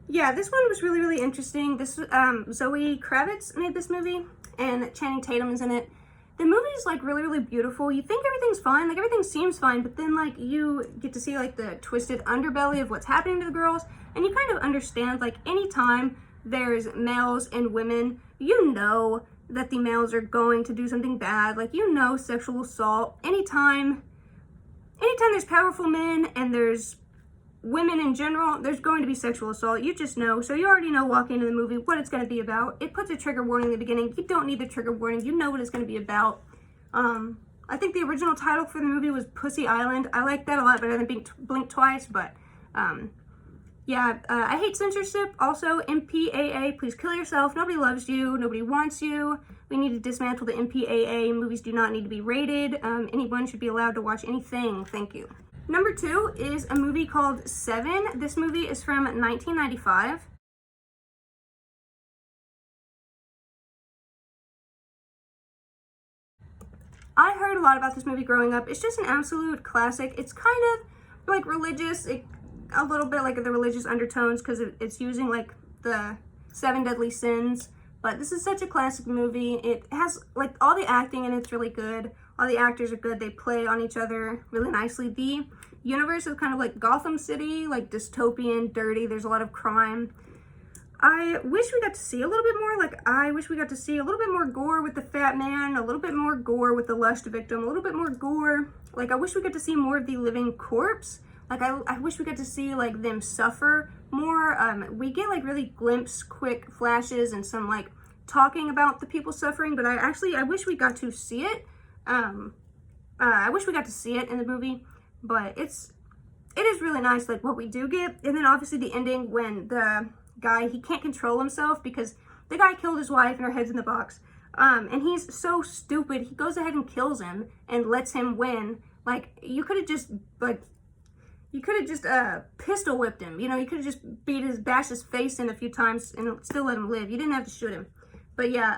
yeah, this one was really, really interesting. This Zoe Kravitz made this movie, and Channing Tatum is in it. The movie is like really, really beautiful. You think everything's fine, like everything seems fine, but then like you get to see like the twisted underbelly of what's happening to the girls, and you kind of understand like anytime there's males and women, you know that the males are going to do something bad. Like, you know, sexual assault, anytime there's powerful men and there's women in general, there's going to be sexual assault. You just know. So you already know walking into the movie what it's going to be about. It puts a trigger warning in the beginning. You don't need the trigger warning. You know what it's going to be about. I think the original title for the movie was Pussy Island. I like that a lot better than Blink Twice, but yeah, I hate censorship. Also, MPAA, please kill yourself. Nobody loves you. Nobody wants you. We need to dismantle the MPAA. Movies do not need to be rated. Anyone should be allowed to watch anything. Thank you. Number 2 is a movie called Seven. This movie is from 1995. I heard a lot about this movie growing up. It's just an absolute classic. It's kind of like religious, a little bit like the religious undertones because it's using like the 7 deadly sins. But this is such a classic movie. It has like all the acting in it's really good. All the actors are good. They play on each other really nicely. The universe is kind of like Gotham City, like dystopian, dirty. There's a lot of crime. I wish we got to see a little bit more. Like, I wish we got to see a little bit more gore with the fat man, a little bit more gore with the lust victim, a little bit more gore. Like, I wish we got to see more of the living corpse. Like, I wish we got to see, like, them suffer more. We get, like, really quick flashes and some, like, talking about the people suffering, but I wish we got to see it. I wish we got to see it in the movie, but it's it is really nice, like, what we do get. And then obviously the ending when the guy, he can't control himself because the guy killed his wife and her head's in the box. And he's so stupid. He goes ahead and kills him and lets him win. Like, you could have just, like, pistol whipped him. You know, you could have just bashed his face in a few times and still let him live. You didn't have to shoot him. But yeah,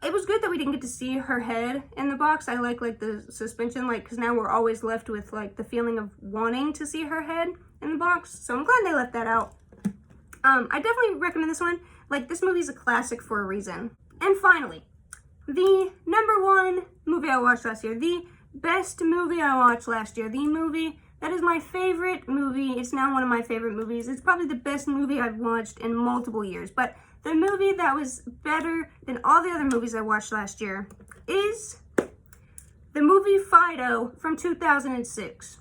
it was good that we didn't get to see her head in the box. I like the suspension, like, because now we're always left with, like, the feeling of wanting to see her head in the box. So I'm glad they left that out. I definitely recommend this one. Like, this movie's a classic for a reason. And finally, the #1 movie I watched last year, the best movie I watched last year, the movie that is my favorite movie. It's now one of my favorite movies. It's probably the best movie I've watched in multiple years. But the movie that was better than all the other movies I watched last year is the movie Fido from 2006.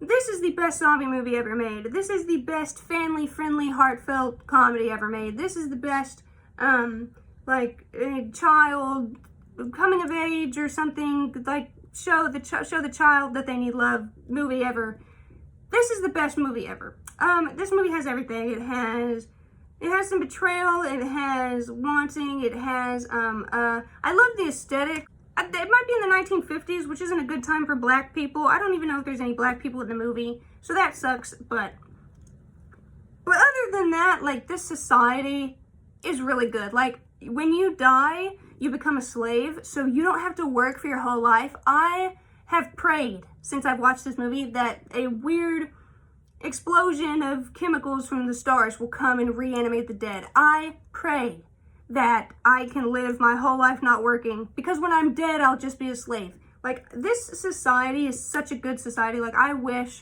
This is the best zombie movie ever made. This is the best family-friendly, heartfelt comedy ever made. This is the best, child coming of age or something, like, show the child that they need love movie ever. This is the best movie ever. This movie has everything. It has some betrayal. It has wanting. It has, I love the aesthetic. It might be in the 1950s, which isn't a good time for black people. I don't even know if there's any black people in the movie, so that sucks, but other than that, like, this society is really good. Like, when you die, you become a slave, so you don't have to work for your whole life. I have prayed, since I've watched this movie, that a weird explosion of chemicals from the stars will come and reanimate the dead. I pray that I can live my whole life not working, because when I'm dead, I'll just be a slave. Like, this society is such a good society. Like, I wish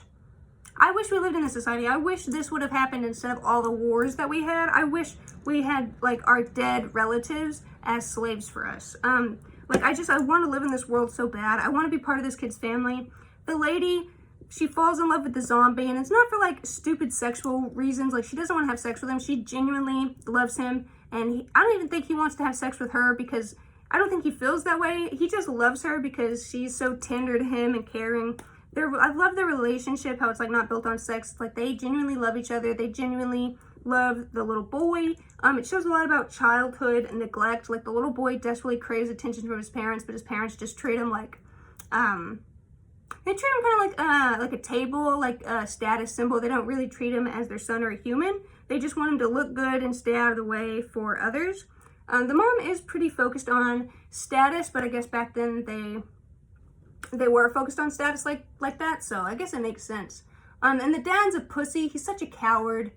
we lived in this society. I wish this would have happened instead of all the wars that we had. I wish we had, like, our dead relatives as slaves for us. I want to live in this world so bad. I want to be part of this kid's family. The lady, she falls in love with the zombie, and it's not for, like, stupid sexual reasons. Like, she doesn't want to have sex with him. She genuinely loves him. And I don't even think he wants to have sex with her, because I don't think he feels that way. He just loves her because she's so tender to him and caring. I love their relationship, how it's, like, not built on sex. It's like they genuinely love each other. They genuinely love the little boy. It shows a lot about childhood and neglect. Like, the little boy desperately craves attention from his parents, but his parents just treat him like, they treat him kind of like a table, like a status symbol. They don't really treat him as their son or a human. They just want him to look good and stay out of the way for others. The mom is pretty focused on status, but I guess back then they were focused on status like that, so I guess it makes sense. And the dad's a pussy. He's such a coward.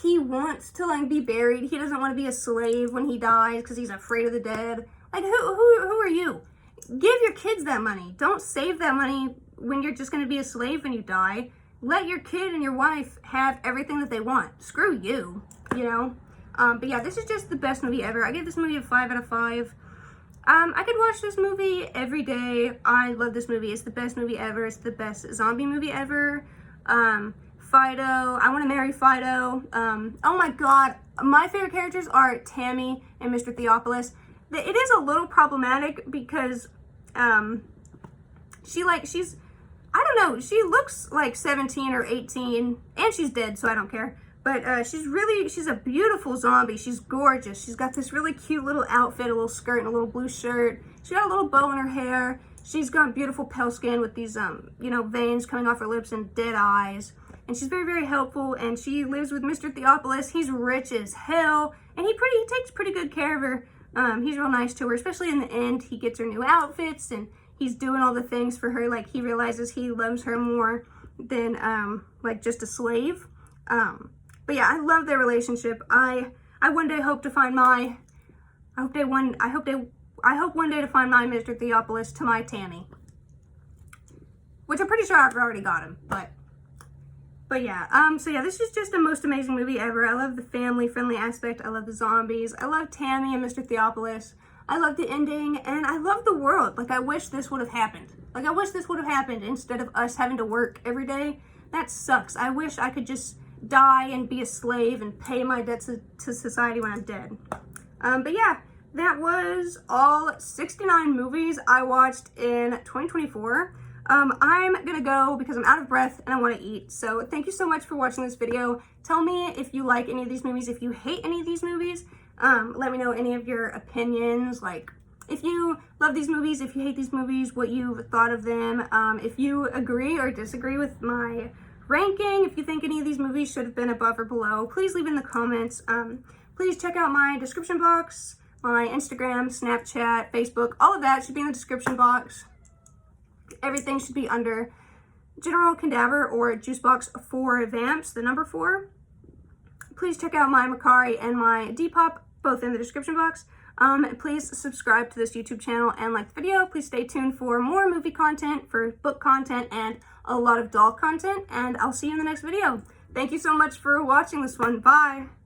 He wants to, like, be buried. He doesn't want to be a slave when he dies because he's afraid of the dead. Like, who are you? Give your kids that money. Don't save that money when you're just going to be a slave when you die. Let your kid and your wife have everything that they want. Screw you, you know? But yeah, this is just the best movie ever. I give this movie a 5 out of 5. I could watch this movie every day. I love this movie. It's the best movie ever. It's the best zombie movie ever. Fido. I want to marry Fido. Oh my god. My favorite characters are Tammy and Mr. Theophilus. It is a little problematic because, she's, I don't know, she looks like 17 or 18, and she's dead, so I don't care. But she's a beautiful zombie. She's gorgeous. She's got this really cute little outfit, a little skirt and a little blue shirt. She got a little bow in her hair. She's got beautiful pale skin with these, veins coming off her lips and dead eyes. And she's very, very helpful, and she lives with Mr. Theophilus. He's rich as hell, and he takes pretty good care of her. He's real nice to her, especially in the end. He gets her new outfits, and he's doing all the things for her. Like, he realizes he loves her more than, just a slave. But yeah, I love their relationship. I one day hope to find I hope one day to find my Mr. Theophilus to my Tammy. Which I'm pretty sure I've already got him, but yeah, so yeah, this is just the most amazing movie ever. I love the family-friendly aspect. I love the zombies. I love Tammy and Mr. Theophilus. I love the ending, and I love the world. Like, I wish this would have happened. Like, I wish this would have happened instead of us having to work every day. That sucks. I wish I could just die and be a slave and pay my debts to society when I'm dead. But yeah, that was all 69 movies I watched in 2024. I'm gonna go because I'm out of breath and I want to eat. So thank you so much for watching this video. Tell me if you like any of these movies, if you hate any of these movies. Let me know any of your opinions, like if you love these movies, if you hate these movies, what you've thought of them. If you agree or disagree with my ranking, if you think any of these movies should have been above or below, please leave in the comments. Please check out my description box, my Instagram, Snapchat, Facebook, all of that should be in the description box. Everything should be under General Cadaver or Juicebox for Vamps, the number 4. Please check out my Macari and my Depop, both in the description box. Please subscribe to this YouTube channel and like the video. Please stay tuned for more movie content, for book content, and a lot of doll content. And I'll see you in the next video. Thank you so much for watching this one. Bye!